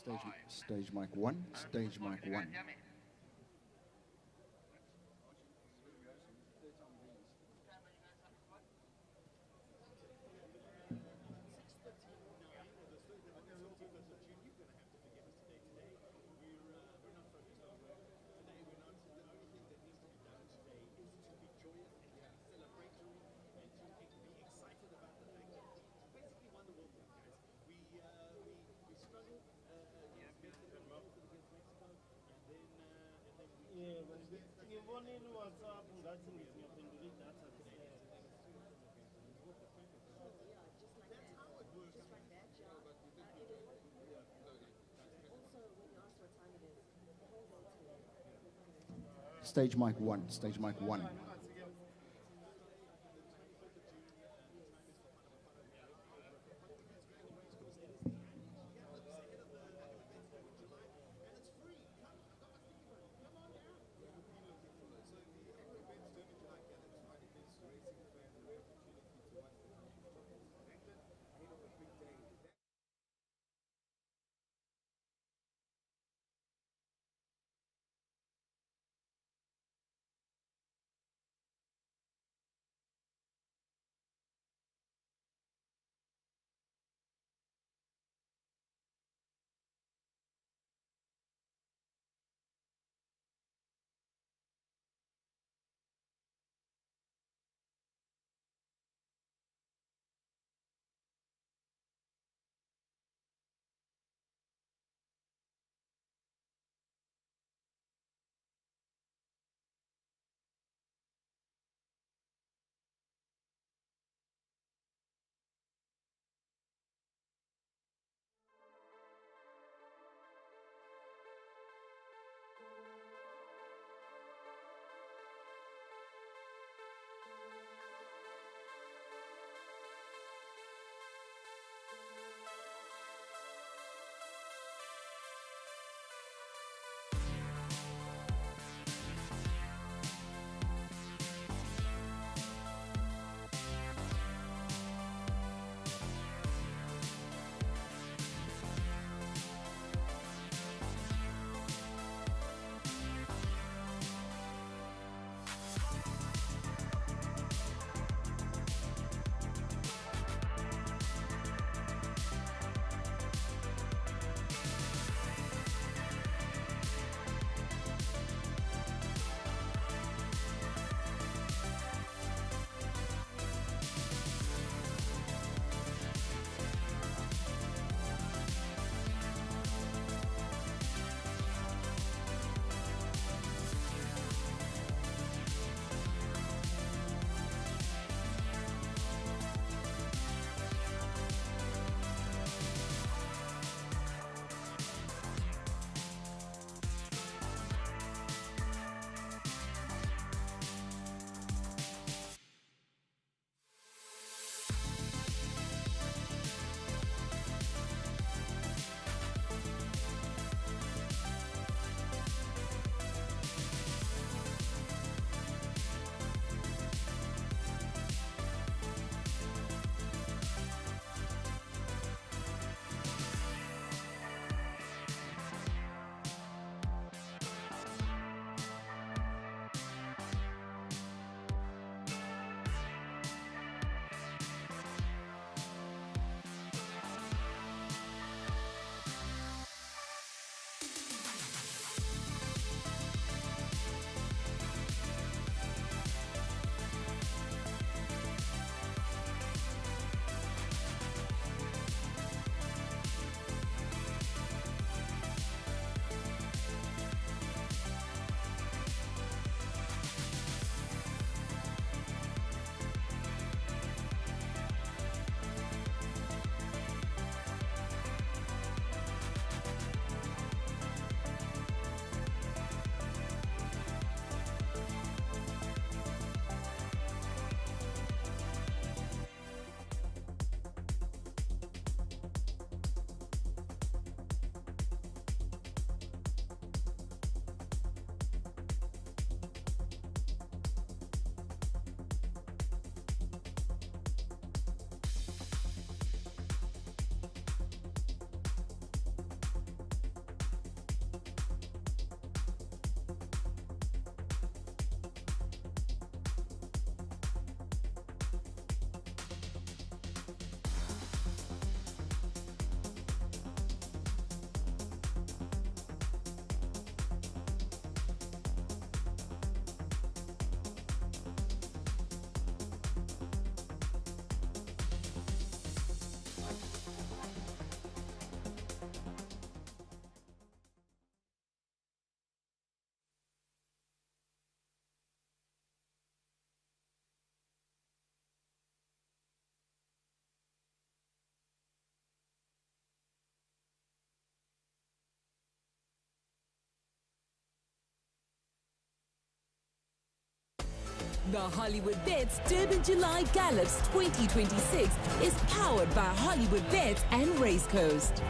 Stage mic one, stage mic one. Stage mic one, stage mic one. The Hollywoodbets Durban July Gallops 2026 is powered by Hollywoodbets and Race Coast.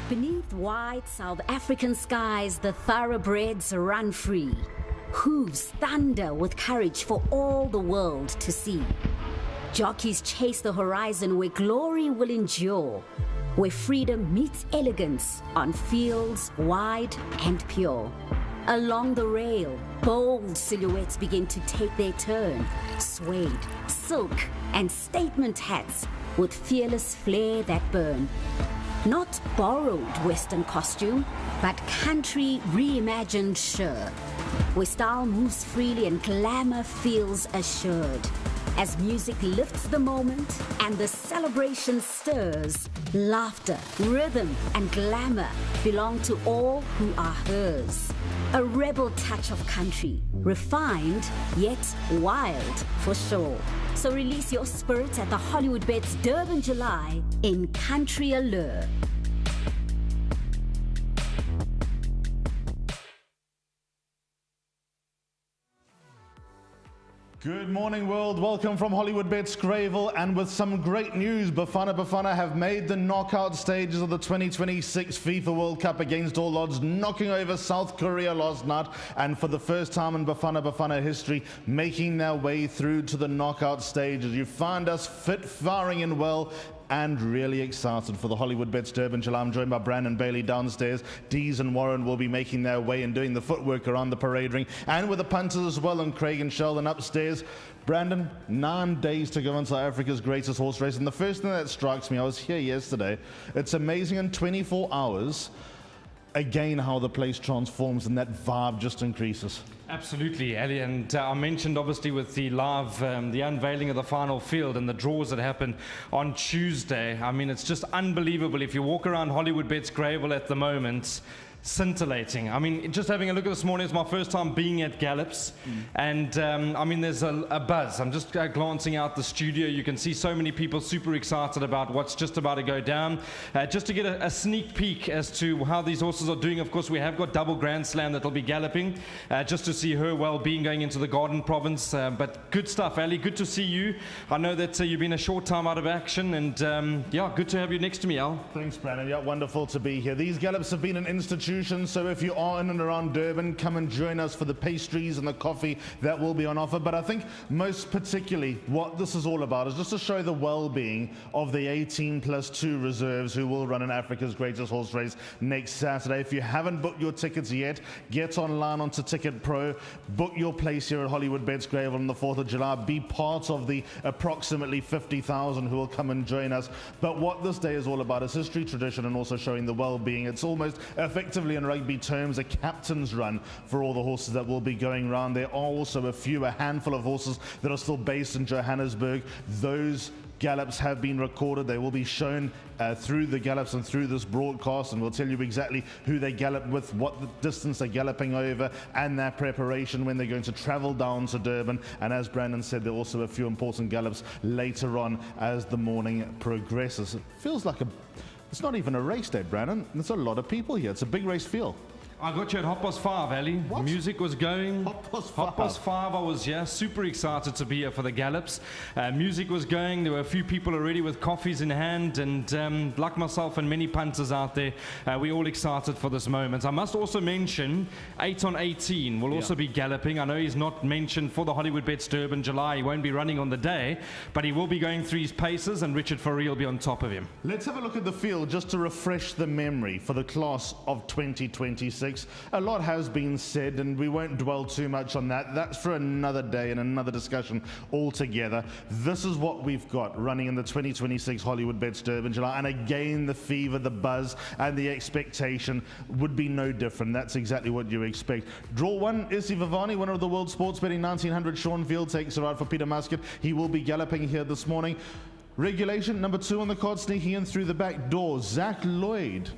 Beneath wide South African skies, the thoroughbreds run free. Hooves thunder with courage for all the world to see. Jockeys chase the horizon where glory will endure, where freedom meets elegance on fields wide and pure. Along the rail, bold silhouettes begin to take their turn. Suede, silk, and statement hats with fearless flair that burn. Not borrowed Western costume, but country reimagined sure, where style moves freely and glamour feels assured. As music lifts the moment and the celebration stirs, laughter, rhythm, and glamour belong to all who are hers. A rebel touch of country, refined yet wild for sure. So release your spirit at the Hollywoodbets Durban July in Country Allure. Good morning, world. Welcome from Hollywoodbets Greyville, and with some great news, Bafana have made the knockout stages of the 2026 FIFA World Cup against all odds, knocking over South Korea last night, and for the first time in Bafana history, making their way through to the knockout stages. You find us fit, firing and well, and really excited for the Hollywoodbets Durban July. I'm joined by Brandon Bailey downstairs. Dees and Warren will be making their way and doing the footwork around the parade ring, and with the punters as well, and Craig and Sheldon upstairs. Brandon, 9 days to go on South Africa's greatest horse race, and the first thing that strikes me, I was here yesterday, it's amazing in 24 hours, again, how the place transforms and that vibe just increases. Absolutely, Ali, and I mentioned obviously with the live, the unveiling of the final field and the draws that happened on Tuesday. I mean, it's just unbelievable. If you walk around Hollywoodbets Greyville at the moment, scintillating. I mean, just having a look at this morning, it's my first time being at Gallops, and I mean, there's a buzz. I'm just glancing out the studio. You can see so many people super excited about what's just about to go down. Just to get a sneak peek as to how these horses are doing, of course, we have got Double Grand Slam that'll be galloping, just to see her well-being going into the Garden Province. But good stuff, Ali. Good to see you. I know that you've been a short time out of action, and yeah, good to have you next to me, Al. Thanks, Brandon. Yeah, wonderful to be here. These Gallops have been an institution. So if you are in and around Durban, come and join us for the pastries and the coffee that will be on offer. But I think most particularly what this is all about is just to show the well-being of the 18+2 reserves who will run in Africa's greatest horse race next Saturday. If you haven't booked your tickets yet, get online onto Ticket Pro, book your place here at Hollywoodbets Greyville on the 4th of July. Be part of the approximately 50,000 who will come and join us. But what this day is all about is history, tradition, and also showing the well-being. It's almost effectively, in rugby terms, a captain's run for all the horses that will be going round. There are also a handful of horses that are still based in Johannesburg. Those gallops have been recorded. They will be shown through the gallops and through this broadcast, and we'll tell you exactly who they gallop with, what the distance they're galloping over, and their preparation when they're going to travel down to Durban. And as Brandon said, there are also a few important gallops later on as the morning progresses. It feels like it's not even a race day, Brandon. There's a lot of people here. It's a big race feel. I got you at 5:30, Ali. What? Music was going. 5:30. 5:30, I was here. Super excited to be here for the Gallops. Music was going. There were a few people already with coffees in hand, and like myself and many punters out there, we're all excited for this moment. I must also mention 8 on 18 will also be galloping. I know he's not mentioned for the Hollywoodbets Durban July. He won't be running on the day, but he will be going through his paces, and Richard Fourie will be on top of him. Let's have a look at the field just to refresh the memory for the class of 2026. A lot has been said, and we won't dwell too much on that. That's for another day and another discussion altogether. This is what we've got running in the 2026 Hollywoodbets Durban July, and again, the fever, the buzz, and the expectation would be no different. That's exactly what you expect. Draw 1, Issy Vivani, winner of the World Sports Betting 1900. Sean Field takes a ride for Peter Muscat. He will be galloping here this morning. Regulation number 2 on the card, sneaking in through the back door. Zach Lloyd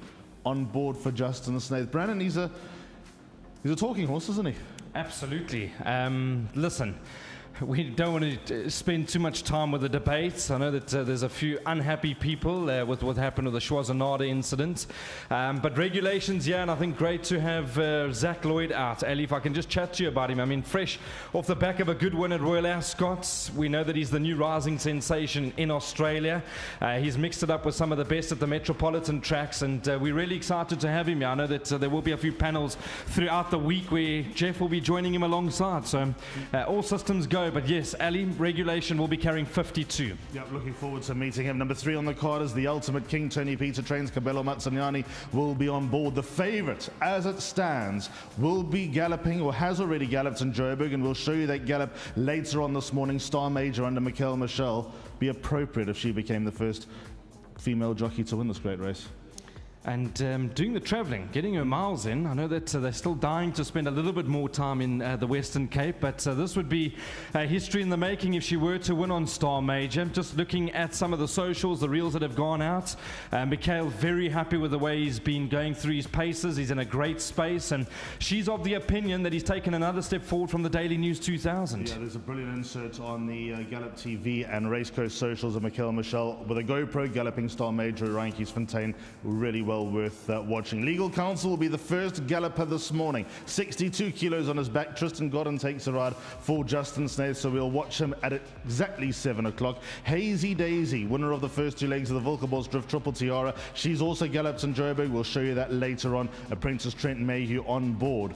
on board for Justin Snaith. Brandon, he's a talking horse, isn't he? Absolutely. Listen, We don't want to spend too much time with the debates. I know that there's a few unhappy people with what happened with the Schwarzenegger incident. But regulations, yeah, and I think great to have Zach Lloyd out. Ali, if I can just chat to you about him. I mean, fresh off the back of a good win at Royal Ascot. We know that he's the new rising sensation in Australia. He's mixed it up with some of the best at the Metropolitan tracks, and we're really excited to have him here. I know that there will be a few panels throughout the week where Jeff will be joining him alongside. So all systems go. But yes, Ali, regulation will be carrying 52. Yep, looking forward to meeting him. Number 3 on the card is the ultimate king, Tony Peter trains. Cabello Mazzaniani will be on board. The favourite, as it stands, will be galloping, or has already galloped in Joberg, and we'll show you that gallop later on this morning. Star Major under Michael Michelle. Be appropriate if she became the first female jockey to win this great race. And doing the travelling, getting her miles in. I know that they're still dying to spend a little bit more time in the Western Cape, but this would be history in the making if she were to win on Star Major. Just looking at some of the socials, the reels that have gone out, Mikhail very happy with the way he's been going through his paces. He's in a great space, and she's of the opinion that he's taken another step forward from the Daily News 2000. Yeah, there's a brilliant insert on the Gallop TV and Racecoast socials of Michael Michelle with a GoPro galloping Star Major at Fontaine. Really well worth watching. Legal counsel will be the first galloper this morning. 62 kilos on his back. Tristan Godden takes a ride for Justin Snaith, so we'll watch him at exactly 7 o'clock. Hazy Daisy, winner of the first 2 legs of the Volkerbos Drift Triple Tiara. She's also galloped in Joburg. We'll show you that later on. Apprentice Trent Mayhew on board.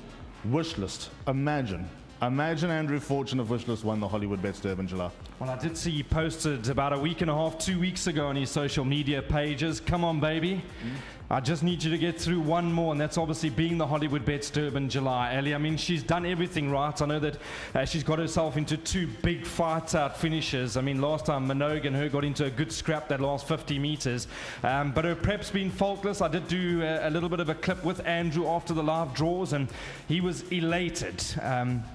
Wishlist. Imagine Andrew Fortune of Wishlist won the Hollywoodbets Durban July. Well, I did see he posted about a week and a half, 2 weeks ago on his social media pages. Come on, baby. I just need you to get through one more, and that's obviously being the Hollywoodbets Durban July. Ali, I mean, she's done everything right. I know that she's got herself into 2 big fights-out finishes. I mean, last time Minogue and her got into a good scrap that last 50 metres. But her prep's been faultless. I did do a little bit of a clip with Andrew after the live draws, and he was elated.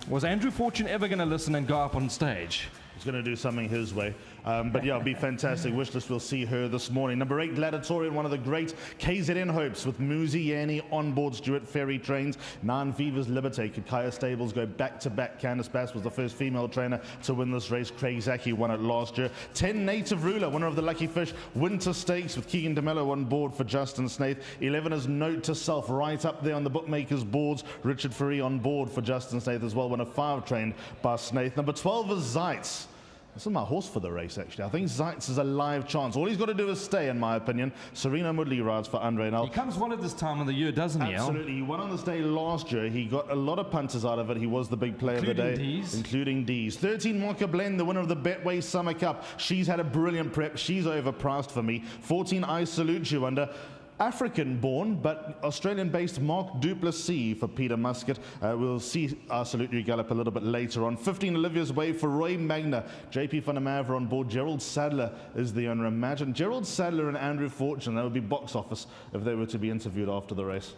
Was Andrew Fortune ever going to listen and go up on stage? He's going to do something his way. But yeah, it'll be fantastic. Wishlist, we'll see her this morning. Number 8, Gladiatorian, one of the great KZN hopes with Muzi Yanni on board. Stuart Ferry trains. 9 Fevers Liberté. Kaya Stables go back-to-back. Candice Bass was the first female trainer to win this race. Craig Zaki won it last year. 10 Native Ruler, winner of the Lucky Fish Winter Stakes with Keegan DeMello on board for Justin Snaith. 11 is Note to Self, right up there on the bookmakers' boards. Richard Ferry on board for Justin Snaith as well. Winner 5 trained by Snaith. Number 12 is Zeitz. This is my horse for the race, actually. I think Zeitz is a live chance. All he's got to do is stay, in my opinion. Serena Moodley rides for Andre Nel. He comes one at this time of the year, doesn't he, Al? Absolutely. He won on this day last year. He got a lot of punters out of it. He was the big player of the day. Including D's. 13, Mocha Blend, the winner of the Betway Summer Cup. She's had a brilliant prep. She's overpriced for me. 14, I Salute You under African-born but Australian-based Mark Duplessis for Peter Muscat. We'll see I Salute You gallop a little bit later on. 15, Olivia's Way for Roy Magna. JP van der Maver on board. Gerald Sadler is the owner. Imagine Gerald Sadler and Andrew Fortune. That would be box office if they were to be interviewed after the race.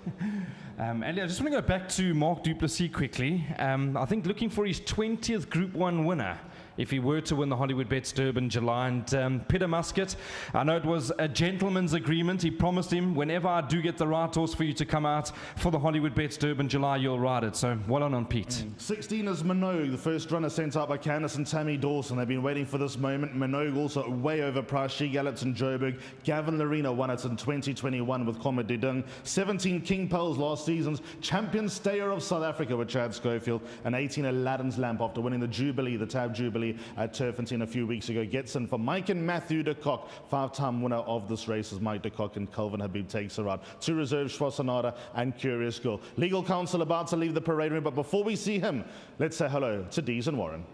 Andy, I just want to go back to Mark Duplessis quickly. I think looking for his 20th Group 1 winner if he were to win the Hollywoodbets Durban July. And Peter Muscat, I know it was a gentleman's agreement. He promised him, whenever I do get the right horse for you to come out for the Hollywoodbets Durban July, you'll ride it. So well on Pete. 16 is Minogue, the first runner sent out by Candice and Tammy Dawson. They've been waiting for this moment. Minogue also way overpriced. She gallops in Joburg. Gavin Lorena won it in 2021 with Comet de Dung. 17, King Pearls, last season's champion stayer of South Africa with Chad Schofield. And 18, Aladdin's Lamp, after winning the Jubilee, the Tab Jubilee at Turfentine a few weeks ago. Gets in for Mike and Matthew de Kock. 5-time winner of this race is Mike de Kock, and Calvin Habib takes a ride. 2 reserves, Schwarzenegger and Curious Girl. Legal counsel about to leave the parade room, but before we see him, let's say hello to Dees and Warren.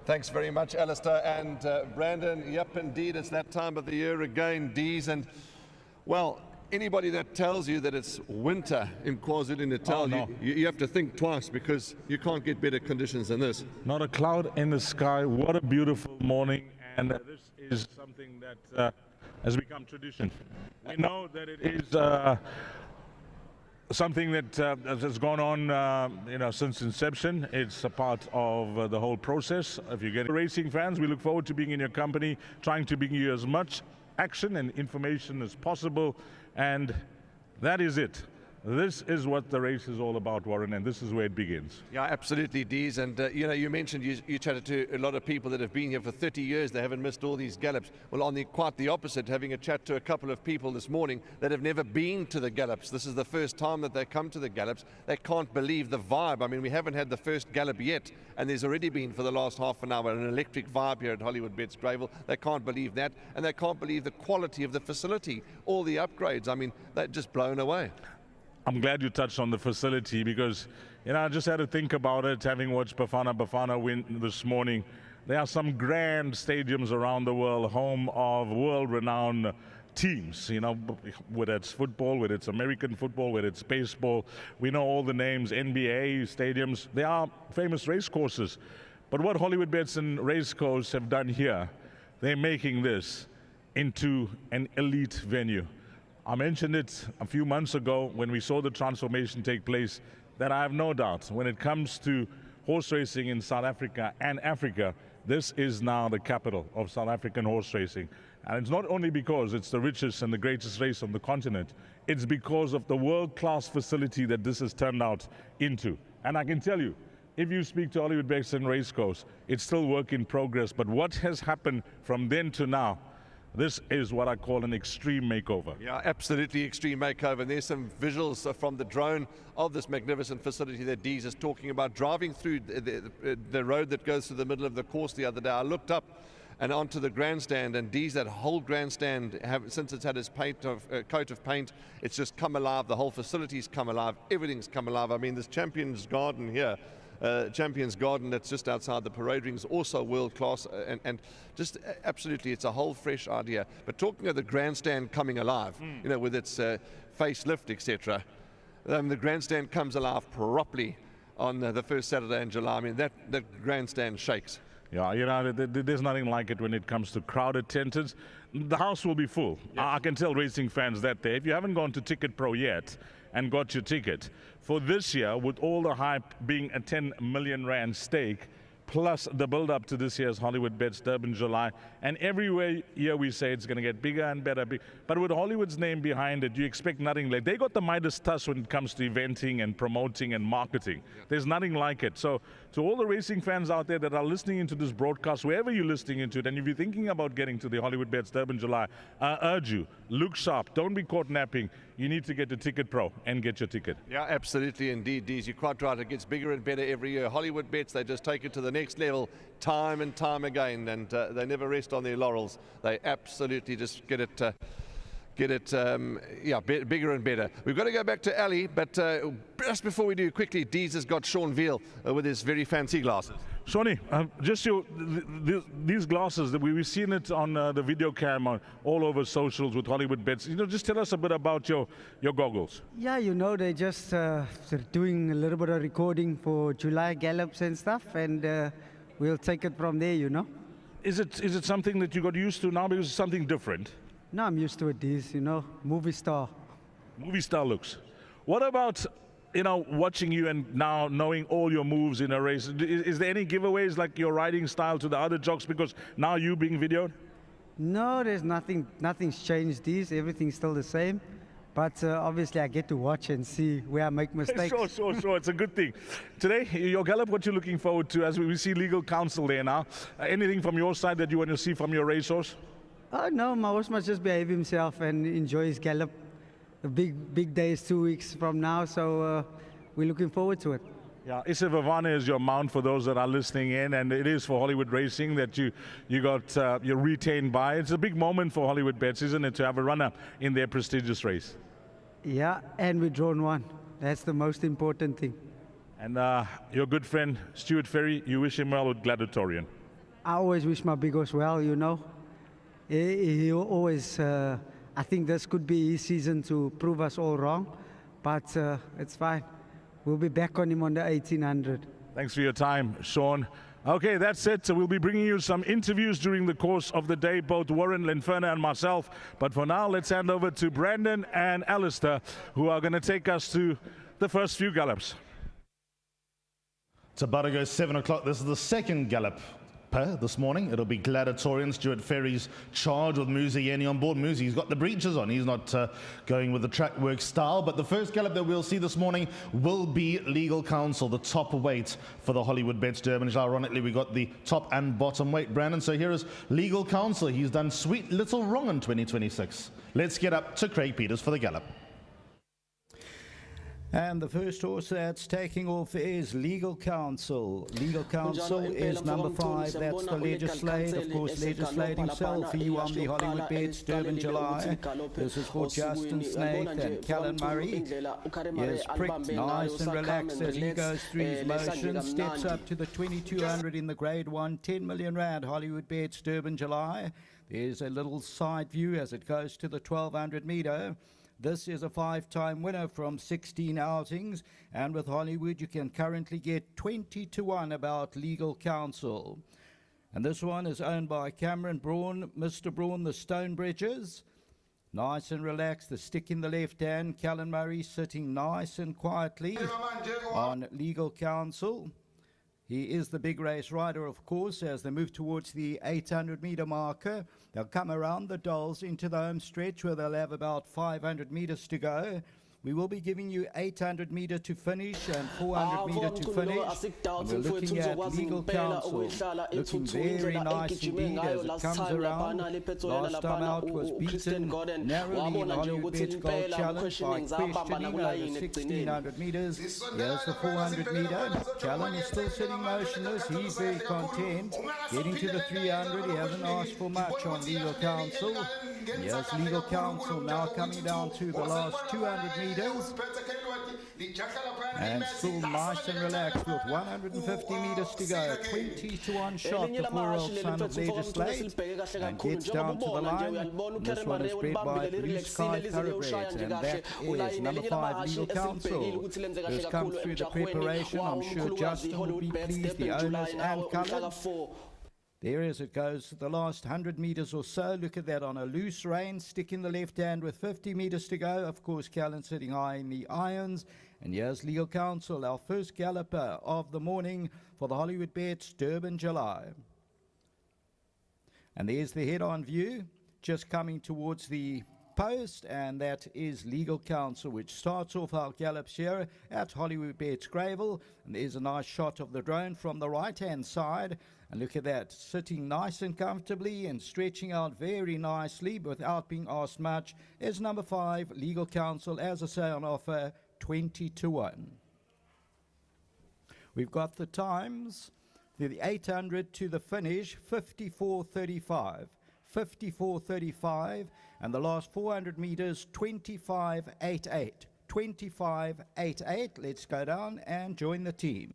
Thanks very much, Alistair and Brandon. Yep, indeed, it's that time of the year again, Dees, and well, anybody that tells you that it's winter in KwaZulu-Natal, you have to think twice, because you can't get better conditions than this. Not a cloud in the sky. What a beautiful morning. And this is something that has become tradition. We know that it is something that has gone on since inception. It's a part of the whole process. If you get racing fans, we look forward to being in your company, trying to bring you as much action and information as possible. And that is it. This is what the race is all about, Warren, and this is where it begins. Yeah, absolutely, Dees. And, you mentioned you chatted to a lot of people that have been here for 30 years. They haven't missed all these gallops. Well, quite the opposite, having a chat to a couple of people this morning that have never been to the gallops. This is the first time that they come to the gallops. They can't believe the vibe. I mean, we haven't had the first gallop yet, and there's already been, for the last half an hour, an electric vibe here at Hollywoodbets Greyville. They can't believe that, and they can't believe the quality of the facility, all the upgrades. I mean, they're just blown away. I'm glad you touched on the facility because, I just had to think about it, having watched Bafana win this morning. There are some grand stadiums around the world, home of world-renowned teams, whether it's football, whether it's American football, whether it's baseball. We know all the names, NBA stadiums. They are famous race courses. But what Hollywoodbets and Racecourse have done here, they're making this into an elite venue. I mentioned it a few months ago when we saw the transformation take place, that I have no doubt when it comes to horse racing in South Africa and Africa, this is now the capital of South African horse racing. And it's not only because it's the richest and the greatest race on the continent, it's because of the world-class facility that this has turned out into. And I can tell you, if you speak to Hollywoodbets and Racecourse, it's still work in progress. But what has happened from then to now, this is what I call an extreme makeover. Yeah, absolutely extreme makeover. And there's some visuals from the drone of this magnificent facility that Dees is talking about. Driving through the road that goes through the middle of the course the other day, I looked up and onto the grandstand, and Dees, that whole grandstand, since it's had its coat of paint, it's just come alive. The whole facility's come alive. Everything's come alive. I mean, this Champions Garden here, Champions Garden that's just outside the parade ring is also world class, and just absolutely, it's a whole fresh idea. But talking of the grandstand coming alive, with its facelift, etc., the grandstand comes alive properly on the first Saturday in July. I mean, that grandstand shakes. Yeah, there's nothing like it when it comes to crowd attendance. The house will be full. Yes. I can tell racing fans that there. If you haven't gone to Ticket Pro yet and got your ticket, for this year, with all the hype being a 10 million rand stake, plus the build-up to this year's Hollywoodbets Durban July, and every year we say it's going to get bigger and better. But with Hollywood's name behind it, you expect nothing like. They got the Midas touch when it comes to eventing and promoting and marketing. Yeah. There's nothing like it. So to all the racing fans out there that are listening into this broadcast, wherever you're listening into it, and if you're thinking about getting to the Hollywoodbets Durban July, I urge you, look sharp. Don't be caught napping. You need to get to Ticket Pro and get your ticket. Yeah, absolutely indeed, Dees. You're quite right. It gets bigger and better every year. Hollywoodbets, they just take it to the next level time and time again, and they never rest on their laurels. They absolutely just get it bigger and better. We've got to go back to Ali, but just before we do, quickly, Dees has got Sean Veal with his very fancy glasses. Shawnee, just these glasses, we've seen it on the video cam all over socials with Hollywoodbets. Just tell us a bit about your goggles. Yeah, they're just doing a little bit of recording for July gallops and stuff, and we'll take it from there, Is it something that you got used to now because it's something different? No, I'm used to it, Dees, movie star. Movie star looks. What about, watching you and now knowing all your moves in a race? Is there any giveaways like your riding style to the other jocks because now you being videoed? No, there's nothing's changed, Dees. Everything's still the same. But obviously I get to watch and see where I make mistakes. Sure. It's a good thing. Today, your gallop, what you're looking forward to as we see legal counsel there now? Anything from your side that you want to see from your racehorse? Oh, no, my horse must just behave himself and enjoy his gallop. The big day is 2 weeks from now, so we're looking forward to it. Yeah, Issa Vavana is your mount for those that are listening in, and it is for Hollywood Racing that you got you're retained by. It's a big moment for Hollywoodbets, isn't it, to have a runner in their prestigious race? Yeah, and we drawn one. That's the most important thing. And your good friend Stuart Ferry, you wish him well with Gladiatorian. I always wish my big horse well, He always, I think this could be his season to prove us all wrong, but it's fine. We'll be back on him on the 1800. Thanks for your time, Sean. Okay, that's it. So we'll be bringing you some interviews during the course of the day, both Warren, Linferna, and myself. But for now, let's hand over to Brandon and Alistair, who are going to take us to the first few gallops. It's about to go 7 o'clock. This is the second gallop topper this morning. It'll be Gladiatorian. Stuart Ferry's charge with Muzieni on board. Muzi's got the breeches on. He's not going with the track work style. But the first gallop that we'll see this morning will be Legal Counsel, the top weight for the Hollywoodbets Durban July. Ironically, we got the top and bottom weight, Brandon. So here is Legal Counsel. He's done sweet little wrong in 2026. Let's get up to Craig Peters for the gallop. And the first horse that's taking off is Legal Counsel. Legal Counsel is number 5. That's the Legislate. Of course, Legislate himself. He won the Hollywoodbets Durban July. This is for Justin Snake and Callan Murray. He is pricked nice and relaxed as he goes through his motions. Steps up to the 2200 in the Grade 1, 10 million rand Hollywoodbets Durban July. There's a little side view as it goes to the 1200 meter. This is a 5-time winner from 16 outings, and with Hollywood you can currently get 20-1 about Legal Counsel. And this one is owned by Cameron Braun, Mr. Braun, the Stonebridges. Nice and relaxed, the stick in the left hand. Callan Murray sitting nice and quietly on Legal Counsel. He is the big race rider, of course, as they move towards the 800-meter marker. They'll come around the dolls into the home stretch where they'll have about 500 meters to go. We will be giving you 800 meter to finish and 400 meter to finish. And we're looking at Legal Counsel, looking very nice indeed as it comes around. Last time out was beaten narrowly in Hollywoodbets Gold Challenge by questioning over 1600 meters. Here's the 400 meter. Callan is still sitting motionless. He's very content. Getting to the 300, he hasn't asked for much on Legal Counsel. Here's Legal Counsel now coming down to the last 200 meters. And still nice and relaxed with 150 meters to go. 20-1 shot, the 4-year-old son of Legislate, and gets down to the line. And this one is bred by Blue Sky Thoroughbreds, and that is number 5, Legal Counsel. Has come through the preparation. I'm sure Justin will be pleased, the owners and Cullen. There as it goes, the last 100 meters or so. Look at that on a loose rein, stick in the left hand with 50 meters to go. Of course, Callan sitting high in the irons. And here's Legal Counsel, our first galloper of the morning for the Hollywoodbets Durban July. And there's the head-on view, just coming towards the post, and that is Legal Counsel, which starts off our gallops here at Hollywoodbets Greyville. And there's a nice shot of the drone from the right-hand side. And look at that, sitting nice and comfortably and stretching out very nicely without being asked much is number 5, Legal Counsel, as I say, on offer 20-1. We've got the times, the 800 to the finish, 54.35. 54.35, and the last 400 meters, 25.88. 25.88. Let's go down and join the team.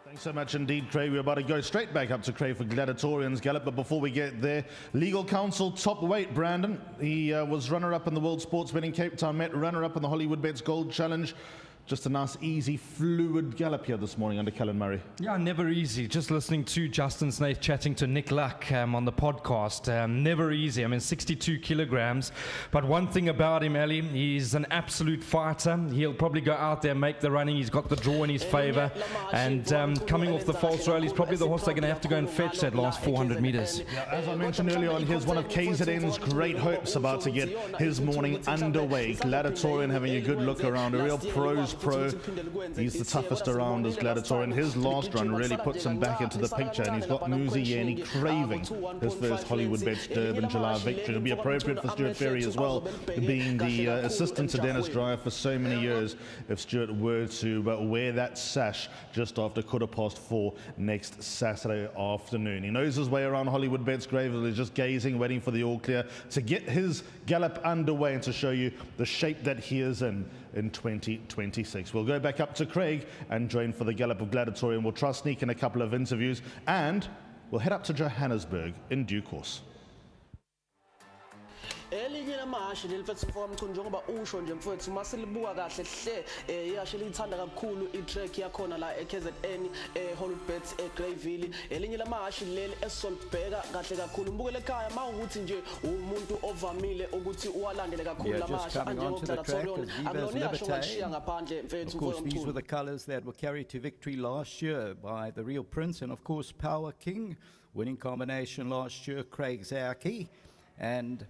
Thanks so much indeed, Craig. We're about to go straight back up to Craig for Gladiatorian's Gallop, but before we get there, Legal Counsel, top weight, Brandon. He was runner-up in the World Sports Betting Cape Town Met, runner-up in the Hollywoodbets Gold Challenge. Just a nice, easy, fluid gallop here this morning under Callan Murray. Yeah, never easy. Just listening to Justin Snake chatting to Nick Luck on the podcast. Never easy. I mean, 62 kilograms. But one thing about him, Ali, he's an absolute fighter. He'll probably go out there and make the running. He's got the draw in his favour. And coming off the false rail, he's probably the horse they're going to have to go and fetch that last 400 metres. Yeah, as I mentioned earlier on, here's one of KZN's great hopes about to get his morning underway. Gladiatorian having a good look around. A real pro. He's the toughest around as Gladiatorian. His last run really puts him back into the picture, and he's got Muzieni craving his first Hollywoodbets Durban July victory. It'll be appropriate for Stuart Ferry as well, being the assistant to Dennis Dreyer for so many years, if Stuart were to wear that sash just after 4:15 next Saturday afternoon. He knows his way around Hollywoodbets Greyville. He's just gazing, waiting for the all clear to get his gallop underway and to show you the shape that he is in 2026. We'll go back up to Craig and join for the Gallop of Gladiatorian. We'll try sneak in a couple of interviews, and we'll head up to Johannesburg in due course. elinye lamahashi lelifethu mfowethu njengoba usho nje mfowethu masilibuka kahle hle ihashe lithanda kakhulu itrack yakhona la eKZN Hollywoodbets Greyville elinye lamahashi leli esolibheka kahle kakhulu mbukele ekhaya mawukuthi nje umuntu ovamile ukuthi uwalandele kakhulu lamahashi anjengoGallop's akulona ihashe ongashiya ngaphandle mfowethu. Of course these were the colours that were carried to victory last year by the Real Prince, and of course Power King, winning combination last year, Craig Zaki, and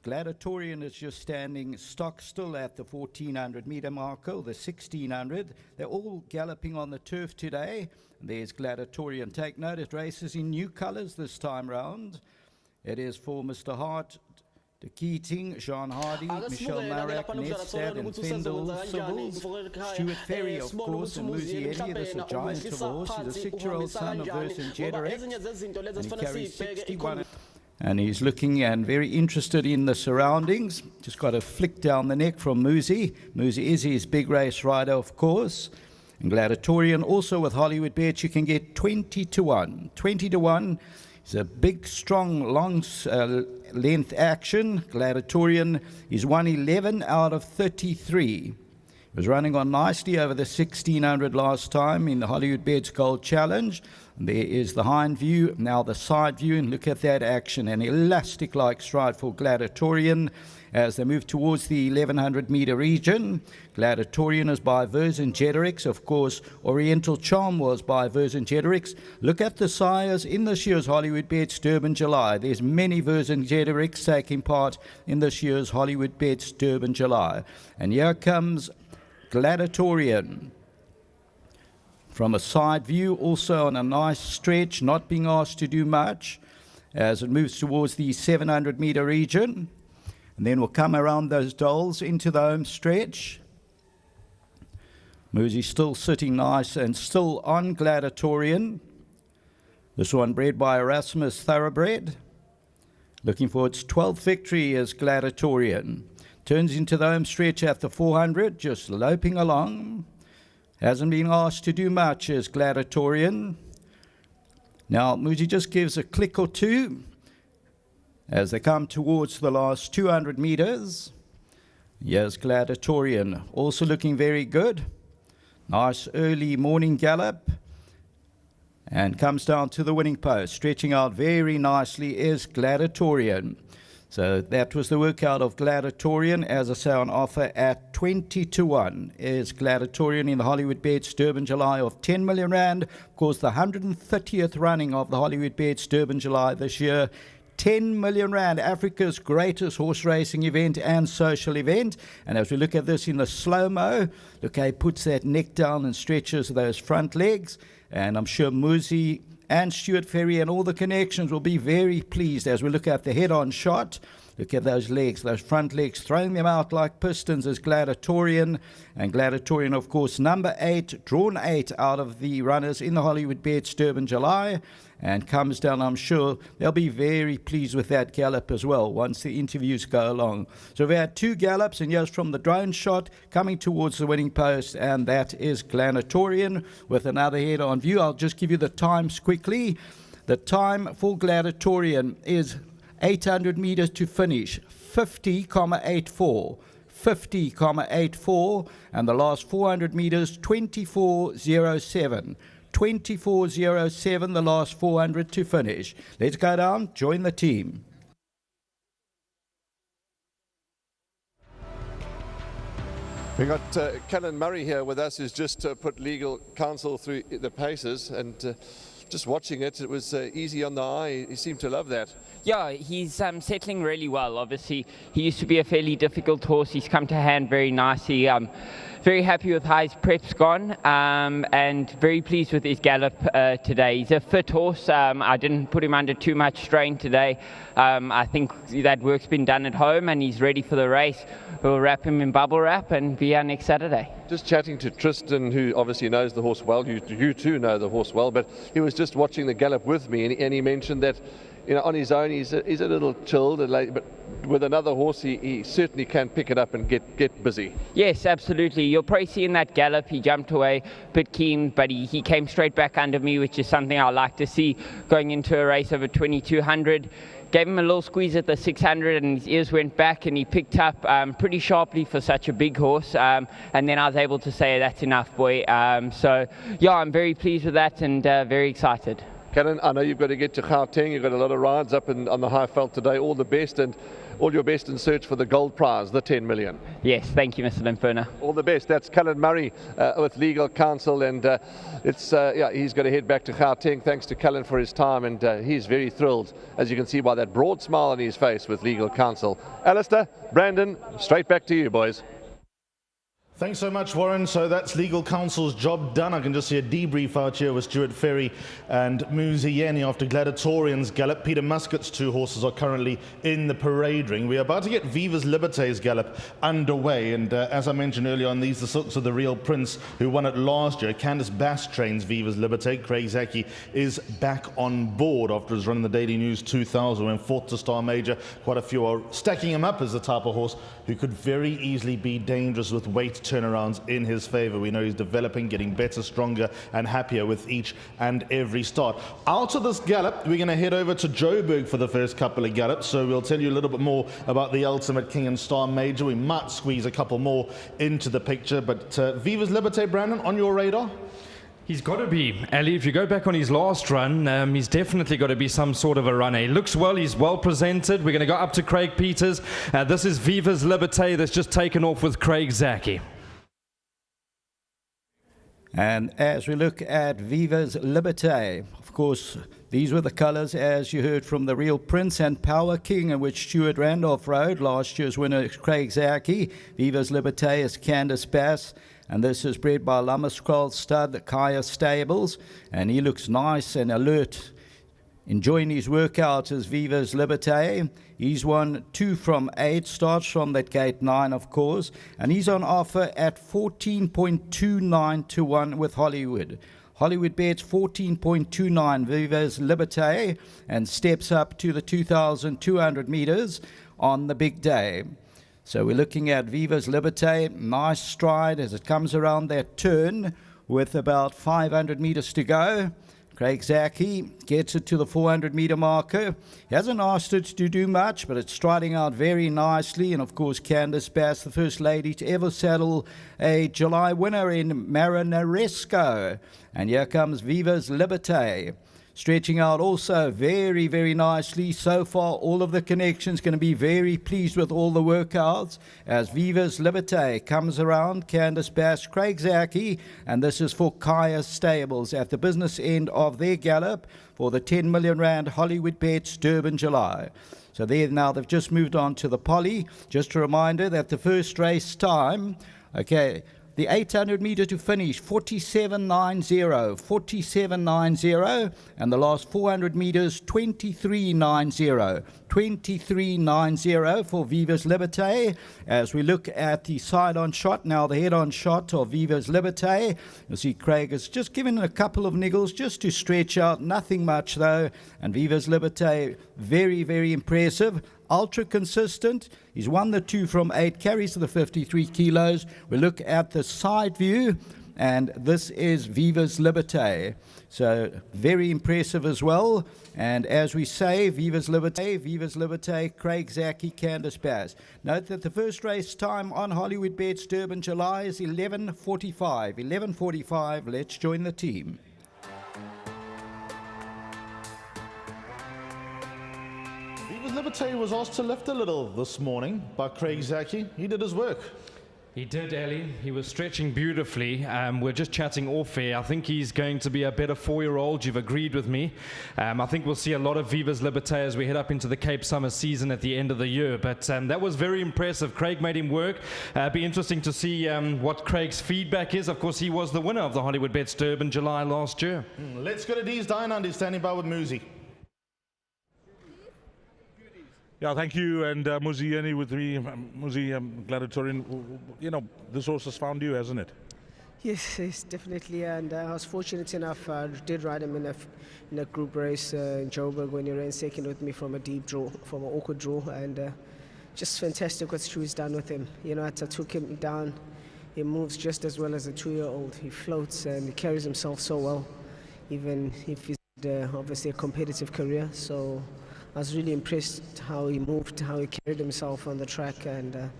Gladiatorian is just standing stock still at the 1400 meter marker, the 1600. They're all galloping on the turf today. There's Gladiatorian. Take note, it races in new colours this time round. It is for Mr. Hart, De Keating, Jean Hardy, Michelle Marak, Nedstad and Fendel Civils, Stuart Ferry of course, and Muzi Eddy. This is a giant of a horse. He's a 6-year-old son of Vercingetorix, and he carries 61. And he's looking and very interested in the surroundings. Just got a flick down the neck from Muzi. Muzi is his big race rider, of course. And Gladiatorian also with Hollywoodbets, you can get 20 to 1. 20 to 1. It's a big, strong, long length action. Gladiatorian is 111 out of 33. He was running on nicely over the 1600 last time in the Hollywoodbets Gold Challenge. There is the hind view, now the side view, and look at that action. An elastic-like stride for Gladiatorian as they move towards the 1100 meter region. Gladiatorian is by Vercingetorix, of course. Oriental Charm was by Vercingetorix. Look at the sires in this year's Hollywoodbets Durban July. There's many Vercingetorix taking part in this year's Hollywoodbets Durban July. And here comes Gladiatorian. From a side view, also on a nice stretch, not being asked to do much as it moves towards the 700 meter region. And then we'll come around those dolls into the home stretch. Muzi still sitting nice and still on Gladiatorian. This one bred by Erasmus Thoroughbred. Looking for its 12th victory as Gladiatorian. Turns into the home stretch at the 400, just loping along. Hasn't been asked to do much as Gladiatorian. Now, Muzi just gives a click or two as they come towards the last 200 meters. Here's Gladiatorian, also looking very good. Nice early morning gallop. And comes down to the winning post. Stretching out very nicely is Gladiatorian. So that was the workout of Gladiatorian, as I say, on offer at 20 to 1 is Gladiatorian in the Hollywoodbets Durban July of 10 million rand. Of course, the 130th running of the Hollywoodbets Durban July this year. 10 million rand, Africa's greatest horse racing event and social event. And as we look at this in the slow-mo, look how he puts that neck down and stretches those front legs. And I'm sure Muzi and Stuart Ferry and all the connections will be very pleased as we look at the head-on shot. Look at those legs, those front legs, throwing them out like pistons as Gladiatorian. And Gladiatorian, of course, number 8, drawn 8 out of the runners in the Hollywoodbets Durban July. And comes down, I'm sure they'll be very pleased with that gallop as well once the interviews go along. So we had 2 gallops, and here's from the drone shot coming towards the winning post, and that is Gladiatorian with another head on view. I'll just give you the times quickly. The time for Gladiatorian is 800 meters to finish, 50,84. 50,84, and the last 400 meters, 24.07. 24.07, the last 400 to finish. Let's go down, join the team. We got Kellen Murray here with us, who's just put legal counsel through the paces, and just watching it, it was easy on the eye. He seemed to love that. Yeah, he's settling really well. Obviously, he used to be a fairly difficult horse. He's come to hand very nicely. Very happy with how his prep's gone, and very pleased with his gallop today. He's a fit horse. I didn't put him under too much strain today. I think that work's been done at home, and he's ready for the race. We'll wrap him in bubble wrap and be here next Saturday. Just chatting to Tristan, who obviously knows the horse well. You too know the horse well, but he was just watching the gallop with me, and he mentioned that you know, on his own, he's a little chilled, but with another horse, he certainly can pick it up and get busy. Yes, absolutely. You'll probably see in that gallop, he jumped away a bit keen, but he came straight back under me, which is something I like to see going into a race over 2200. Gave him a little squeeze at the 600 and his ears went back and he picked up pretty sharply for such a big horse. And then I was able to say, that's enough, boy. So, yeah, I'm very pleased with that and very excited. Callan, I know you've got to get to Gauteng. You've got a lot of rides up on the high veld today. All the best and all your best in search for the gold prize, the 10 million. Yes, thank you, Mr. Limperner. All the best. That's Callan Murray with legal counsel, and he's got to head back to Gauteng. Thanks to Callan for his time, and he's very thrilled, as you can see by that broad smile on his face with legal counsel. Alistair, Brandon, straight back to you, boys. Thanks so much, Warren. So that's legal counsel's job done. I can just see a debrief out here with Stuart Ferry and Muzieni after Gladiatorian's gallop. Peter Muscat's two horses are currently in the parade ring. We're about to get Viva's Liberté's gallop underway. And as I mentioned earlier on, these are the silks of the Real Prince who won it last year. Candice Bass trains Viva's Liberté. Craig Zaki is back on board after his run in the Daily News 2000 when fourth to Star Major. Quite a few are stacking him up as the type of horse who could very easily be dangerous with weight turnarounds in his favor. We know he's developing, getting better, stronger and happier with each and every start. Out of this gallop, we're going to head over to Joberg for the first couple of gallops, so we'll tell you a little bit more about the Ultimate King and Star Major. We might squeeze a couple more into the picture, but Viva's Liberté, Brandon, on your radar? He's got to be, Ali. If you go back on his last run, he's definitely got to be some sort of a runner. He looks well, he's well presented. We're going to go up to Craig Peters. This is Viva's Liberté that's just taken off with Craig Zaki. And as we look at Viva's Liberté, of course, these were the colours, as you heard from the Real Prince and Power King, in which Stuart Randolph rode. Last year's winner, Craig Zaki. Viva's Liberté is Candice Bass. And this is bred by Lammerskral stud, the Kaya Stables. And he looks nice and alert, enjoying his workout as Viva's Liberté. He's won 2 from 8, starts from that gate 9, of course. And he's on offer at 14.29 to 1 with Hollywood. Hollywood bets 14.29 Viva's Liberté and steps up to the 2,200 meters on the big day. So we're looking at Viva's Liberté, nice stride as it comes around that turn with about 500 meters to go. Craig Zaki gets it to the 400-meter marker. He hasn't asked it to do much, but it's striding out very nicely. And, of course, Candice Bass, the first lady to ever saddle a July winner in Marinaresco. And here comes Viva's Liberté, stretching out also very, very nicely. So far, all of the connections going to be very pleased with all the workouts as Viva's Liberté comes around. Candice Bass, Craig Zaki, and this is for Kaya Stables at the business end of their gallop for the 10 million rand Hollywoodbets Durban July. So there now, they've just moved on to the poly. Just a reminder that the first race time, okay, the 800 meter to finish, 47.90, 47.90, and the last 400 meters, 23.90, 23.90 for Viva's Liberté. As we look at the side-on shot, now the head-on shot of Viva's Liberté, you'll see Craig has just given a couple of niggles just to stretch out, nothing much though, and Viva's Liberté, very, very impressive. Ultra consistent. He's won the 2 from 8, carries to the 53 kilos. We look at the side view, and this is Viva's Liberté. So very impressive as well. And as we say, Viva's Liberté, Craig Zaki, Candice Bass. Note that the first race time on Hollywoodbets Durban July is 11:45. 11:45. Let's join the team. Liberté was asked to lift a little this morning by Craig Zaki. He did his work. He did, Ali. He was stretching beautifully. We're just chatting off air. I think he's going to be a better 4-year-old. You've agreed with me. I think we'll see a lot of Viva's Liberté as we head up into the Cape Summer season at the end of the year. But that was very impressive. Craig made him work. Be interesting to see what Craig's feedback is. Of course, he was the winner of the Hollywoodbets Durban July last year. Let's go to D's Dine standing by with Muzi. Yeah, thank you, and Muzieni with me. Muzi, Gladiatorian, you know, this horse has found you, hasn't it? Yes, definitely. And I was fortunate enough, I did ride him in a group race in Joberg when he ran second with me from a deep draw, from an awkward draw. And just fantastic what Stu's done with him. You know, I took him down. He moves just as well as a 2-year-old. He floats and he carries himself so well, even if he's obviously a competitive career. So I was really impressed how he moved, how he carried himself on the track. And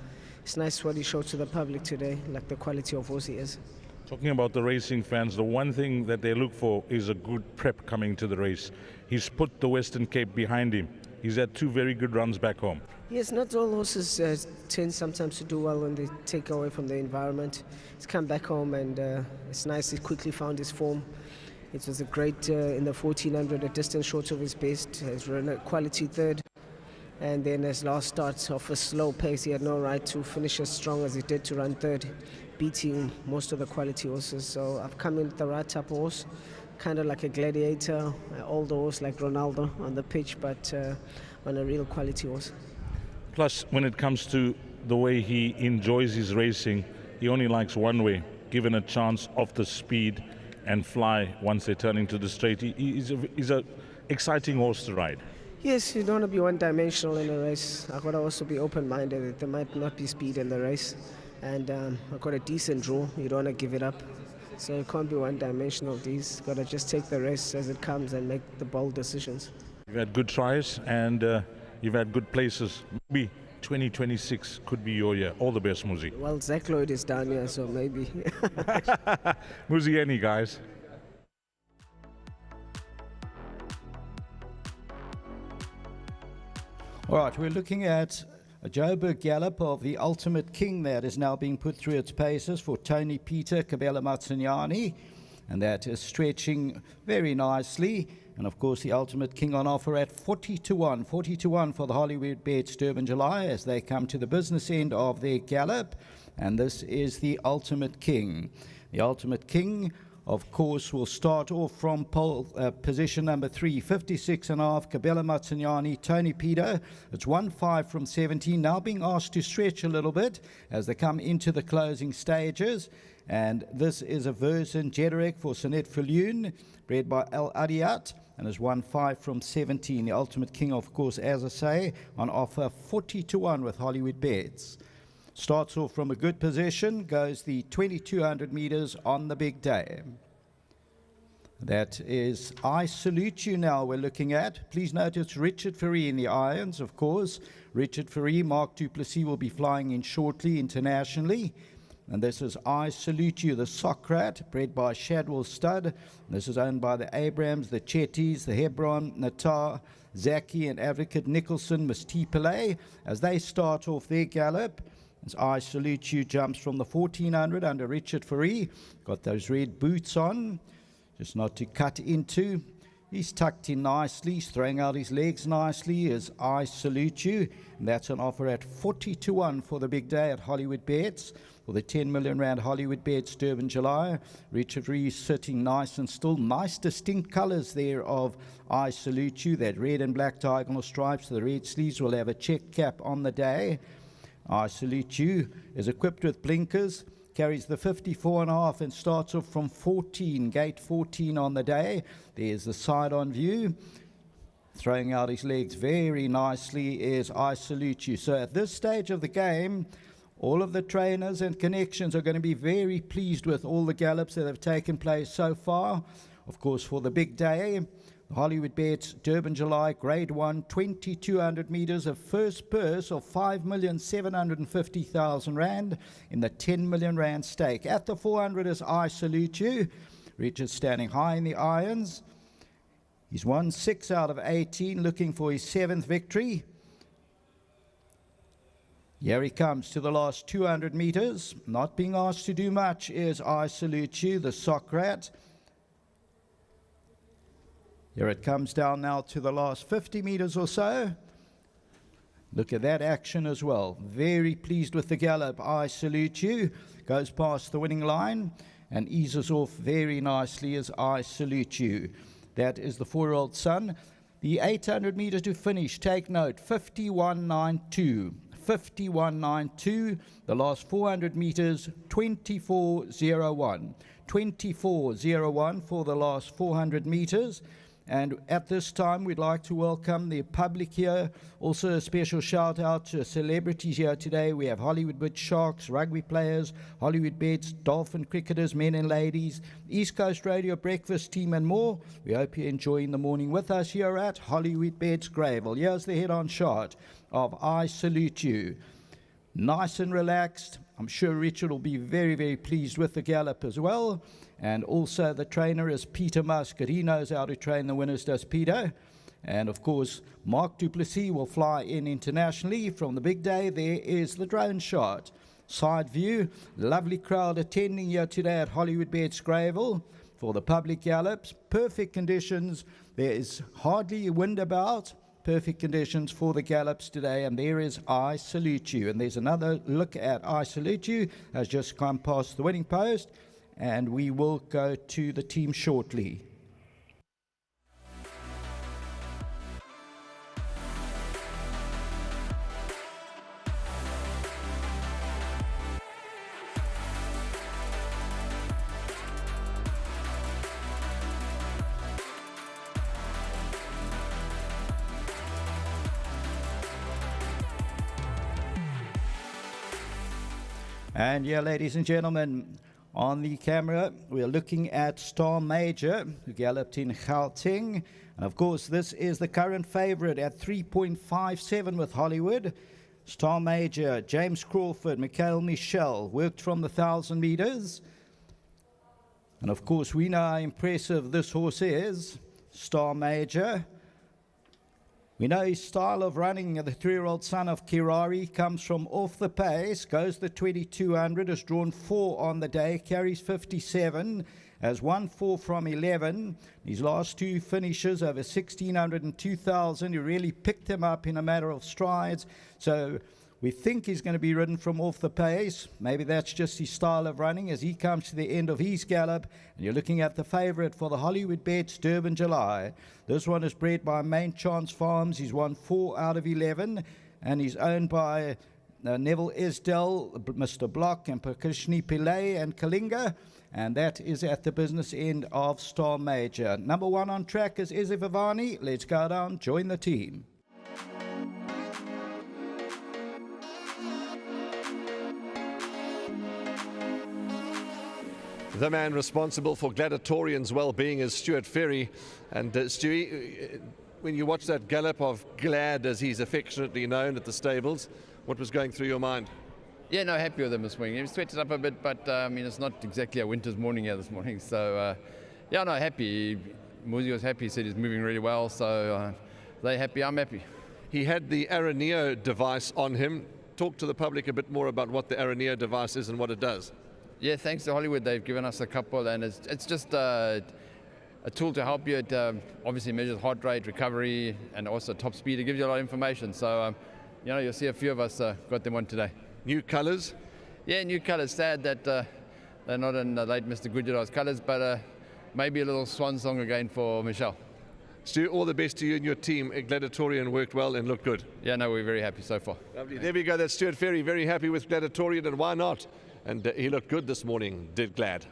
it's nice what he showed to the public today, like the quality of horse he is. Talking about the racing fans, the one thing that they look for is a good prep coming to the race. He's put the Western Cape behind him. He's had 2 very good runs back home. Yes, not all horses tend sometimes to do well when they take away from the environment. He's come back home and it's nice he quickly found his form. It was a great in the 1400, a distance short of his best. He's run a quality third. And then his last start off a slow pace, he had no right to finish as strong as he did to run third, beating most of the quality horses. So I've come in with the right type of horse, kind of like a gladiator, an older horse like Ronaldo on the pitch, but on a real quality horse. Plus, when it comes to the way he enjoys his racing, he only likes one way, given a chance of the speed and fly once they turn into the straight. He's an exciting horse to ride. Yes, you don't want to be one-dimensional in a race. I've got to also be open-minded that there might not be speed in the race. And I've got a decent draw. You don't want to give it up. So you can't be one-dimensional. You've got to just take the race as it comes and make the bold decisions. You've had good tries and you've had good places. Maybe 2026 could be your year. All the best, Muzi. Well, Zach Lloyd is down here, so maybe. Muzi, any guys? All right, we're looking at a Joberg Gallop of the Ultimate King that is now being put through its paces for Tony Peter Kabela Matsinyani, and that is stretching very nicely. And of course, the Ultimate King on offer at 40-1, 40-1 for the Hollywoodbets Durban July as they come to the business end of their gallop. And this is the Ultimate King. The Ultimate King, of course, will start off from position number 3, 56.5, Kabela Matsinyani, Tony Peter. It's 1-5 from 17, now being asked to stretch a little bit as they come into the closing stages. And this is a Version Joberg for Sanet Filioun, bred by Al Adiat, and is 1-5 from 17. The Ultimate King, of course, as I say, on offer 40-1 with Hollywoodbets. Starts off from a good position, goes the 2200 meters on the big day. That is I Salute You now we're looking at. Please note it's Richard Ferry in the irons, of course. Richard Ferry, Mark Duplessis will be flying in shortly internationally. And this is I Salute You, the Socrat, bred by Shadwell Stud. This is owned by the Abrams, the Chetties, the Hebron, Natar, Zaki, and Advocate Nicholson, Miss T. Pillay, as they start off their gallop. As I Salute You jumps from the 1400 under Richard Ferry. Got those red boots on, just not to cut into. He's tucked in nicely, he's throwing out his legs nicely as I Salute You. And that's an offer at 40-1 for the big day at Hollywoodbets. For the 10 million rand Hollywoodbets Durban July. Richard Rees sitting nice and still. Nice distinct colours there of I Salute You. That red and black diagonal stripes. The red sleeves will have a check cap on the day. I Salute You is equipped with blinkers. Carries the 54.5 and starts off from 14. Gate 14 on the day. There's the side-on view. Throwing out his legs very nicely is I Salute You. So at this stage of the game, all of the trainers and connections are going to be very pleased with all the gallops that have taken place so far. Of course, for the big day, the Hollywoodbets Durban July Grade 1, 2200 meters, a first purse of 5,750,000 rand in the 10 million rand stake. At the 400 is I Salute You. Richard standing high in the irons. He's won 6 out of 18, looking for his 7th victory. Here he comes to the last 200 meters. Not being asked to do much is I Salute You, the Socrat. Here it comes down now to the last 50 meters or so. Look at that action as well. Very pleased with the gallop. I Salute You. Goes past the winning line and eases off very nicely as I Salute You. That is the 4-year-old son. The 800 meters to finish. Take note, 51.92. 51.92. The last 400 meters, 24.01. 24.01 for the last 400 meters. And at this time, we'd like to welcome the public here. Also, a special shout out to celebrities here today. We have Hollywoodbets Sharks, rugby players, Hollywoodbets, Dolphin cricketers, men and ladies, East Coast Radio breakfast team, and more. We hope you're enjoying the morning with us here at Hollywoodbets Greyville. Here's the head-on shot of I Salute You. Nice and relaxed. I'm sure Richard will be very, very pleased with the gallop as well. And also the trainer is Peter Muscat. He knows how to train the winners, does Peter. And of course, Mark Duplessis will fly in internationally from the big day. There is the drone shot. Side view, lovely crowd attending here today at Hollywoodbets Greyville for the public gallops. Perfect conditions. There is hardly a wind about. Perfect conditions for the gallops today, and there is I Salute You. And there's another look at I Salute You, has just come past the winning post, and we will go to the team shortly. And yeah, ladies and gentlemen, on the camera, we're looking at Star Major, who galloped in Gauteng. And of course, this is the current favorite at 3.57 with Hollywood. Star Major, James Crawford, Mikhail Michel, worked from the 1,000 meters. And of course, we know how impressive this horse is, Star Major. We know his style of running. The 3-year-old son of Kirari comes from off the pace, goes the 2200, has drawn 4 on the day, carries 57, has won 4 from 11. His last 2 finishes over 1,600 and 2,000. He really picked him up in a matter of strides. So we think he's going to be ridden from off the pace. Maybe that's just his style of running as he comes to the end of his gallop. And you're looking at the favourite for the Hollywoodbets Durban July. This one is bred by Main Chance Farms. He's won 4 out of 11. And he's owned by Neville Esdell, Mr. Block, and Prakashni Pillay and Kalinga. And that is at the business end of Star Major. Number 1 on track is Izzy Vivani. Let's go down, join the team. The man responsible for Gladiatorian's well-being is Stuart Ferry. And Stewie, when you watch that gallop of Glad, as he's affectionately known at the stables, what was going through your mind? Yeah, no, happy with him this morning. He sweated up a bit, but I mean, it's not exactly a winter's morning here this morning. So, yeah, no, happy. Muzi was happy. He said he's moving really well. So, they're happy. I'm happy. He had the Araneo device on him. Talk to the public a bit more about what the Araneo device is and what it does. Yeah, thanks to Hollywood, they've given us a couple, and it's just a tool to help you. It obviously measures heart rate, recovery, and also top speed. It gives you a lot of information. So, you know, you'll see a few of us got them on today. New colours? Yeah, new colours. Sad that they're not in the late Mr. Gujarat's colours, but maybe a little swan song again for Michelle. Stu, all the best to you and your team. Gladiatorian worked well and looked good. Yeah, no, we're very happy so far. Lovely. There we go. That's Stuart Ferry, very happy with Gladiatorian, and why not? And he looked good this morning, did Glad.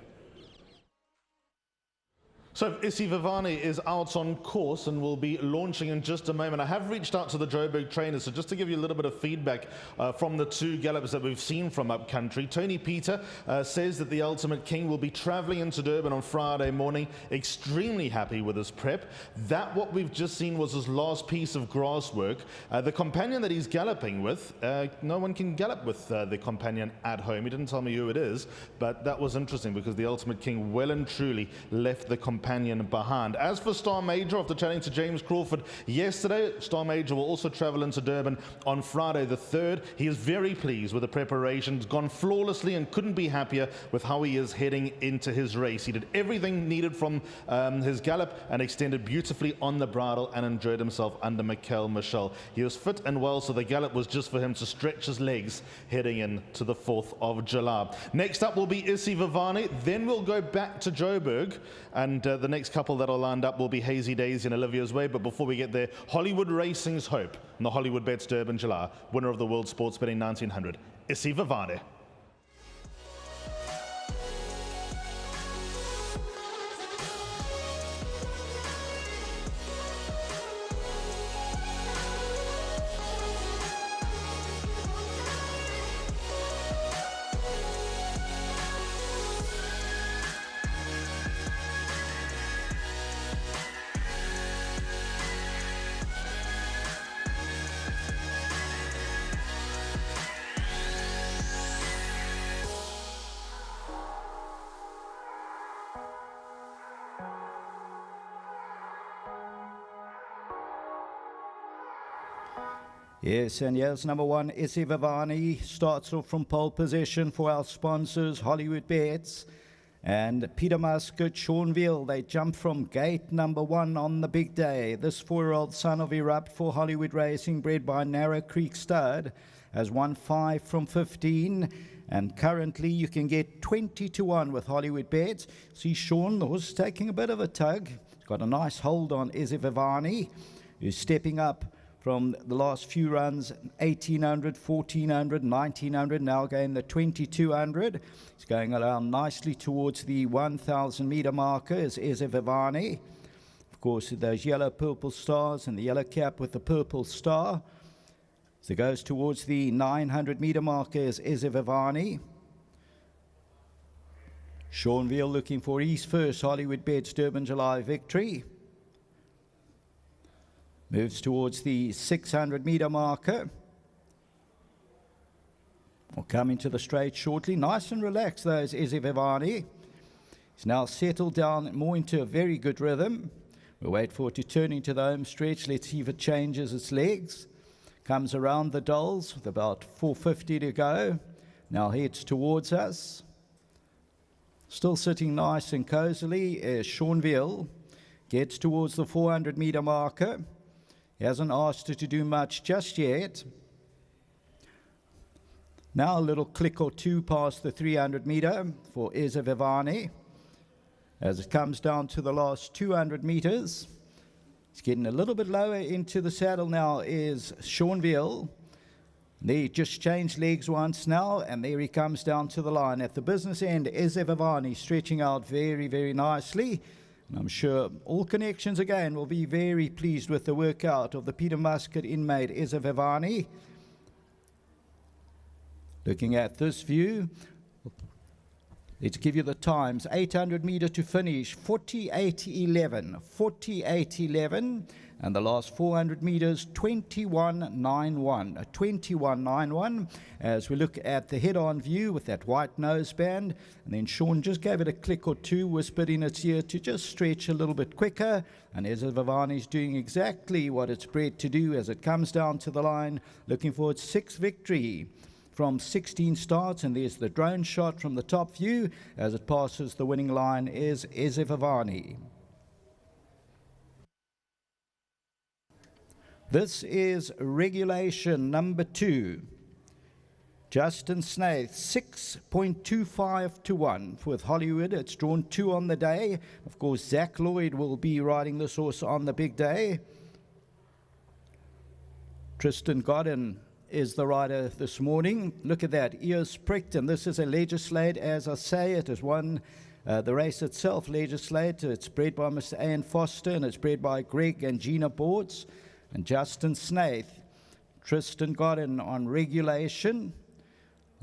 So Issy Vivani is out on course and will be launching in just a moment. I have reached out to the Joberg trainers, so just to give you a little bit of feedback from the 2 gallops that we've seen from upcountry. Tony Peter says that the Ultimate King will be travelling into Durban on Friday morning, extremely happy with his prep. That what we've just seen was his last piece of grass work. The companion that he's galloping with, no one can gallop with the companion at home. He didn't tell me who it is, but that was interesting because the Ultimate King well and truly left the companion behind. As for Star Major, after chatting to James Crawford yesterday, Star Major will also travel into Durban on Friday the 3rd. He is very pleased with the preparations, gone flawlessly, and couldn't be happier with how he is heading into his race. He did everything needed from his gallop and extended beautifully on the bridle and enjoyed himself under Mikhail Michel. He was fit and well, so the gallop was just for him to stretch his legs heading into the 4th of July. Next up will be Issy Vivani, then we'll go back to Joberg and the next couple that are lined up will be Hazy Daisy and Olivia's Way. But before we get there, Hollywood Racing's hope in the Hollywoodbets Durban July, winner of the World Sports Betting 1900, Isi Vavane. Yes, and yes, number one, Isi Vavani starts off from pole position for our sponsors, Hollywoodbets. And Peter Muscat, Seanville, they jump from gate number one on the big day. This 4-year-old son of Erupt for Hollywood Racing, bred by Narrow Creek Stud, has won 5 from 15. And currently you can get 20 to 1 with Hollywoodbets. See Sean, the horse is taking a bit of a tug. He's got a nice hold on Isi Vavani, who's stepping up from the last few runs, 1800, 1400, 1900, now again the 2200. It's going around nicely towards the 1000 meter marker is Isi Vavani. Of course, those yellow purple stars and the yellow cap with the purple star. So it goes towards the 900 meter marker is Isi Vavani. Seanville looking for his first Hollywoodbets Durban July victory. Moves towards the 600 meter marker. Will come into the straight shortly. Nice and relaxed though is Isi Vavani. He's now settled down more into a very good rhythm. We'll wait for it to turn into the home stretch. Let's see if it changes its legs. Comes around the dolls with about 450 to go. Now heads towards us. Still sitting nice and cozily as Seanville gets towards the 400 meter marker. He hasn't asked her to do much just yet. Now a little click or two past the 300 meter for Isi Vavani. As it comes down to the last 200 meters, he's getting a little bit lower into the saddle now is Seanville. They just changed legs once now, and there he comes down to the line. At the business end, Isi Vavani stretching out very, very nicely. I'm sure all connections again will be very pleased with the workout of the Peter Muscat inmate Isi Vavani. Looking at this view, let's give you the times. 800 meter to finish, 48.11, 48.11. And the last 400 meters, 21.91, 21.91. As we look at the head-on view with that white noseband, and then Sean just gave it a click or two, whispered in its ear to just stretch a little bit quicker. And Isi Vavani is doing exactly what it's bred to do as it comes down to the line, looking for its 6th victory from 16 starts. And there's the drone shot from the top view as it passes the winning line is Isi Vavani. This is regulation number 2. Justin Snaith, 6.25 to 1 with Hollywood. It's drawn 2 on the day. Of course, Zach Lloyd will be riding this horse on the big day. Tristan Godden is the rider this morning. Look at that, ears pricked, and this is a legislate. As I say, it has won the race itself, legislate. It's bred by Mr. Ian Foster, and it's bred by Greg and Gina Boards. And Justin Snaith, Tristan Godden on regulation.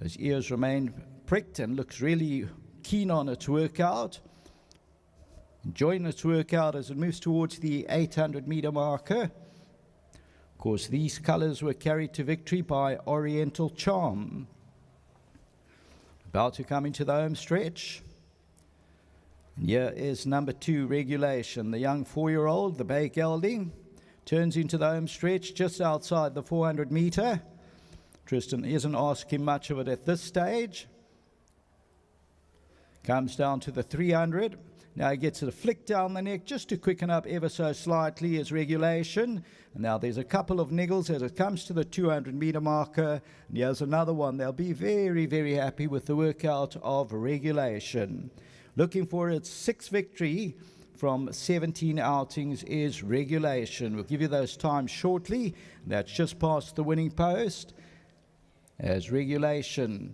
His ears remain pricked and looks really keen on its workout. Enjoying its workout as it moves towards the 800 meter marker. Of course, these colors were carried to victory by Oriental Charm. About to come into the home stretch. And here is number 2, regulation. The young 4-year-old, the bay gelding. Turns into the home stretch just outside the 400 meter. Tristan isn't asking much of it at this stage. Comes down to the 300. Now he gets a flick down the neck just to quicken up ever so slightly as regulation. And now there's a couple of niggles as it comes to the 200 meter marker. And here's another one. They'll be very, very happy with the workout of regulation. Looking for its 6th victory from 17 outings is Regulation. We'll give you those times shortly. That's just past the winning post. As Regulation,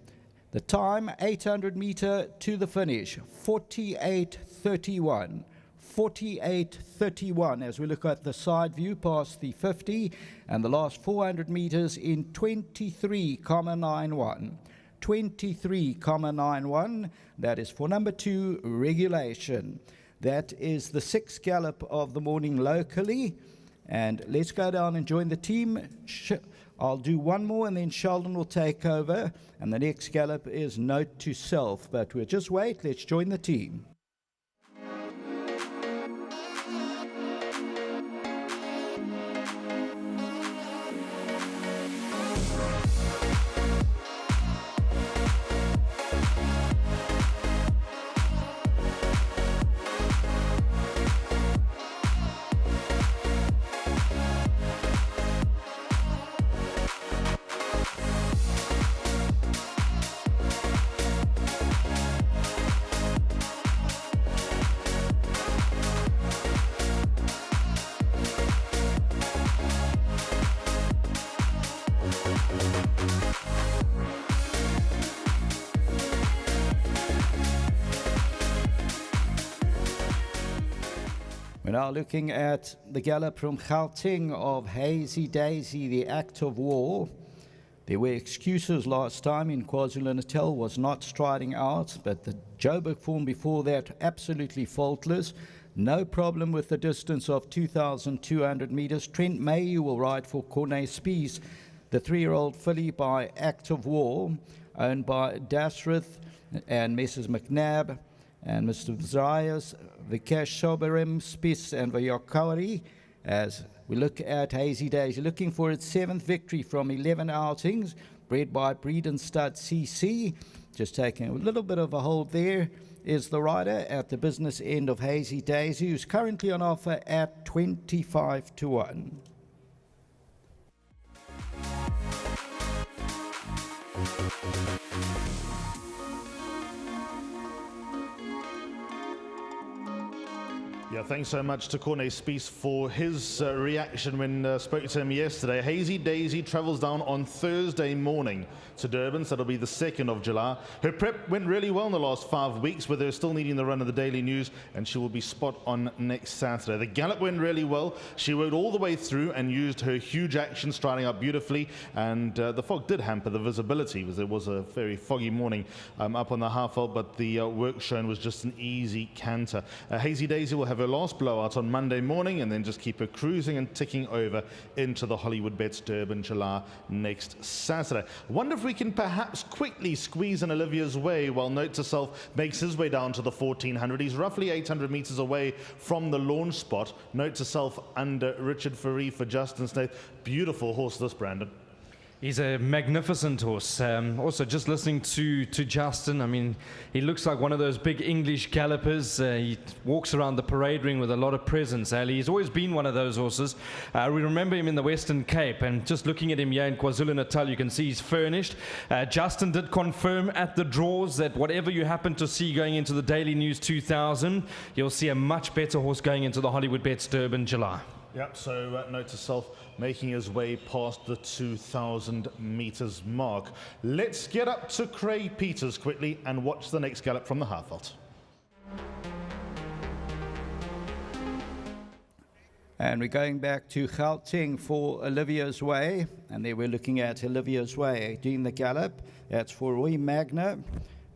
the time 800 meter to the finish, 48:31. 48:31 as we look at the side view past the 50 and the last 400 meters in 23,91. 23,91. That is for number 2, Regulation. That is the 6th gallop of the morning locally. And let's go down and join the team. I'll do one more and then Sheldon will take over. And the next gallop is Note to Self. But we'll just wait. Let's join the team. We're now looking at the gallop from Gauteng of Hazy Daisy, the Act of War. There were excuses last time in KwaZulu-Natal, was not striding out, but the Joberg form before that, absolutely faultless. No problem with the distance of 2,200 meters. Trent Mayu will ride for Corne Spies, the 3-year-old filly by Act of War, owned by Dasrith and Messrs. McNabb and Mr. Zayas, Vikesh Soberim, Spies and Vayakari. As we look at Hazy Daisy, looking for its 7th victory from 11 outings, bred by Breed and Stud CC. Just taking a little bit of a hold there is the rider at the business end of Hazy Daisy, who's currently on offer at 25-1. Yeah, thanks so much to Corne Spies for his reaction when spoke to him yesterday. Hazy Daisy travels down on Thursday morning to Durban, so that'll be the 2nd of July. Her prep went really well in the last 5 weeks, with her still needing the run of the Daily News, and she will be spot on next Saturday. The gallop went really well. She rode all the way through and used her huge action, striding up beautifully, and the fog did hamper the visibility, because it was a very foggy morning up on the half-vault, but the work shown was just an easy canter. Hazy Daisy will have her last blowout on Monday morning, and then just keep her cruising and ticking over into the Hollywoodbets Durban July next Saturday. Wonder if we can perhaps quickly squeeze in Olivia's way while Note to Self makes his way down to the 1400. He's roughly 800 meters away from the launch spot. Note to Self under Richard Faree for Justin Snaith. Beautiful horse this, Brandon. He's a magnificent horse. Also, just listening to Justin, I mean, he looks like one of those big English gallopers. He walks around the parade ring with a lot of presence, Ali. He's always been one of those horses. We remember him in the Western Cape, and just looking at him here in KwaZulu-Natal, you can see he's furnished. Justin did confirm at the draws that whatever you happen to see going into the Daily News 2000, you'll see a much better horse going into the Hollywoodbets Durban July. Yep, so Note to Self making his way past the 2,000 meters mark. Let's get up to Craig Peters quickly and watch the next gallop from the half-vault. And we're going back to Gauteng for Olivia's Way, and there we're looking at Olivia's Way doing the gallop. That's for Roy Magna.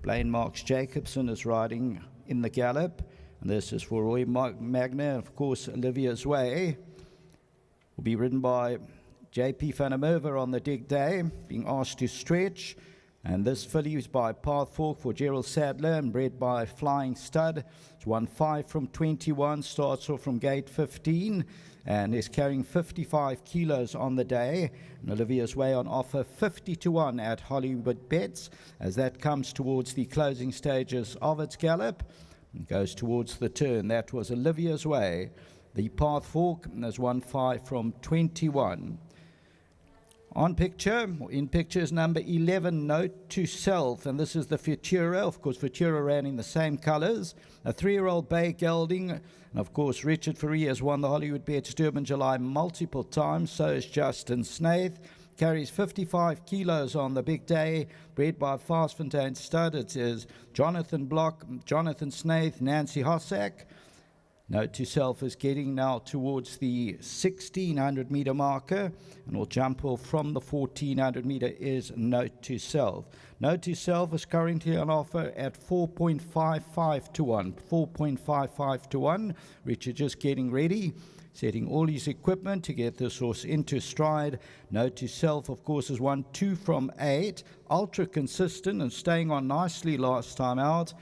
Blaine Marks Jacobson is riding in the gallop, and this is for Roy Magna. Of course, Olivia's Way will be ridden by JP van der Merwe on the dig day, being asked to stretch. And this filly is by Path Fork for Gerald Sadler and bred by Flying Stud. It's won 5 from 21, starts off from gate 15, and is carrying 55 kilos on the day. And Olivia's Way on offer 50-1 at Hollywoodbets as that comes towards the closing stages of its gallop. It goes towards the turn. That was Olivia's Way. The Path Fork has won 5 from 21. On picture, in picture is number 11, Note to Self, and this is the Futura. Of course, Futura ran in the same colours. A 3-year-old bay gelding, and of course, Richard Fourie has won the Hollywoodbets Durban July multiple times. So is Justin Snaith. Carries 55 kilos on the big day, bred by Fastfontein Stud. It is Jonathan Block, Jonathan Snaith, Nancy Hossack. Note to Self is getting now towards the 1600 meter marker and will jump off from the 1400 meter is Note to Self. Note to Self is currently on offer at 4.55 to 1. 4.55 to 1. Richard just getting ready, setting all his equipment to get this horse into stride. Note to Self, of course, has won 2 from 8. Ultra consistent and staying on nicely last time out.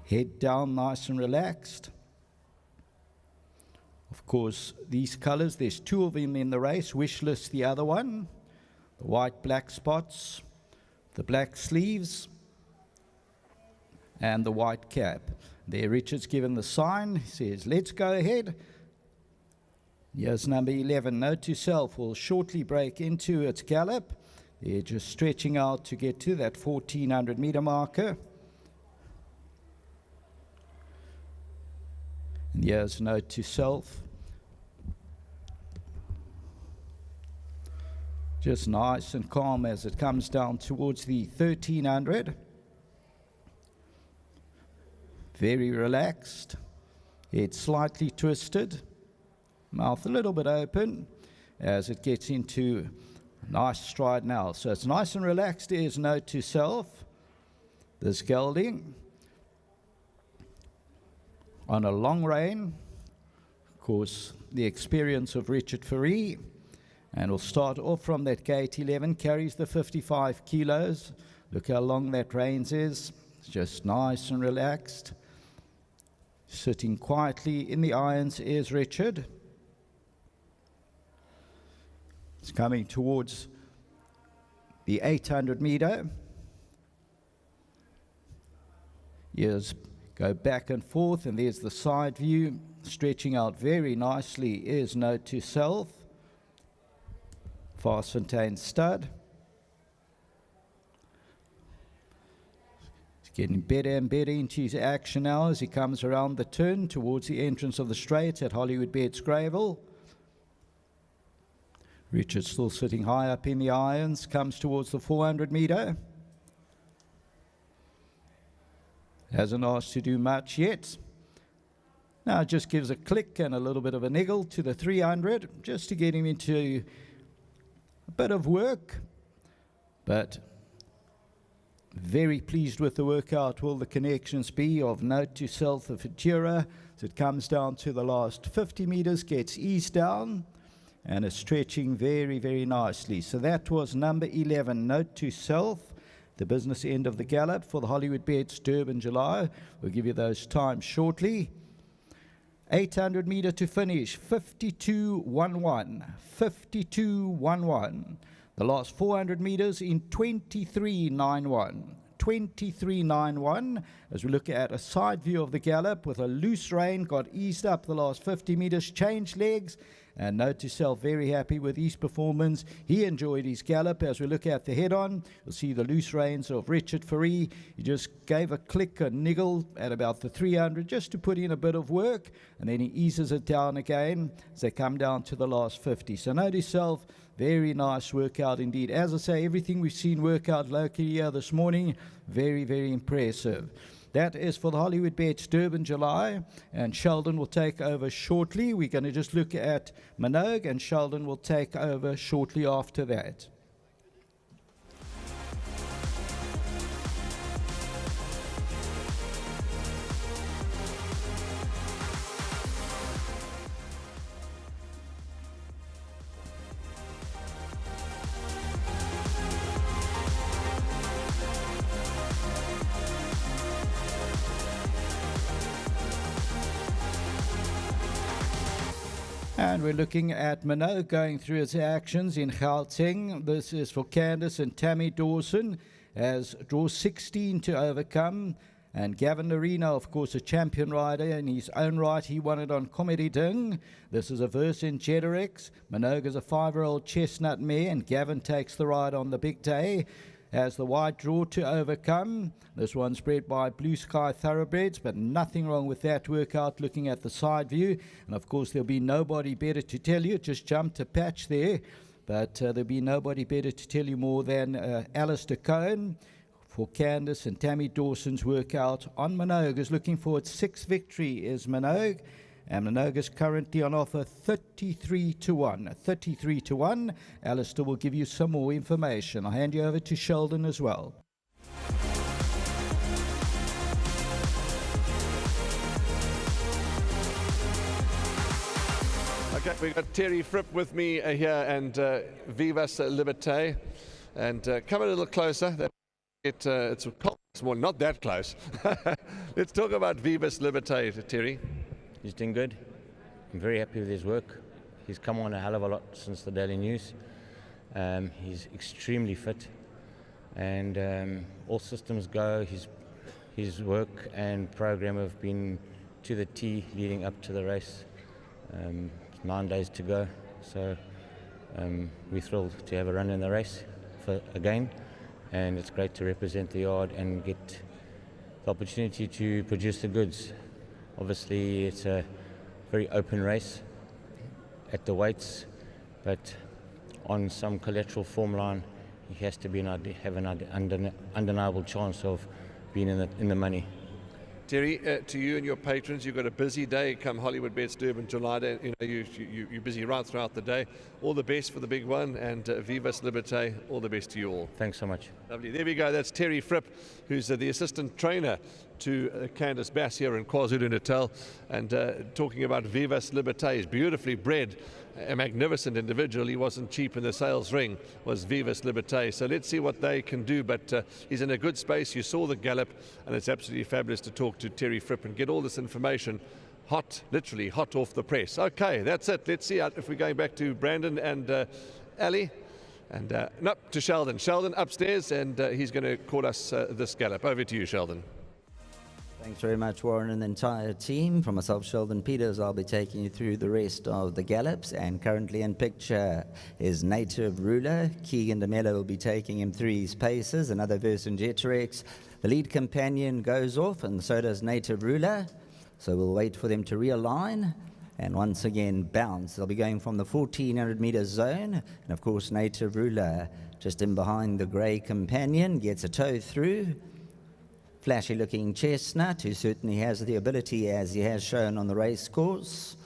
Head down nice and relaxed. Of course, these colours, there's 2 of them in the race. Wishlist, the other one. The white, black spots, the black sleeves, and the white cap. There, Richard's given the sign. He says, let's go ahead. Here's number 11, Note to Self, will shortly break into its gallop. They're just stretching out to get to that 1400 meter marker. And here's Note to Self. Just nice and calm as it comes down towards the 1300. Very relaxed. Head slightly twisted. Mouth a little bit open as it gets into a nice stride now. So it's nice and relaxed. Here's Note to Self. This gelding on a long rein. Of course, the experience of Richard Fourie. And we'll start off from that gate 11, carries the 55 kilos. Look how long that reins is. It's just nice and relaxed. Sitting quietly in the irons is Richard. It's coming towards the 800 meter. Yes. Go back and forth, and there's the side view. Stretching out very nicely is Note to Self. Fastfontein Stud. He's getting better and better into his action now as he comes around the turn towards the entrance of the straight at Hollywoodbets Greyville. Richard still sitting high up in the irons, comes towards the 400 meter. Hasn't asked to do much yet. Now just gives a click and a little bit of a niggle to the 300 just to get him into a bit of work. But very pleased with the workout will the connections be of Note to Self, the Futura. As it comes down to the last 50 meters, gets eased down and is stretching very, very nicely. So that was number 11, Note to Self. The business end of the gallop for the Hollywoodbets Durban July. We'll give you those times shortly. 800 meter to finish, 52.11. 52.11. The last 400 meters in 23.91. 23.91. As we look at a side view of the gallop with a loose rein, got eased up the last 50 meters, changed legs. And Note to Self very happy with his performance. He enjoyed his gallop. As we look at the head-on, you'll see the loose reins of Richard Fourie. He just gave a click, a niggle at about the 300 just to put in a bit of work, and then he eases it down again as they come down to the last 50. So Note to Self, very nice workout indeed. As I say, everything we've seen work out locally here this morning, very, very impressive. That is for the Hollywoodbets Durban July, and Sheldon will take over shortly. We're going to just look at Minogue, and Sheldon will take over shortly after that. And we're looking at Minogue going through its actions in Gauteng. This is for Candice and Tammy Dawson as draw 16 to overcome. And Gavin Arena, of course, a champion rider in his own right. He won it on Comedy Ding. This is a verse in Jeterix. Minogue's a 5-year-old chestnut mare, and Gavin takes the ride on the big day. Has the wide draw to overcome. This one's bred by Blue Sky Thoroughbreds, but nothing wrong with that workout looking at the side view. And of course, there'll be nobody better to tell you. Just jumped a patch there. But there'll be nobody better to tell you more than Alistair Cohen for Candice and Tammy Dawson's workout on Minogue. Is looking for its 6th victory is Minogue. And Minogue is currently on offer 33 to 1. 33 to 1. Alistair will give you some more information. I'll hand you over to Sheldon as well. Okay, we've got Terry Fripp with me here and Vivas Liberté. And come a little closer. It's well, not that close. Let's talk about Vivas Liberté, Terry. He's doing good. I'm very happy with his work. He's come on a hell of a lot since the Daily News. He's extremely fit, and all systems go. His work and program have been to the T leading up to the race. 9 days to go, so we're thrilled to have a run in the race again. And it's great to represent the yard and get the opportunity to produce the goods. Obviously, it's a very open race at the weights, but on some collateral form line, he has to have an undeniable chance of being in the money. Terry, to you and your patrons, you've got a busy day come Hollywoodbets Durban July. You know, you're busy right throughout the day. All the best for the big one, and Vivas Liberté, all the best to you all. Thanks so much. Lovely. There we go. That's Terry Fripp, who's the assistant trainer to Candice Bass here in KwaZulu-Natal, and talking about Vivas Liberté. He's beautifully bred, a magnificent individual. He wasn't cheap in the sales ring, was Vivas Liberté. So let's see what they can do, but he's in a good space. You saw the gallop, and it's absolutely fabulous to talk to Terry Fripp and get all this information hot, literally hot off the press. Okay, that's it. Let's see if we're going back to Brandon and Ali. And no, to Sheldon. Sheldon upstairs, and he's going to call us this gallop. Over to you, Sheldon. Thanks very much, Warren, and the entire team. From myself, Sheldon Peters, I'll be taking you through the rest of the gallops. And currently in picture is Native Ruler. Keegan DeMello will be taking him through his paces. Another Vercingetorix. The lead companion goes off, and so does Native Ruler. So we'll wait for them to realign. And once again, bounce. They'll be going from the 1400 meter zone. And of course, Native Ruler just in behind the grey companion gets a toe through. Flashy looking chestnut, who certainly has the ability, as he has shown on the race course.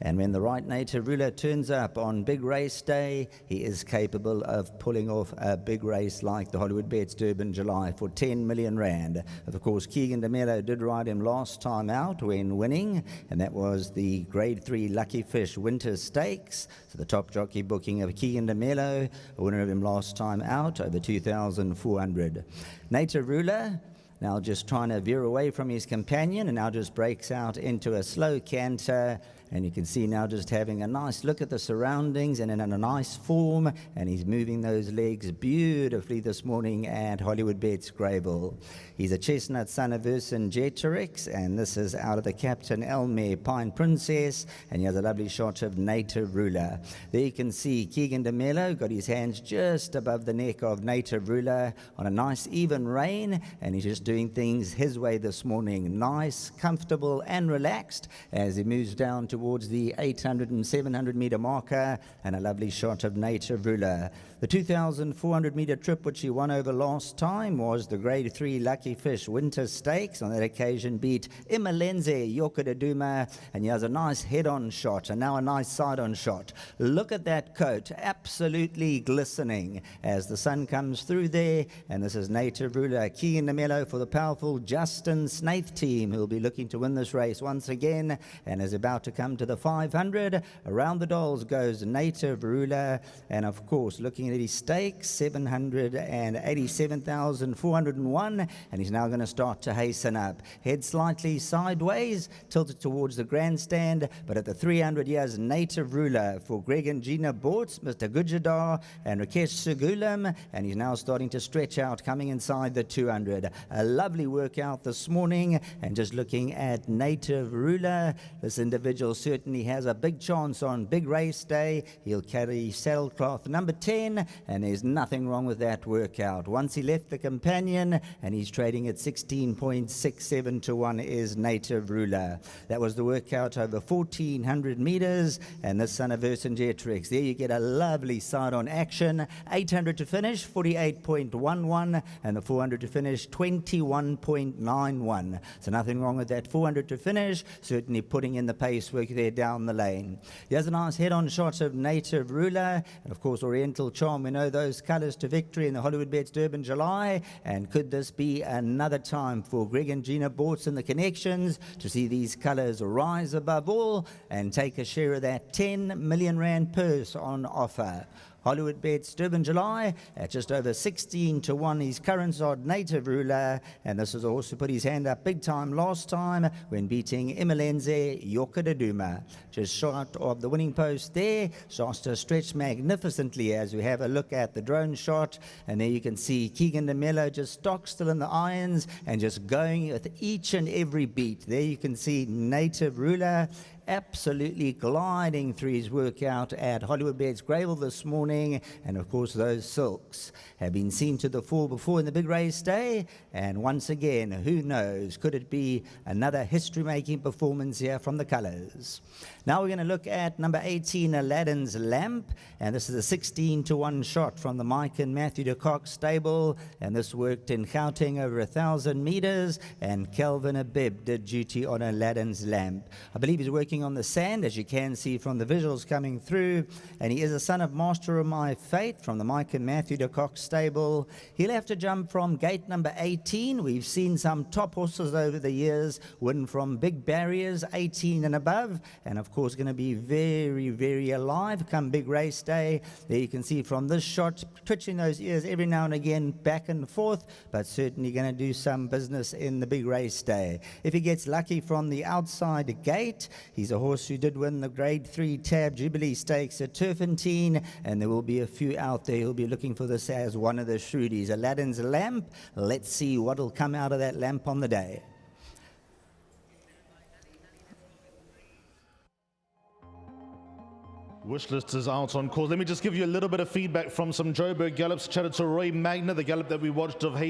And when the right Native Ruler turns up on big race day, he is capable of pulling off a big race like the Hollywoodbets Durban July for 10 million rand. Of course, Keegan DeMello did ride him last time out when winning, and that was the Grade 3 Lucky Fish Winter Stakes. So the top jockey booking of Keegan DeMello, a winner of him last time out, over 2,400. Native Ruler now just trying to veer away from his companion, and now just breaks out into a slow canter. And you can see now just having a nice look at the surroundings and in a nice form. And he's moving those legs beautifully this morning at Hollywoodbets Greyville. He's a chestnut son of Vercingetorix, and this is out of the Captain Elmer Pine Princess. And he has a lovely shot of Native Ruler. There you can see Keegan DeMello got his hands just above the neck of Native Ruler on a nice even rein. And he's just doing things his way this morning. Nice, comfortable and relaxed as he moves down towards the 800 and 700 meter marker, and a lovely shot of Native Ruler. The 2,400 meter trip which he won over last time was the Grade 3 Lucky Fish Winter Stakes. On that occasion beat Imalenze Yokadaduma, and he has a nice head-on shot and now a nice side-on shot. Look at that coat, absolutely glistening as the sun comes through there. And this is Native Ruler. Keegan DeMello for the powerful Justin Snaith team, who will be looking to win this race once again, and is about to come come to the 500. Around the dolls goes Native Ruler, and of course, looking at his stakes, 787,401, and he's now going to start to hasten up. Head slightly sideways, tilted towards the grandstand, but at the 300 years, Native Ruler for Greg and Gina Bortz, Mr. Gujadar, and Rakesh Sugulam, and he's now starting to stretch out, coming inside the 200. A lovely workout this morning, and just looking at Native Ruler, this individual certainly has a big chance on big race day. He'll carry saddle cloth number 10, and there's nothing wrong with that workout. Once he left the companion, and he's trading at 16.67 to 1 is Native Ruler. That was the workout over 1,400 meters, and this son of Vercingetrix. There you get a lovely side-on action. 800 to finish, 48.11, and the 400 to finish, 21.91. So nothing wrong with that 400 to finish, certainly putting in the pace work there down the lane. Here's a nice head-on shot of Native Ruler, and of course Oriental Charm. We know those colours to victory in the Hollywoodbets Durban July, and could this be another time for Greg and Gina Bortz and the connections to see these colours rise above all and take a share of that 10 million rand purse on offer? Hollywoodbets Durban July at just over 16 to 1. His current odd Native Ruler, and this has also put his hand up big time last time when beating Imilenze Yokadaduma. Just short of the winning post there. Shasta stretched magnificently as we have a look at the drone shot, and there you can see Keegan DeMello just stock still in the irons and just going with each and every beat. There you can see Native Ruler absolutely gliding through his workout at Hollywoodbets Greyville this morning, and of course those silks have been seen to the fore before in the big race day, and once again, who knows, could it be another history-making performance here from the colours? Now we're going to look at number 18, Aladdin's Lamp, and this is a 16 to 1 shot from the Mike and Matthew de Kock stable, and this worked in Gauteng over 1,000 meters, and Kelvin Abib did duty on Aladdin's Lamp. I believe he's working on the sand, as you can see from the visuals coming through, and he is a son of Master of My Fate from the Mike and Matthew de Kock stable. He'll have to jump from gate number 18. We've seen some top horses over the years win from big barriers, 18 and above, and of course going to be very, very alive come big race day. There you can see from this shot, twitching those ears every now and again back and forth, but certainly going to do some business in the big race day. If he gets lucky from the outside gate, he's a horse who did win the Grade 3 Tab Jubilee Stakes at Turfentine, and there will be a few out there who'll be looking for this as one of the shrewdies. Aladdin's Lamp, let's see what will come out of that lamp on the day. Wish list is out on course. Let me just give you a little bit of feedback from some Joberg gallops. Chatted to Roy Magna. The gallop that we watched of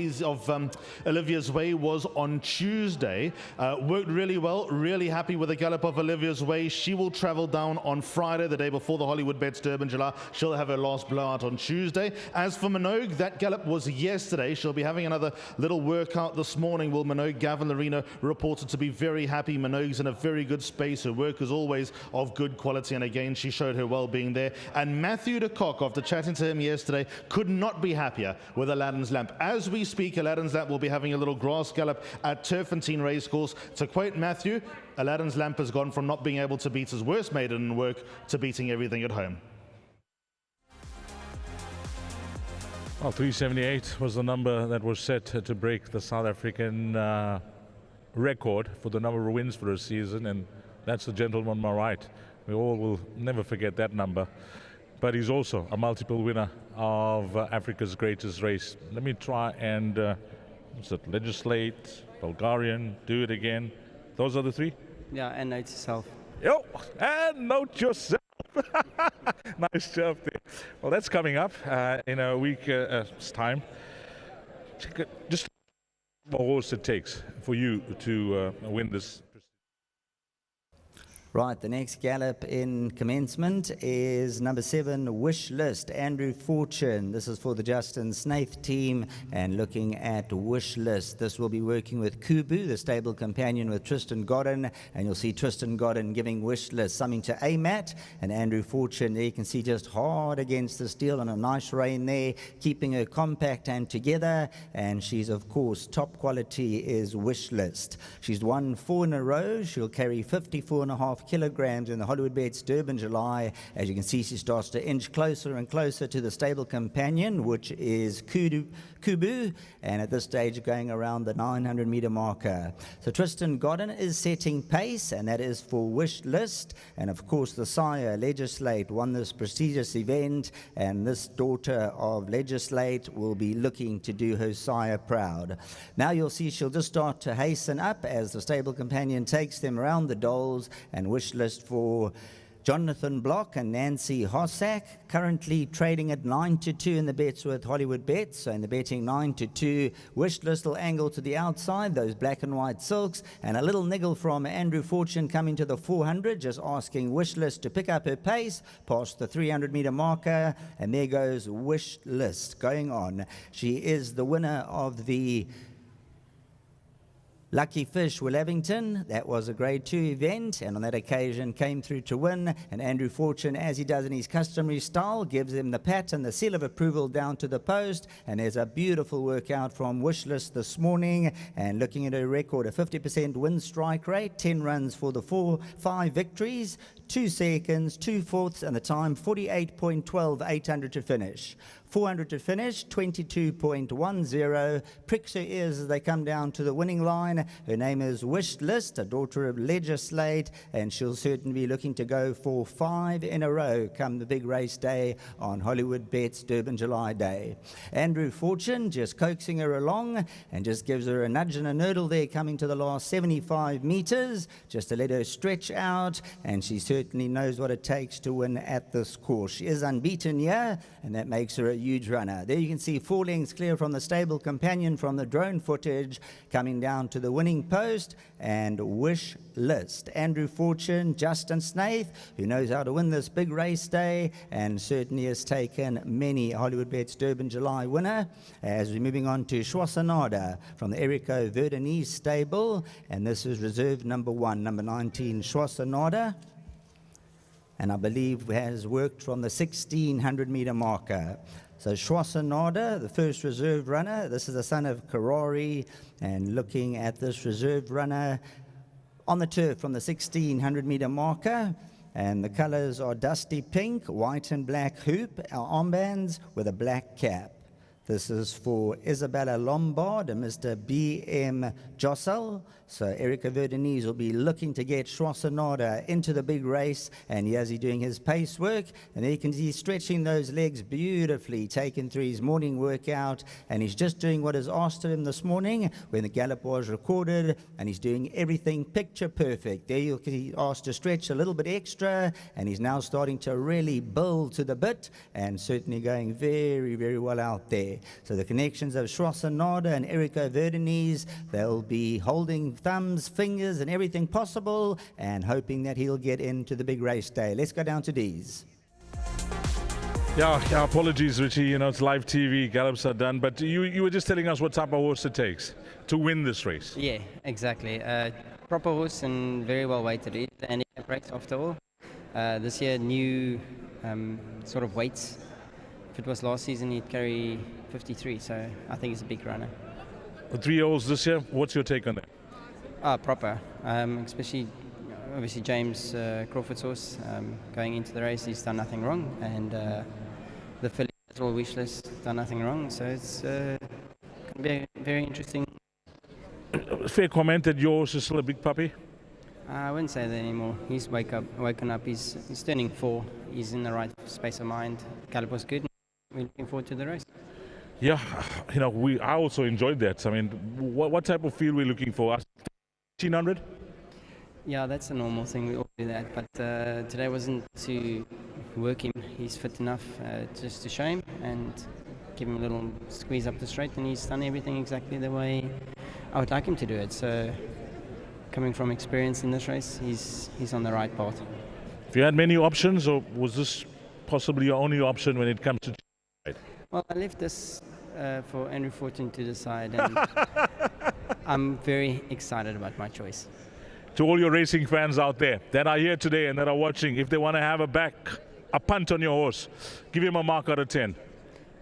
Olivia's Way was on Tuesday. Worked really well. Really happy with the gallop of Olivia's Way. She will travel down on Friday, the day before the Hollywoodbets Durban July. She'll have her last blowout on Tuesday. As for Minogue, that gallop was yesterday. She'll be having another little workout this morning. Will Minogue? Gavin Larino reported to be very happy. Minogue's in a very good space. Her work is always of good quality, and again, she showed her well-being there. And Matthew de Kock, after chatting to him yesterday, could not be happier with Aladdin's Lamp. As we speak, Aladdin's Lamp will be having a little grass gallop at Turfentine Racecourse. To quote Matthew, Aladdin's Lamp has gone from not being able to beat his worst maiden in work to beating everything at home. Well, 378 was the number that was set to break the South African record for the number of wins for a season, and that's the gentleman on my right. We all will never forget that number. But he's also a multiple winner of Africa's greatest race. Let me try and legislate, Bulgarian, do it again. Those are the three? Yeah, and note yourself. Yo, and note yourself. Nice job there. Well, that's coming up in a week's time. Just what horse it takes for you to win this. Right, the next gallop in commencement is number 7, Wish List, Andrew Fortune. This is for the Justin Snaith team, and looking at Wish List, this will be working with Kubu, the stable companion with Tristan Godden, and you'll see Tristan Godden giving Wish List something to aim at, and Andrew Fortune, there you can see just hard against the steel on a nice rein there, keeping her compact and together, and she's of course top quality is Wish List. She's won 4 in a row. She'll carry 54.5 2.5 kilograms in the Hollywoodbets Durban July. As you can see, she starts to inch closer and closer to the stable companion, which is Kubu, and at this stage going around the 900-meter marker. So Tristan Godden is setting pace, and that is for Wish List. And of course, the sire, Legislate, won this prestigious event, and this daughter of Legislate will be looking to do her sire proud. Now you'll see she'll just start to hasten up as the stable companion takes them around the doles, and Wish List for Jonathan Block and Nancy Hossack, currently trading at 9-2 in the bets with Hollywoodbets. So in the betting 9-2, Wish List will angle to the outside, those black and white silks, and a little niggle from Andrew Fortune coming to the 400, just asking Wish List to pick up her pace past the 300-meter marker, and there goes Wish List going on. She is the winner of the Lucky Fish Willevington. That was a grade 2 event, and on that occasion came through to win. And Andrew Fortune, as he does in his customary style, gives him the pat and the seal of approval down to the post. And there's a beautiful workout from Wish List this morning, and looking at her record, a 50% win strike rate, 10 runs for the 5 victories, 2 seconds, 2 fourths, and the time 48.12, 800 to finish. 400 to finish, 22.10. Pricks her ears as they come down to the winning line. Her name is Wish List, a daughter of Legislate, and she'll certainly be looking to go for 5 in a row come the big race day on Hollywoodbets Durban July Day. Andrew Fortune just coaxing her along and just gives her a nudge and a nurdle there coming to the last 75 meters, just to let her stretch out, and she certainly knows what it takes to win at this course. She is unbeaten here, and that makes her a huge runner. There you can see 4 lengths clear from the stable companion from the drone footage, coming down to the winning post, and Wish List. Andrew Fortune, Justin Snaith, who knows how to win this big race day, and certainly has taken many Hollywoodbets Durban July winner. As we're moving on to Schwarzenada from the Erico Verdenies stable, and this is reserve number 1, number 19, Schwarzenada, and I believe has worked from the 1600-meter marker. So Schwarzenada, the first reserve runner, this is the son of Karori, and looking at this reserve runner on the turf from the 1600-meter marker, and the colors are dusty pink, white and black hoop, armbands with a black cap. This is for Isabella Lombard and Mr. B.M. Jossel. So Erica Verdenies will be looking to get Schwarzenada into the big race, and here's he doing his pace work, and there you can see he's stretching those legs beautifully, taken through his morning workout, and he's just doing what is asked of him this morning when the gallop was recorded, and he's doing everything picture perfect. There you can see he's asked to stretch a little bit extra, and he's now starting to really build to the bit, and certainly going very, very well out there. So the connections of Schwarzenada and Erica Verdenies, they'll be holding thumbs, fingers, and everything possible, and hoping that he'll get into the big race day. Let's go down to D's. Yeah, apologies, Richie. You know, it's live TV. Gallops are done. But you were just telling us what type of horse it takes to win this race. Yeah, exactly. Proper horse and very well weighted. It's the handicap race after all. This year, new sort of weights. If it was last season, he'd carry 53. So I think it's a big runner. The 3-year-olds this year, what's your take on that? Proper, especially obviously James Crawford's horse going into the race. He's done nothing wrong, and the filly as well, Wish List, done nothing wrong. So it's going to be very interesting. Fair comment that your horse is still a big puppy. I wouldn't say that anymore. He's woken up. He's turning 4. He's in the right space of mind. Gallop was good. We're looking forward to the race. Yeah, you know, I also enjoyed that. I mean, what type of field we're looking for? 1,500? Yeah, that's a normal thing. We all do that. But today wasn't to work him. He's fit enough just to show him and give him a little squeeze up the straight, and he's done everything exactly the way I would like him to do it. So, coming from experience in this race, he's on the right path. Have you had many options, or was this possibly your only option when it comes to? Well, I left this for Andrew Fortune to decide, and I'm very excited about my choice. To all your racing fans out there that are here today and that are watching, if they want to have a punt on your horse, give him a mark out of 10.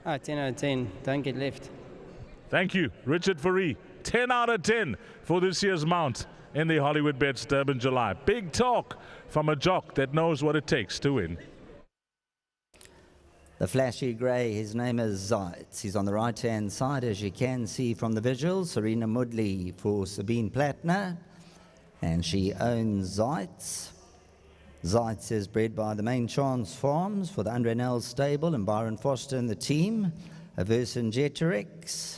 10 out of 10. Don't get left. Thank you, Richard Fourie. 10 out of 10 for this year's mount. in the Hollywoodbets Durban July. Big talk from a jock that knows what it takes to win. The flashy grey, his name is Zeitz. He's on the right-hand side, as you can see from the visuals. Serena Mudley for Sabine Plattner, and she owns Zeitz. Zeitz is bred by the Main Chance Farms for the Andre Nel stable and Byron Foster and the team. A Vercingetorix,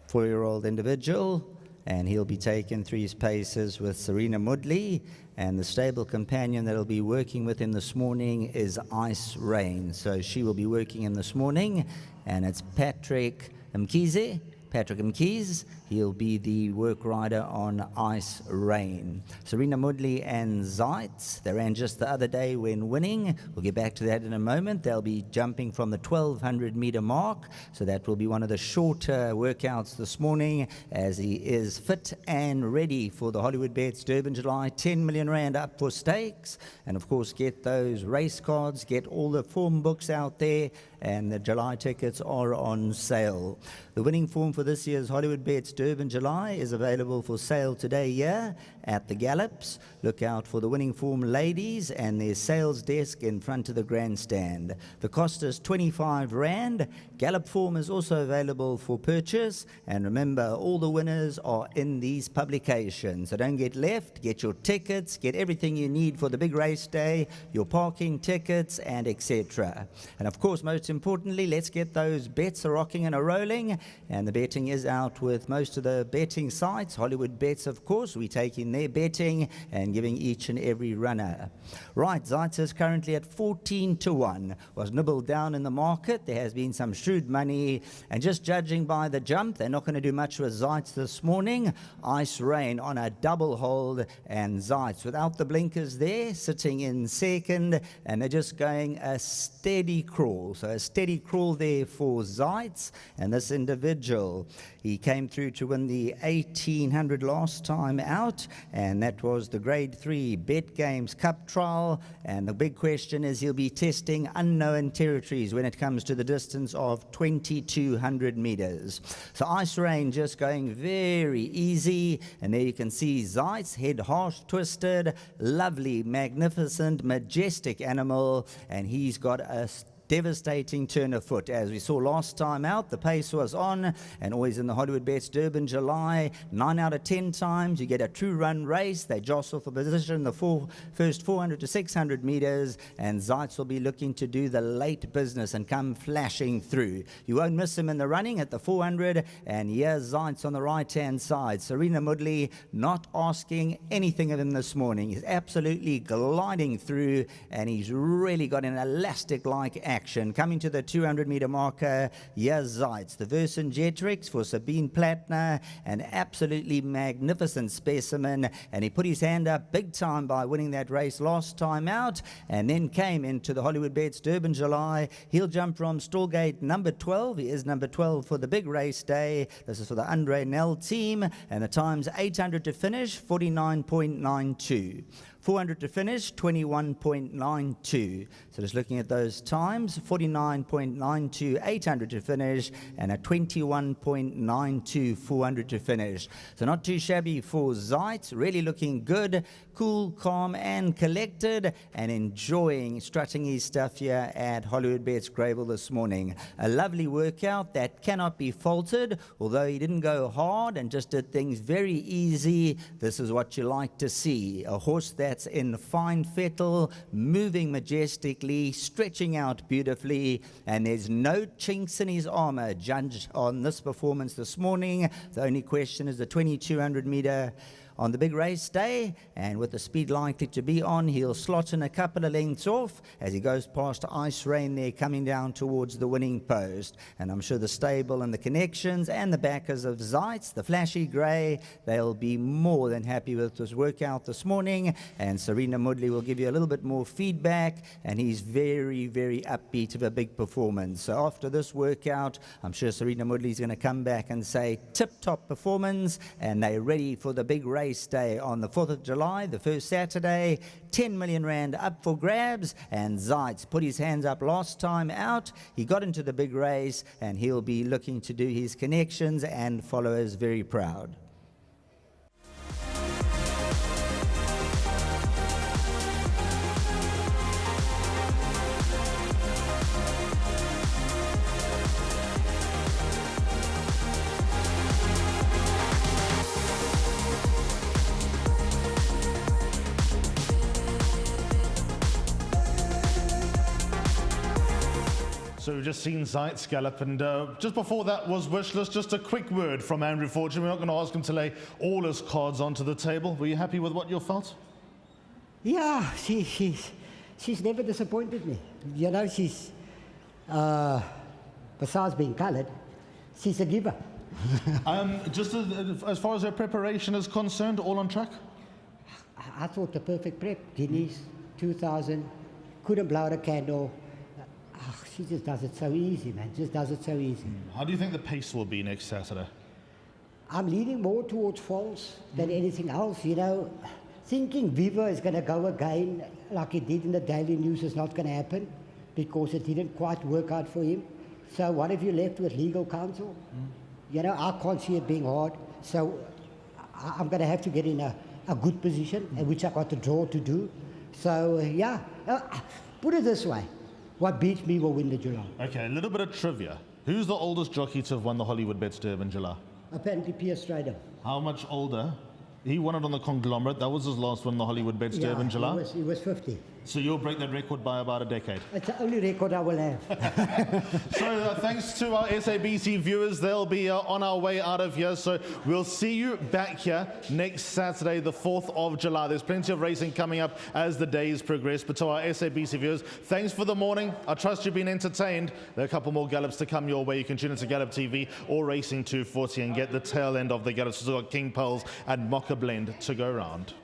4-year-old individual, and he'll be taken through his paces with Serena Mudley. And the stable companion that will be working with him this morning is Ice Rain. So she will be working him this morning, and it's Patrick Mkhize. Patrick Mkhize, he'll be the work rider on Ice Rain. Serena Mudley and Zeitz, they ran just the other day when winning. We'll get back to that in a moment. They'll be jumping from the 1,200 meter mark, so that will be one of the shorter workouts this morning, as he is fit and ready for the Hollywoodbets Durban July 10 million rand up for stakes. And of course, get those race cards, get all the form books out there, and the July tickets are on sale. The winning form for this year's Hollywoodbets Durban July is available for sale today here at the Gallops. Look out for the winning form ladies and their sales desk in front of the grandstand. The cost is 25 Rand. Gallop form is also available for purchase. And remember, all the winners are in these publications. So don't get left. Get your tickets. Get everything you need for the big race day, your parking tickets, and etc. And of course, most importantly, let's get those bets a rocking and a rolling. And the betting is out with most of the betting sites. Hollywoodbets, of course, we take in their betting and giving each and every runner. Right, Zeitz is currently at 14-1. Was nibbled down in the market. There has been some shrewd money, and just judging by the jump, they're not going to do much with Zeitz this morning. Ice Rain on a double hold, and Zeitz without the blinkers there, sitting in second, and they're just going a steady crawl. So a steady crawl there for Zeitz, and this individual, he came through to win the 1800 last time out, and that was the Grade 3 Bet Games Cup trial. And the big question is, he'll be testing unknown territories when it comes to the distance of 2200 meters. So Ice Rain just going very easy, and there you can see Zeitz, head harsh twisted, lovely, magnificent, majestic animal, and he's got a devastating turn of foot. As we saw last time out, the pace was on, and always in the Hollywoodbets Durban July, 9 out of 10 times you get a true run race. They jostle for position the first 400 to 600 meters, and Zeitz will be looking to do the late business and come flashing through. You won't miss him in the running at the 400, and here's Zeitz on the right-hand side. Serena Mudley not asking anything of him this morning. He's absolutely gliding through, and he's really got an elastic-like action. Coming to the 200-meter marker, here's Zeitz, the Vercingetorix for Sabine Plattner, an absolutely magnificent specimen, and he put his hand up big time by winning that race last time out, and then came into the Hollywoodbets Durban July. He'll jump from stallgate number 12. He is number 12 for the big race day. This is for the Andre Nel team, and the time's 800 to finish, 49.92. 400 to finish, 21.92. So just looking at those times, 49.92, 800 to finish, and a 21.92, 400 to finish. So not too shabby for Zeitz, really looking good, cool, calm, and collected, and enjoying strutting his stuff here at Hollywoodbets Greyville this morning. A lovely workout that cannot be faulted, although he didn't go hard and just did things very easy. This is what you like to see. A horse that's in fine fettle, moving majestically, stretching out beautifully, and there's no chinks in his armor judged on this performance this morning. The only question is the 2200 meter on the big race day, and with the speed likely to be on, he'll slot in a couple of lengths off as he goes past Ice Rain there, coming down towards the winning post. And I'm sure the stable and the connections and the backers of Zeitz, the flashy grey, they'll be more than happy with this workout this morning. And Serena Mudley will give you a little bit more feedback, and he's very, very upbeat of a big performance. So after this workout, I'm sure Serena Mudley's going to come back and say tip-top performance, and they're ready for the big race day on the 4th of July, the first Saturday. 10 million rand up for grabs, and Zeitz put his hands up last time out. He got into the big race, and he'll be looking to do his connections and followers very proud. So we've just seen Zeitz gallop, and just before that was Wishless. Just a quick word from Andrew Fortune. We're not going to ask him to lay all his cards onto the table. Were you happy with what you felt? Yeah, she's never disappointed me. You know, she's, besides being coloured, she's a giver. Just as far as her preparation is concerned, all on track? I thought the perfect prep. Guineas, 2000, couldn't blow out a candle. She just does it so easy, man. Just does it so easy. How do you think the pace will be next Saturday? I'm leaning more towards false than anything else, you know. Thinking Viva is going to go again like it did in the Daily News is not going to happen because it didn't quite work out for him. So what have you left with legal counsel? You know, I can't see it being hard. So I'm going to have to get in a good position, which I got the draw to do. So, yeah, put it this way. What beats me will win the July. Okay, a little bit of trivia. Who's the oldest jockey to have won the Hollywoodbets Durban July? Apparently Pierce Strader. How much older? He won it on the conglomerate. That was his last one, the Hollywoodbets Durban July. He was 50. So you'll break that record by about a decade. It's the only record I will have. So thanks to our SABC viewers, they'll be on our way out of here. So we'll see you back here next Saturday, the 4th of July. There's plenty of racing coming up as the days progress. But to our SABC viewers, thanks for the morning. I trust you've been entertained. There are a couple more gallops to come your way. You can tune into Gallop TV or Racing 240 and get the tail end of the gallops. We've got King Pearls and Mocha Blend to go round.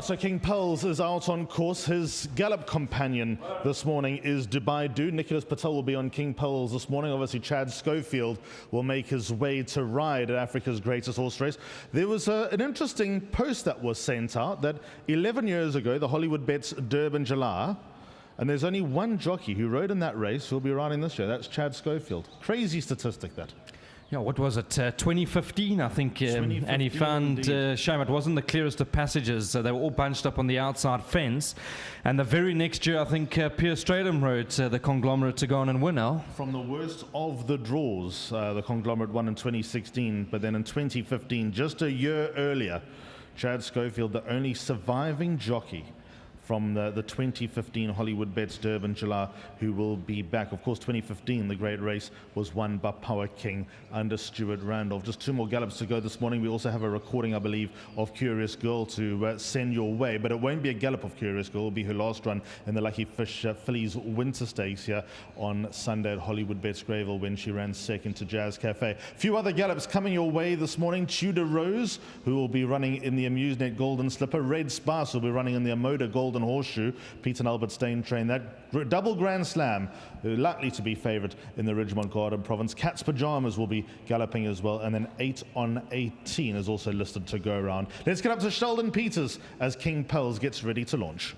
So King Pearls is out on course. His gallop companion this morning is Dubai Dude. Nicholas Patel will be on King Pearls this morning. Obviously, Chad Schofield will make his way to ride at Africa's greatest horse race. There was an interesting post that was sent out that 11 years ago, the Hollywoodbets Durban July, and there's only one jockey who rode in that race who'll be riding this year. That's Chad Schofield. Crazy statistic, that. Yeah, what was it? 2015, I think. 2015, and he found, shame it wasn't the clearest of passages. They were all bunched up on the outside fence. And the very next year, I think Pierce Strader rode the conglomerate to go on and win now. From the worst of the draws, the conglomerate won in 2016. But then in 2015, just a year earlier, Chad Schofield, the only surviving jockey from the 2015 Hollywoodbets Durban July, who will be back. Of course, 2015, the great race was won by Power King under Stuart Randolph. Just two more gallops to go this morning. We also have a recording, I believe, of Curious Girl to send your way, but it won't be a gallop of Curious Girl. It will be her last run in the Lucky Fish Fillies Winter Stakes here on Sunday at Hollywoodbets Greyville when she ran second to Jazz Cafe. A few other gallops coming your way this morning. Tudor Rose, who will be running in the Amusenet Golden Slipper. Red Spice will be running in the Amoda Golden Horseshoe. Peter and Albert Stain train that. Double Grand Slam, likely to be favourite in the Ridgemont Garden Province. Cat's Pajamas will be galloping as well, and then 8 on 18 is also listed to go around. Let's get up to Sheldon Peters as King Pearls gets ready to launch.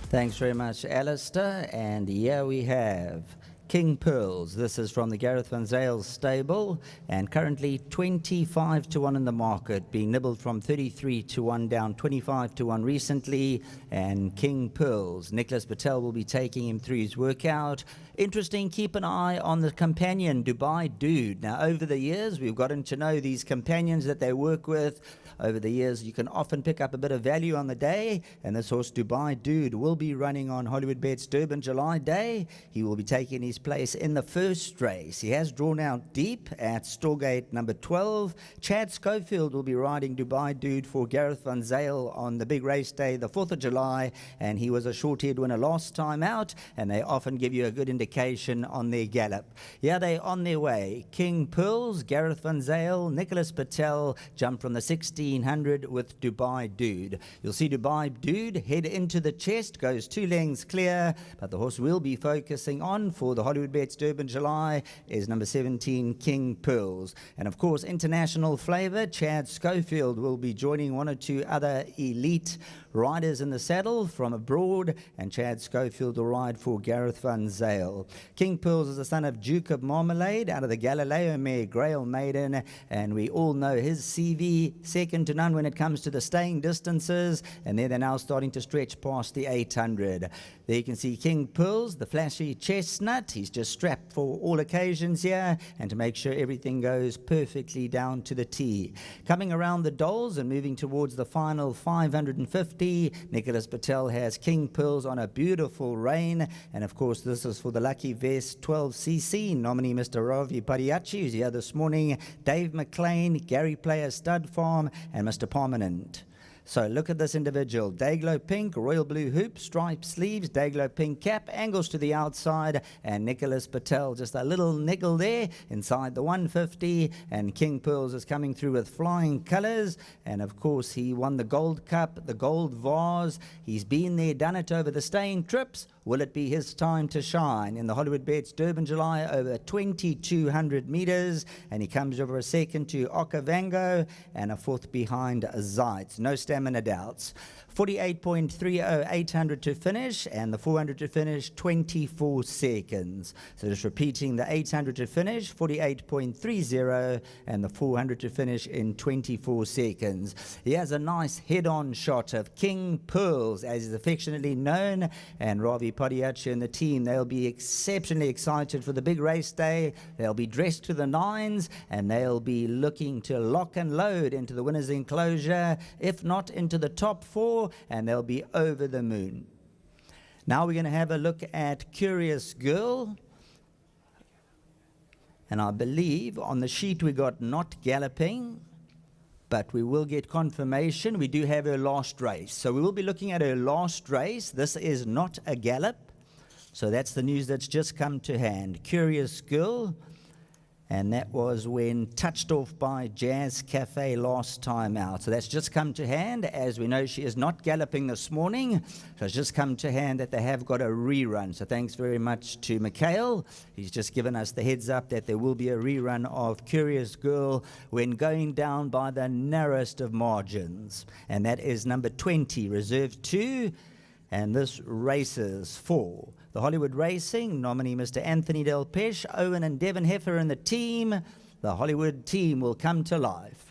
Thanks very much, Alistair. And here we have King Pearls. This is from the Gareth Van Zyl stable, and currently 25 to 1 in the market, being nibbled from 33 to 1 down 25 to 1 recently. And King Pearls, Nicholas Patel will be taking him through his workout. Interesting, keep an eye on the companion, Dubai Dude. Now, over the years, we've gotten to know these companions that they work with. Over the years, you can often pick up a bit of value on the day, and this horse, Dubai Dude, will be running on Hollywoodbets Durban July Day. He will be taking his place in the first race. He has drawn out deep at Storgate number 12. Chad Schofield will be riding Dubai Dude for Gareth Van Zyl on the big race day, the 4th of July, and he was a short-haired winner last time out, and they often give you a good indication on their gallop. Yeah, they're on their way. King Pearls, Gareth Van Zyl, Nicholas Patel jumped from the 1600 with Dubai Dude. You'll see Dubai Dude head into the chest, goes 2 lengths clear, but the horse will be focusing on for the Hollywoodbets Durban July is number 17, King Pearls. And of course, international flavour, Chad Schofield will be joining 1 or 2 other elite riders in the saddle from abroad, and Chad Schofield will ride for Gareth van Zyl. King Pearls is the son of Duke of Marmalade out of the Galileo mare Grail Maiden, and we all know his CV second to none when it comes to the staying distances, and there they're now starting to stretch past the 800. There you can see King Pearls, the flashy chestnut. He's just strapped for all occasions here, and to make sure everything goes perfectly down to the T. Coming around the Doles and moving towards the final 550, Nicholas Patel has King Pearls on a beautiful rein, and of course this is for the Lucky Vest 12cc. Nominee Mr. Ravi Padiachi, who's here this morning, Dave McLean, Gary Player Stud Farm, and Mr. Permanent. So look at this individual. Dayglow pink, royal blue hoop, striped sleeves, Dayglow pink cap, angles to the outside, and Nicholas Patel just a little niggle there inside the 150, and King Pearls is coming through with flying colours, and of course he won the Gold Cup, the Gold Vase. He's been there, done it over the staying trips. Will it be his time to shine in the Hollywoodbets Durban July over 2,200 metres? And he comes over a second to Okavango and a fourth behind Zeitz. No stamina doubts. 48.30, 800 to finish, and the 400 to finish, 24 seconds. So just repeating, the 800 to finish, 48.30, and the 400 to finish in 24 seconds. He has a nice head-on shot of King Pearls, as is affectionately known, and Ravi Padiachi and the team, they'll be exceptionally excited for the big race day. They'll be dressed to the nines, and they'll be looking to lock and load into the winner's enclosure, if not into the top four, and they'll be over the moon. Now we're going to have a look at Curious Girl. And I believe on the sheet we got not galloping, but we will get confirmation. We do have her last race. So we will be looking at her last race. This is not a gallop. So that's the news that's just come to hand. Curious Girl. And that was when touched off by Jazz Cafe last time out. So that's just come to hand. As we know, she is not galloping this morning. So it's just come to hand that they have got a rerun. So thanks very much to Mikhail. He's just given us the heads up that there will be a rerun of Curious Girl when going down by the narrowest of margins. And that is number 20, reserved 2. And this races for the Hollywood Racing, nominee Mr. Anthony Del Pesh, Owen and Devon Heffer and the team. The Hollywood team will come to life.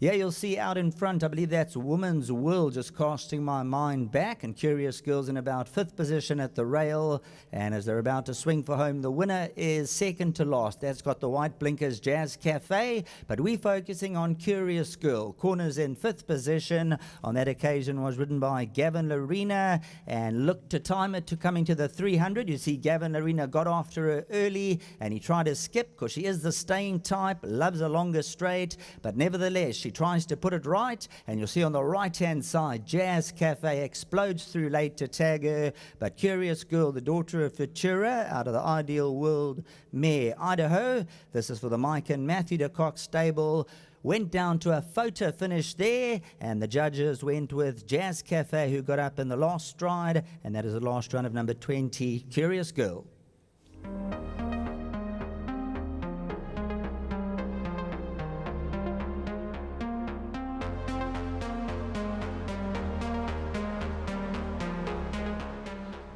Yeah, you'll see out in front, I believe that's Woman's World, just casting my mind back, and Curious Girls in about 5th position at the rail, and as they're about to swing for home, the winner is second to last. That's got the white blinkers, Jazz Cafe, but we're focusing on Curious Girl. Corners in 5th position on that occasion was ridden by Gavin Larena, and looked to time it to coming to the 300. You see Gavin Larena got after her early, and he tried to skip because she is the staying type, loves a longer straight, but nevertheless she tries to put it right, and you'll see on the right hand side Jazz Cafe explodes through late to tag her, but Curious Girl, the daughter of Futura out of the Ideal World mare Idaho, this is for the Mike and Matthew de Kock stable, went down to a photo finish there, and the judges went with Jazz Cafe, who got up in the last stride, and that is the last run of number 20, Curious Girl.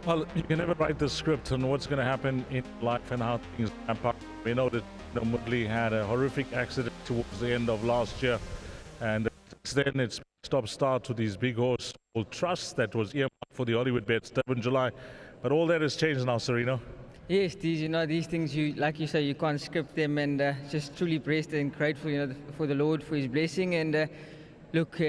Well, you can never write the script on what's going to happen in life and how things ramp up. We know that Woodley had a horrific accident towards the end of last year, and then it's stop-start to these big horse trust that was earmarked for the Hollywoodbets Durban July. But all that has changed now, Sereno. Yes, these things, like you say, you can't script them, and just truly blessed and grateful, for the Lord for His blessing. And look.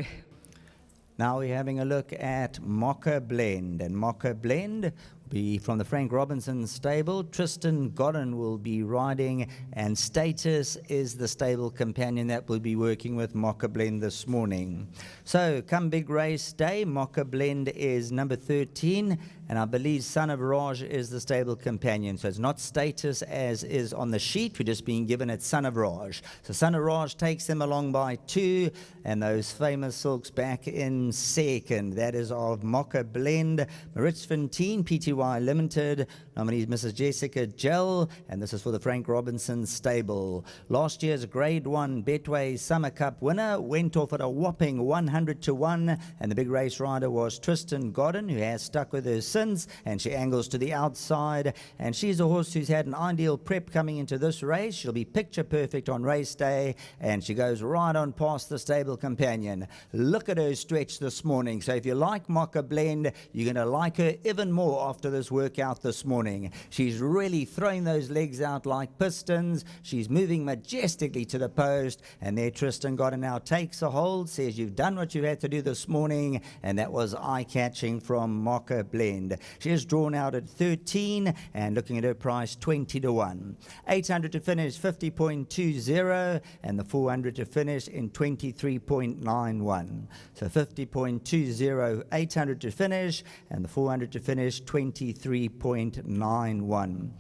Now we're having a look at Mocha Blend, and Mocha Blend will be from the Frank Robinson stable. Tristan Godden will be riding, and Status is the stable companion that will be working with Mocha Blend this morning. So come big race day, Mocha Blend is number 13, and I believe Son of Raj is the stable companion. So it's not Status as is on the sheet. We're just being given it Son of Raj. So Son of Raj takes them along by 2, and those famous silks back in second. That is of Mocha Blend. Maritz Fontaine, PT TY Limited. Nominee is Mrs. Jessica Gell, and this is for the Frank Robinson stable. Last year's Grade 1 Betway Summer Cup winner went off at a whopping 100-1, and the big race rider was Tristan Godden, who has stuck with her since, and she angles to the outside, and she's a horse who's had an ideal prep coming into this race. She'll be picture perfect on race day, and she goes right on past the stable companion. Look at her stretch this morning. So if you like Mocha Blend, you're going to like her even more after this workout this morning. She's really throwing those legs out like pistons. She's moving majestically to the post, and there Tristan Godden now takes a hold, says you've done what you had to do this morning, and that was eye-catching from Mocha Blend. She is drawn out at 13, and looking at her price, 20-1. 800 to finish, 50.20, and the 400 to finish in 23.91. So 50.20, 800 to finish, and the 400 to finish, 23.91.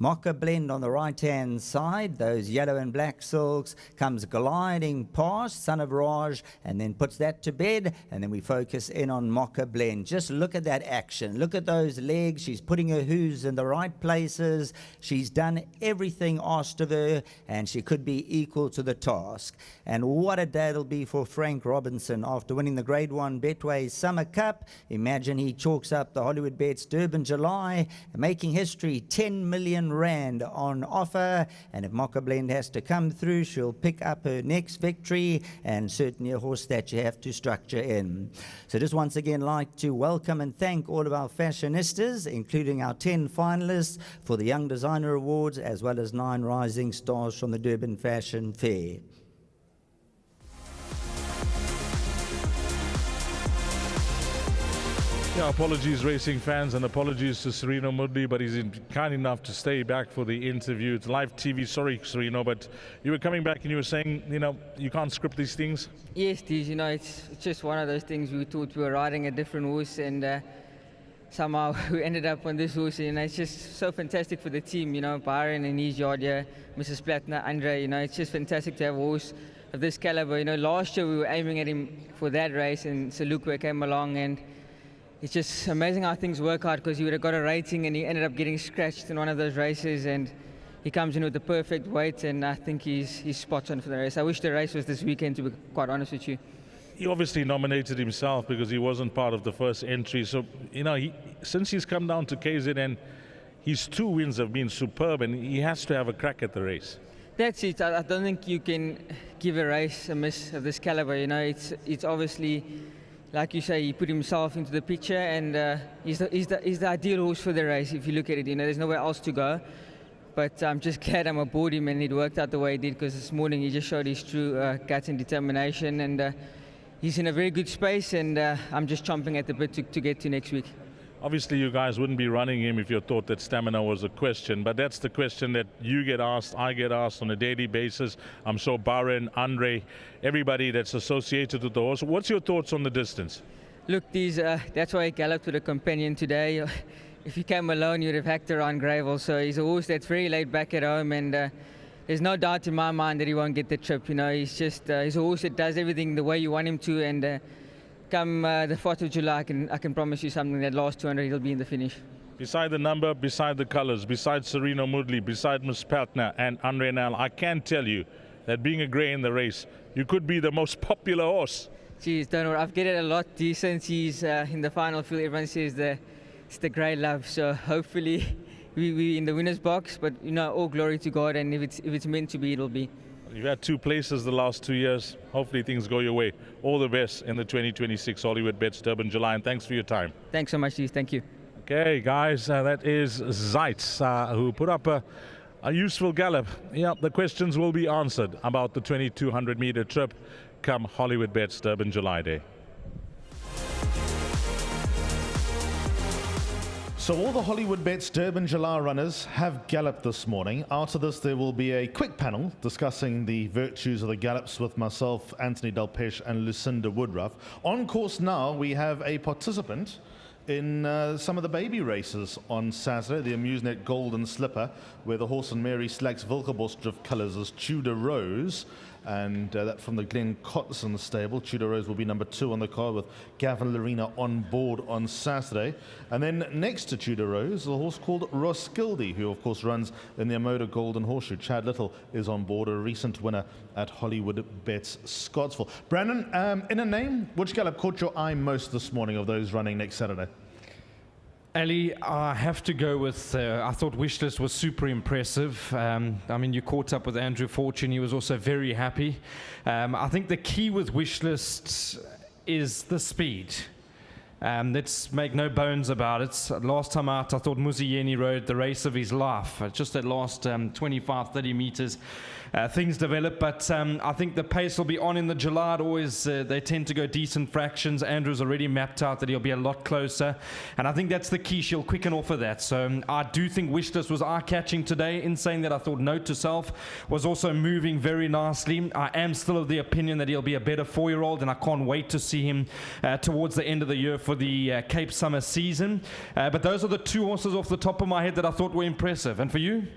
Mocha Blend on the right-hand side, those yellow and black silks, comes gliding past Son of Raj and then puts that to bed, and then we focus in on Mocha Blend. Just look at that action. Look at those legs. She's putting her hooves in the right places. She's done everything asked of her, and she could be equal to the task. And what a day it'll be for Frank Robinson after winning the Grade 1 Betway Summer Cup. Imagine he chalks up the Hollywoodbets Durban July, making history, 10 million rand on offer, and if Mocha Blend has to come through, she'll pick up her next victory, and certainly a horse that you have to structure in. So just once again like to welcome and thank all of our fashionistas, including our 10 finalists for the Young Designer Awards, as well as 9 rising stars from the Durban Fashion Fair. Yeah, apologies racing fans, and apologies to Sereno Mudley, but he's kind enough to stay back for the interview. It's live TV. Sorry, Sereno, but you were coming back and you were saying, you know, you can't script these things. Yes, Deej, you know, it's just one of those things. We thought we were riding a different horse, and somehow we ended up on this horse, and it's just so fantastic for the team, you know, Byron and his yard here, Mrs. Platner, Andre, you know, it's just fantastic to have a horse of this caliber. You know, last year we were aiming at him for that race, and Salukwe came along, and it's just amazing how things work out, because he would have got a rating and he ended up getting scratched in one of those races, and he comes in with the perfect weight, and I think he's spot on for the race. I wish the race was this weekend, to be quite honest with you. He obviously nominated himself because he wasn't part of the first entry. So, you know, since he's come down to KZN, his 2 wins have been superb, and he has to have a crack at the race. That's it. I don't think you can give a race a miss of this caliber. You know, it's obviously, like you say, he put himself into the picture, and he's the ideal horse for the race. If you look at it, you know, there's nowhere else to go. But I'm just glad I'm aboard him, and it worked out the way it did, because this morning he just showed his true guts and determination, and he's in a very good space, and I'm just chomping at the bit to get to next week. Obviously, you guys wouldn't be running him if you thought that stamina was a question, but that's the question that you get asked, I get asked on a daily basis. I'm sure Baran, Andre, everybody that's associated with the horse. What's your thoughts on the distance? Look, that's why I galloped with a companion today. If he came alone, you'd have hacked around Greyville. So he's a horse that's very laid back at home, and there's no doubt in my mind that he won't get the trip. You know, he's a horse that does everything the way you want him to, and come the 4th of July, I can promise you something, that last 200 he'll be in the finish. Beside the number, beside the colors, beside Sereno Mudley, beside Miss Patna and Andre Nal, I can tell you that being a grey in the race, you could be the most popular horse. Geez, don't worry, I've get it a lot since he's in the final field. Everyone says it's the grey love, so hopefully we in the winner's box, but you know, all glory to God, and if it's meant to be, it'll be. You've had 2 places the last 2 years. Hopefully things go your way. All the best in the 2026 Hollywoodbets Durban July, and thanks for your time. Thanks so much, Steve. Thank you. Okay, guys, that is Zeitz, who put up a useful gallop. Yeah, the questions will be answered about the 2,200-meter trip come Hollywoodbets Durban July Day. So all the Hollywoodbets Durban July runners have galloped this morning. After this, there will be a quick panel discussing the virtues of the gallops with myself, Anthony Delpeche, and Lucinda Woodruff. On course now, we have a participant in some of the baby races on Saturday, the Amusenet Golden Slipper, where the horse and Mary Slacks Wilgerbos drift colours is Tudor Rose. and that from the Glenn Cotson stable. Tudor Rose will be number 2 on the card with Gavin Larina on board on Saturday. And then next to Tudor Rose, a horse called Roskilde, who of course runs in the Amoda Golden Horseshoe. Chad Little is on board, a recent winner at Hollywoodbets Scottsville. Brandon, in a name, which gallop caught your eye most this morning of those running next Saturday? Ali, I have to go with, I thought Wishlist was super impressive. I mean, you caught up with Andrew Fortune. He was also very happy. I think the key with Wishlist is the speed. Let's make no bones about it. Last time out, I thought Muzieni rode the race of his life. Just that last 25, 30 meters. Things develop, but I think the pace will be on in the July. Always, they tend to go decent fractions. Andrew's already mapped out that he'll be a lot closer, and I think that's the key. She'll quicken off of that. So I do think Wishlist was eye-catching today, in saying that I thought Note to Self was also moving very nicely. I am still of the opinion that he'll be a better 4-year-old, and I can't wait to see him towards the end of the year for the Cape Summer season. But those are the 2 horses off the top of my head that I thought were impressive. And for you?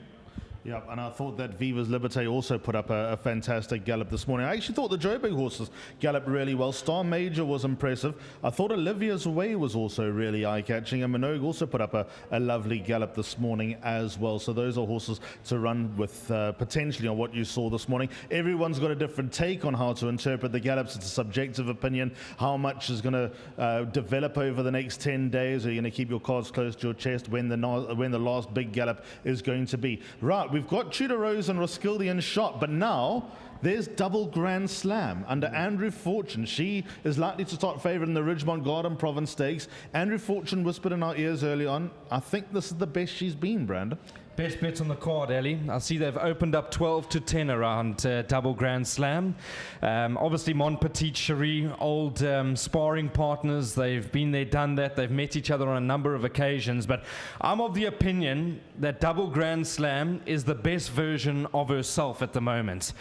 Yeah, and I thought that Viva's Liberté also put up a fantastic gallop this morning. I actually thought the Joberg horses galloped really well. Star Major was impressive. I thought Olivia's Way was also really eye-catching, and Minogue also put up a lovely gallop this morning as well. So those are horses to run with potentially on what you saw this morning. Everyone's got a different take on how to interpret the gallops. It's a subjective opinion. How much is going to develop over the next 10 days? Are you going to keep your cards close to your chest when the last big gallop is going to be? Right, we've got Tudor Rose and Roskilde in shot, but now there's double Grand Slam under Andrew Fortune. She is likely to start favourite in the Ridgemont Garden Province Stakes. Andrew Fortune whispered in our ears early on, I think this is the best she's been, Brandon. Best bets on the card, Ellie. I see they've opened up 12-10 around double Grand Slam. Obviously, Mon Petit Cherie, old sparring partners. They've been there, done that. They've met each other on a number of occasions. But I'm of the opinion that double Grand Slam is the best version of herself at the moment.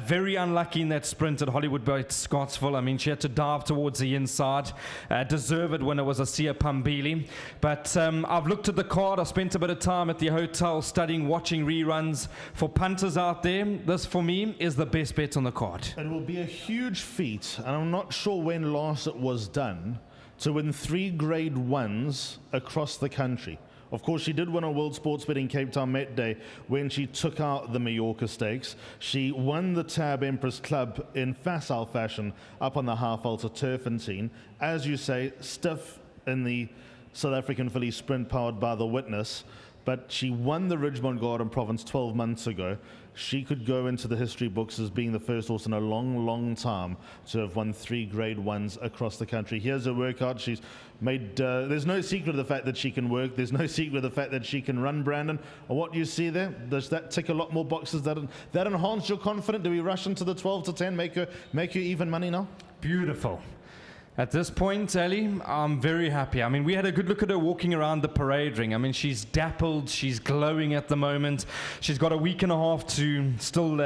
Very unlucky in that sprint at Hollywoodbets Scottsville. I mean, she had to dive towards the inside. Deserved winner was Asia Pambili. But I've looked at the card. I spent a bit of time at the hotel studying, watching reruns. For punters out there, this for me is the best bet on the card. It will be a huge feat, and I'm not sure when last it was done, to win 3 grade 1s across the country. Of course, she did win a World Sports Betting Cape Town Met Day when she took out the Mallorca Stakes. She won the Tab Empress Club in facile fashion up on the half-alter Turfentine. As you say, stiff in the South African filly sprint powered by the Witness. But she won the Ridgemont Garden Province 12 months ago. She could go into the history books as being the first horse in a long, long time to have won 3 grade 1s across the country. Here's her workout. She's made, there's no secret of the fact that she can work. There's no secret of the fact that she can run, Brandon. And what you see there, does that tick a lot more boxes? That enhance your confidence? Do we rush into the 12-10, make her even money now? Beautiful. At this point, Ellie, I'm very happy. I mean, we had a good look at her walking around the parade ring. I mean, she's dappled, she's glowing at the moment. She's got a week and a half to still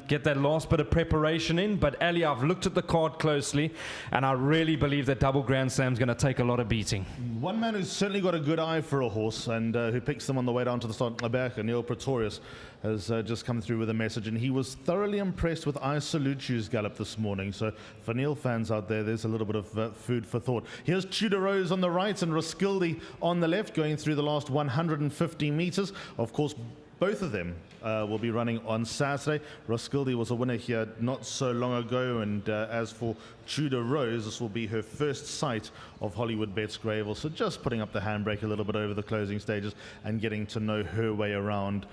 get that last bit of preparation in. But Ellie, I've looked at the card closely, and I really believe that double Grand Slam's going to take a lot of beating. One man who's certainly got a good eye for a horse and who picks them on the way down to the start, Leberka, Neil Pretorius, has just come through with a message, and he was thoroughly impressed with I Salute You's gallop this morning. So for Neil fans out there, there's a little bit of food for thought. Here's Tudor Rose on the right and Roskilde on the left, going through the last 150 meters. Of course, both of them will be running on Saturday. Roskilde was a winner here not so long ago, and as for Tudor Rose, this will be her first sight of Hollywoodbets Greyville. So just putting up the handbrake a little bit over the closing stages and getting to know her way around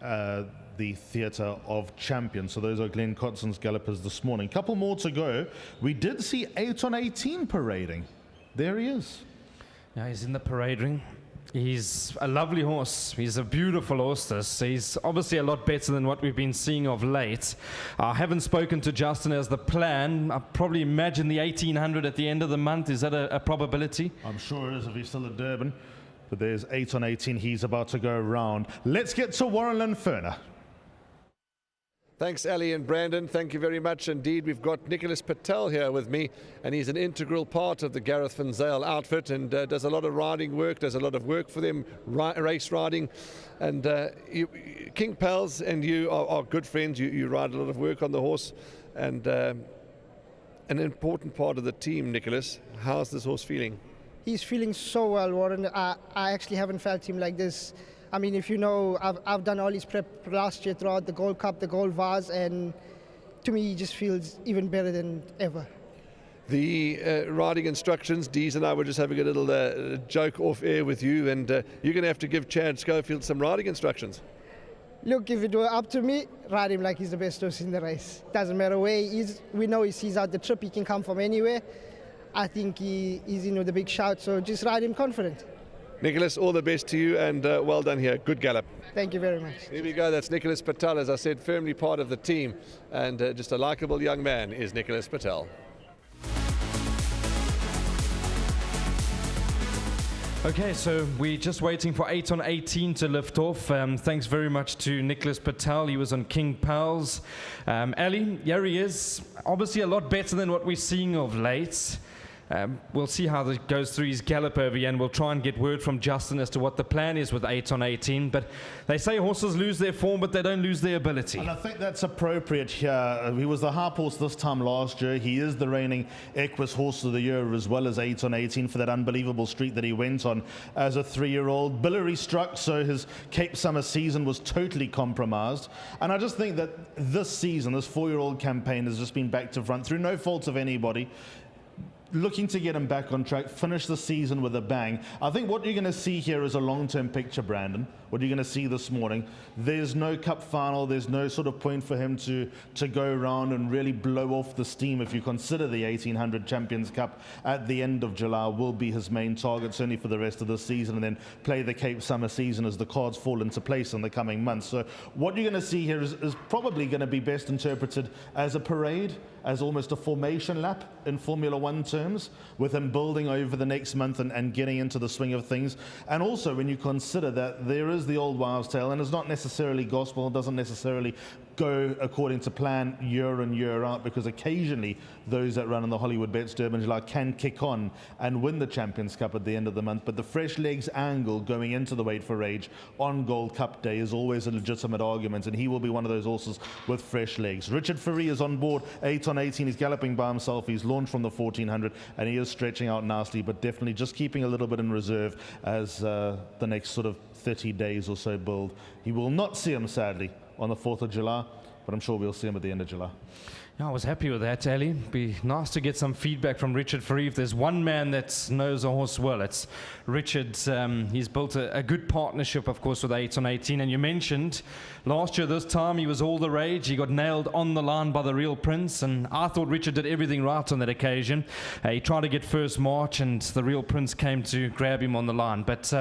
the Theatre of Champions. So those are Glenn Cotson's gallopers this morning. Couple more to go. We did see 8 on 18 parading. There he is. Yeah, he's in the parade ring. He's a lovely horse. He's a beautiful horse, this. He's obviously a lot better than what we've been seeing of late. I haven't spoken to Justin as the plan. I probably imagine the 1800 at the end of the month. Is that a probability? I'm sure it is if he's still at Durban. But there's 8 on 18. He's about to go around. Let's get to Warren Linferner. Thanks, Ali and Brandon. Thank you very much indeed. We've got Nicholas Patel here with me, and he's an integral part of the Gareth Van Zyl outfit and does a lot of riding work, does a lot of work for them, race riding. And King Pals and you are good friends. You ride a lot of work on the horse. and an important part of the team, Nicholas. How's this horse feeling? He's feeling so well, Warren. I actually haven't felt him like this. I mean, if you know, I've done all his prep last year throughout the Gold Cup, the Gold Vase, and to me, he just feels even better than ever. The riding instructions, Dees and I were just having a little joke off air with you, and you're going to have to give Chad Schofield some riding instructions. Look, if it were up to me, ride him like he's the best horse in the race. Doesn't matter where he is. We know he sees out the trip. He can come from anywhere. I think he's in with a big shout, so just ride him confident. Nicholas, all the best to you, and well done here. Good gallop. Thank you very much. Here we go. That's Nicholas Patel, as I said, firmly part of the team, and just a likeable young man is Nicholas Patel. Okay, so we're just waiting for 8 on 18 to lift off. Thanks very much to Nicholas Patel. He was on King Pals. Ali, here he is. Obviously a lot better than what we're seeing of late. We'll see how this goes through his gallop over here, and we'll try and get word from Justin as to what the plan is with 8 on 18. But they say horses lose their form, but they don't lose their ability. And I think that's appropriate here. He was the harp horse this time last year. He is the reigning Equus Horse of the Year, as well as 8 on 18 for that unbelievable streak that he went on as a 3-year-old. Biliary struck, so his Cape Summer season was totally compromised. And I just think that this season, this 4-year-old campaign has just been back to front through no fault of anybody. Looking to get him back on track, finish the season with a bang. I think what you're going to see here is a long-term picture, Brandon. What you're going to see this morning, there's no cup final, there's no sort of point for him to go around and really blow off the steam. If you consider the 1800 Champions Cup at the end of July will be his main target, certainly for the rest of the season, and then play the Cape Summer season as the cards fall into place in the coming months. So what you're going to see here is probably going to be best interpreted as a parade, as almost a formation lap in Formula One terms, with him building over the next month and getting into the swing of things. And also when you consider that there is the old wives' tale, and it's not necessarily gospel, it doesn't necessarily go according to plan year in, year out, because occasionally those that run in the Hollywoodbets Durban July can kick on and win the Champions Cup at the end of the month. But the fresh legs angle going into the Weight for Age on Gold Cup Day is always a legitimate argument, and he will be one of those horses with fresh legs. Richard Fourie is on board, 8 on 18. He's galloping by himself. He's launched from the 1400, and he is stretching out nicely, but definitely just keeping a little bit in reserve as the next sort of 30 days or so build. He will not see him, sadly, on the 4th of July, but I'm sure we'll see him at the end of July. Yeah, I was happy with that, Ali. Be nice to get some feedback from Richard Fourie. If there's one man that knows a horse well, it's Richard. He's built a good partnership, of course, with 8 on 18. And you mentioned last year this time he was all the rage. He got nailed on the line by the Real Prince, and I thought Richard did everything right on that occasion. He tried to get first march, and the Real Prince came to grab him on the line. But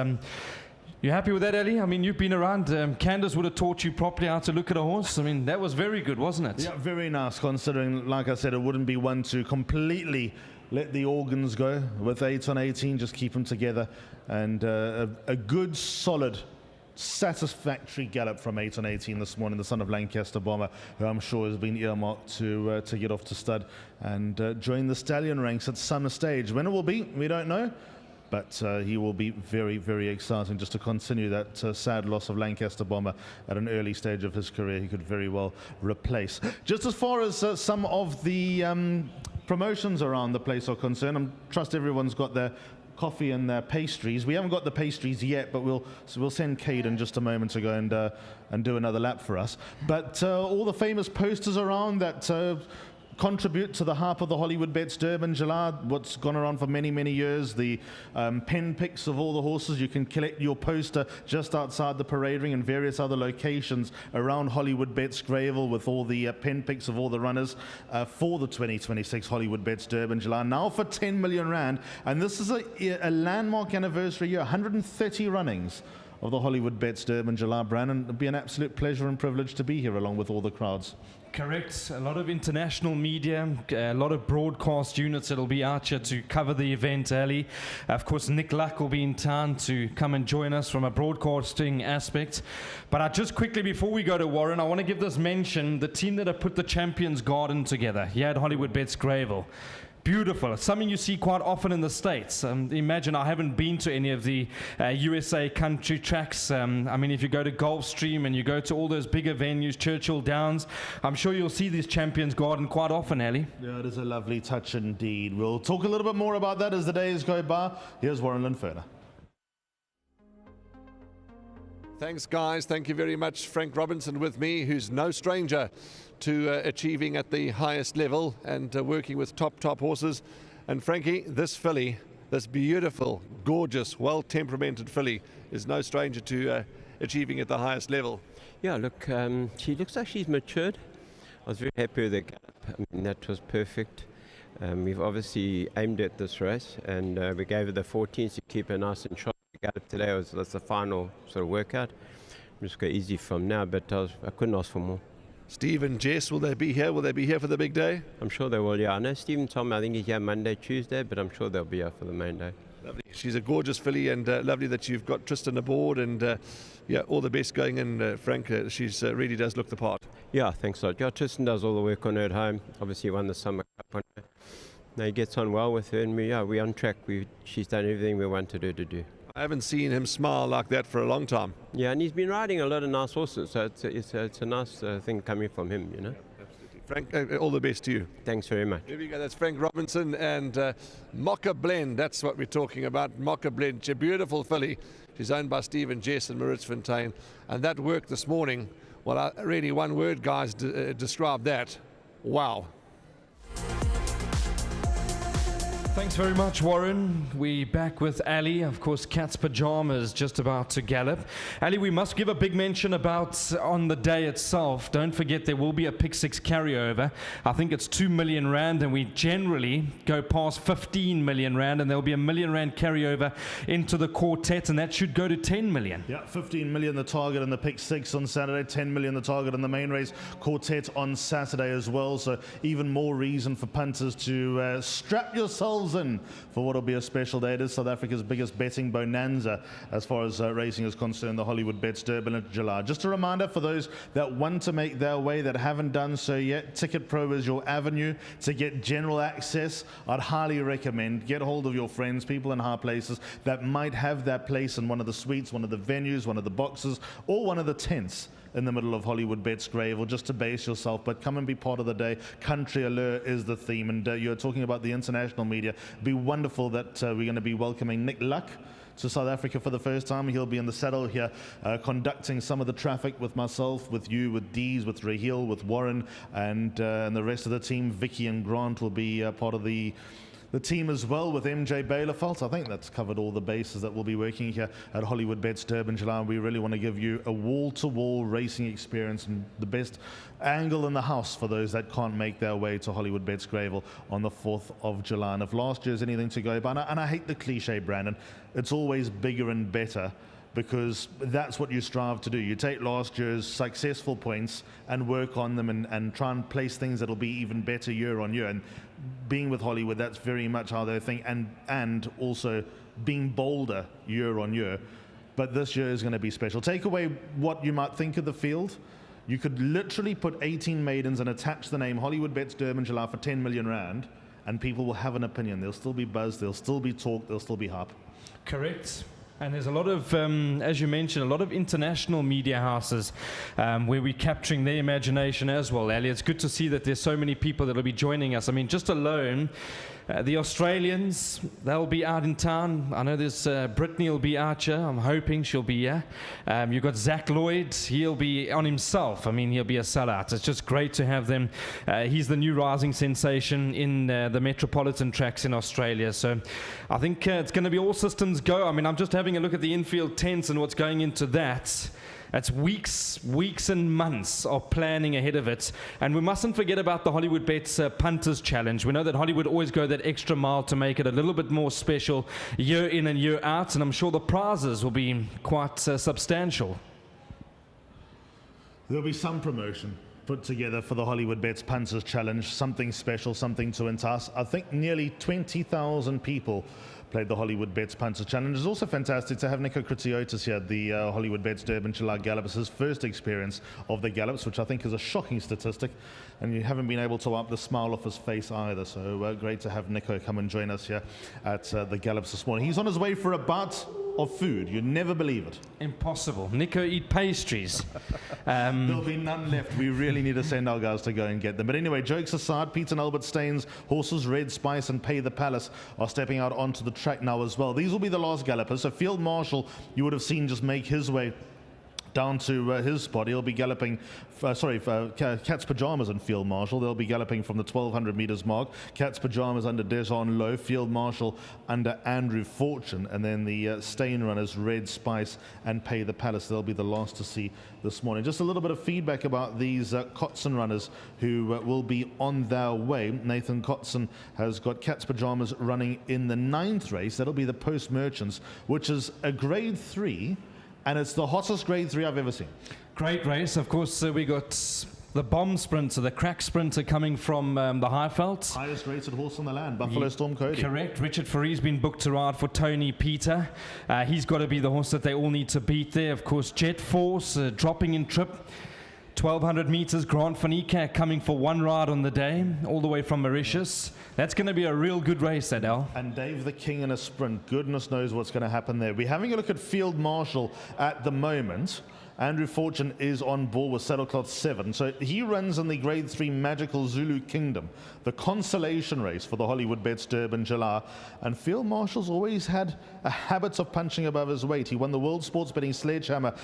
you happy with that, Ali? I mean, you've been around. Candace would have taught you properly how to look at a horse. I mean, that was very good, wasn't it? Yeah, very nice, considering, like I said, it wouldn't be one to completely let the organs go with 8 on 18, just keep them together. And a good, solid, satisfactory gallop from 8 on 18 this morning, the son of Lancaster Bomber, who I'm sure has been earmarked to get off to stud and join the stallion ranks at some stage. When it will be, we don't know. But he will be very, very exciting just to continue that sad loss of Lancaster Bomber at an early stage of his career. He could very well replace. Just as far as some of the promotions around the place are concerned, I trust everyone's got their coffee and their pastries. We haven't got the pastries yet, but we'll send Cade in just a moment to go and do another lap for us. But all the famous posters around that contribute to the harp of the Hollywoodbets Durban July, what's gone around for many, many years. The pen picks of all the horses. You can collect your poster just outside the parade ring and various other locations around Hollywoodbets Greyville with all the pen picks of all the runners for the 2026 Hollywoodbets Durban July. Now for 10 million rand, and this is a landmark anniversary year, 130 runnings of the Hollywoodbets Durban July. Brandon, it'd be an absolute pleasure and privilege to be here along with all the crowds. Correct. A lot of international media, a lot of broadcast units that'll be out here to cover the event early. Of course, Nick Luck will be in town to come and join us from a broadcasting aspect. But I just quickly, before we go to Warren, I want to give this mention, the team that have put the Champions Garden together here at Hollywoodbets Greyville. beautiful. It's something you see quite often in the States. Imagine, I haven't been to any of the USA country tracks. I mean, if you go to Gulfstream and you go to all those bigger venues, Churchill Downs, I'm sure you'll see these Champions Garden quite often, Ali. Yeah, it is a lovely touch indeed. We'll talk a little bit more about that as the days go by. Here's Warren Linferner. Thanks, guys. Thank you very much. Frank Robinson with me, who's no stranger to achieving at the highest level and working with top horses. And Frankie, this filly, this beautiful, gorgeous, well-temperamented filly is no stranger to achieving at the highest level. Yeah, look, she looks like she's matured. I was very happy with the gallop. I mean, that was perfect. We've obviously aimed at this race, and we gave her the 14s to keep her nice and sharp. Gallop today that's the final sort of workout. Just go easy from now, but I couldn't ask for more. Steve and Jess, will they be here? Will they be here for the big day? I'm sure they will, yeah. I know Stephen told me I think he's here Monday, Tuesday, but I'm sure they'll be here for the main day. Lovely. She's a gorgeous filly, and lovely that you've got Tristan aboard, and yeah, all the best going in, Frank. She really does look the part. Yeah, thanks a lot. Yeah, Tristan does all the work on her at home. Obviously won the Summer Cup on her. Now he gets on well with her, and we're on track. She's done everything we wanted her to do. I haven't seen him smile like that for a long time. Yeah, and he's been riding a lot of nice horses, so it's a nice thing coming from him, you know. Absolutely. Frank, all the best to you. Thanks very much. There we go. That's Frank Robinson and Mocha Blend. That's what we're talking about. Mocha Blend. She's a beautiful filly. She's owned by Stephen Jess and Maritz Fontaine. And that work this morning, well, really one word, guys, describe that. Wow. Thanks very much, Warren. We're back with Ali. Of course, Cat's Pajamas just about to gallop. Ali, we must give a big mention about on the day itself. Don't forget there will be a pick 6 carryover. I think it's 2 million rand, and we generally go past 15 million rand, and there'll be a 1 million rand carryover into the quartet, and that should go to 10 million. Yeah, 15 million the target in the pick 6 on Saturday, 10 million the target in the main race quartet on Saturday as well. So even more reason for punters to strap yourselves in for what will be a special day. It is South Africa's biggest betting bonanza as far as racing is concerned, the Hollywoodbets Durban July. Just a reminder for those that want to make their way, that haven't done so yet, Ticket Pro is your avenue to get general access. I'd highly recommend get hold of your friends, people in high places that might have that place in one of the suites, one of the venues, one of the boxes, or one of the tents in the middle of Hollywoodbets Greyville, just to base yourself, but come and be part of the day. Country Allure is the theme, and you're talking about the international media. It'd be wonderful that we're going to be welcoming Nick Luck to South Africa for the first time. He'll be in the saddle here, conducting some of the traffic with myself, with you, with Dees, with Raheel, with Warren, and the rest of the team. Vicky and Grant will be part of the team as well, with MJ Baileyfelt. I think that's covered all the bases that will be working here at Hollywoodbets Durban July. We really want to give you a wall-to-wall racing experience and the best angle in the house for those that can't make their way to Hollywoodbets Greyville on the 4th of July. And if last year's anything to go by, and I hate the cliche, Brandon, it's always bigger and better, because that's what you strive to do. You take last year's successful points and work on them and try and place things that'll be even better year on year. And being with Hollywood, that's very much how they think, and also being bolder year on year. But this year is going to be special. Take away what you might think of the field. You could literally put 18 maidens and attach the name Hollywoodbets Durban July for 10 million rand, and people will have an opinion. There'll still be buzz, there'll still be talk, there'll still be hype. Correct. And there's a lot of, as you mentioned, a lot of international media houses where we're capturing their imagination as well, Ali. It's good to see that there's so many people that will be joining us. I mean, just alone, the Australians, they'll be out in town. I know there's Brittany will be out here. I'm hoping she'll be here. You've got Zach Lloyd. He'll be on himself. I mean, he'll be a sellout. It's just great to have them. He's the new rising sensation in the metropolitan tracks in Australia. So I think it's going to be all systems go. I mean, I'm just having a look at the infield tents and what's going into that. That's weeks and months of planning ahead of it. And we mustn't forget about the Hollywoodbets Punters Challenge. We know that Hollywood always go that extra mile to make it a little bit more special year in and year out. And I'm sure the prizes will be quite substantial. There'll be some promotion. put together for the Hollywoodbets Punters Challenge. Something special, something to entice. I think nearly 20,000 people played the Hollywoodbets Punters Challenge. It's also fantastic to have Nico Kritsiotis here at the Hollywoodbets Durban July Gallops, his first experience of the Gallops, which I think is a shocking statistic, and you haven't been able to wipe the smile off his face either. So great to have Nico come and join us here at the Gallops this morning. He's on his way for a bite of food. You'd never believe it. Impossible. Nico eat pastries. There'll be none left. We really need to send our guys to go and get them. But anyway, jokes aside, Peter and Albert Staines' horses Red Spice and Pay the Palace are stepping out onto the track now as well. These will be the last gallopers. So Field Marshal, you would have seen just make his way down to his spot. He'll be galloping, Cat's Pajamas and Field Marshal. They'll be galloping from the 1200 meters mark. Cat's Pajamas under Dejon Low, Field Marshal under Andrew Fortune, and then the Stain runners Red Spice and Pay the Palace. They'll be the last to see this morning. Just a little bit of feedback about these Kotson runners who will be on their way. Nathan Kotson has got Cat's Pajamas running in the 9th race. That'll be the Post Merchants, which is a grade 3. And it's the hottest grade 3 I've ever seen. Great race. Of course, we got the bomb sprinter, the crack sprinter coming from the Highveld. Highest rated horse on the land, Buffalo Storm Cody. Correct. Richard Ferree's been booked to ride for Tony Peter. He's got to be the horse that they all need to beat there. Of course, Jet Force dropping in trip. 1200 meters, Grant van Niekerk coming for one ride on the day, all the way from Mauritius. That's going to be a real good race, that Al. And Dave the King in a sprint. Goodness knows what's going to happen there. We're having a look at Field Marshal at the moment. Andrew Fortune is on board with Saddlecloth 7. So he runs in the Grade 3 Magical Zulu Kingdom, the consolation race for the Hollywoodbets Durban July. And Field Marshal's always had a habit of punching above his weight. He won the World Sports Betting Sledgehammer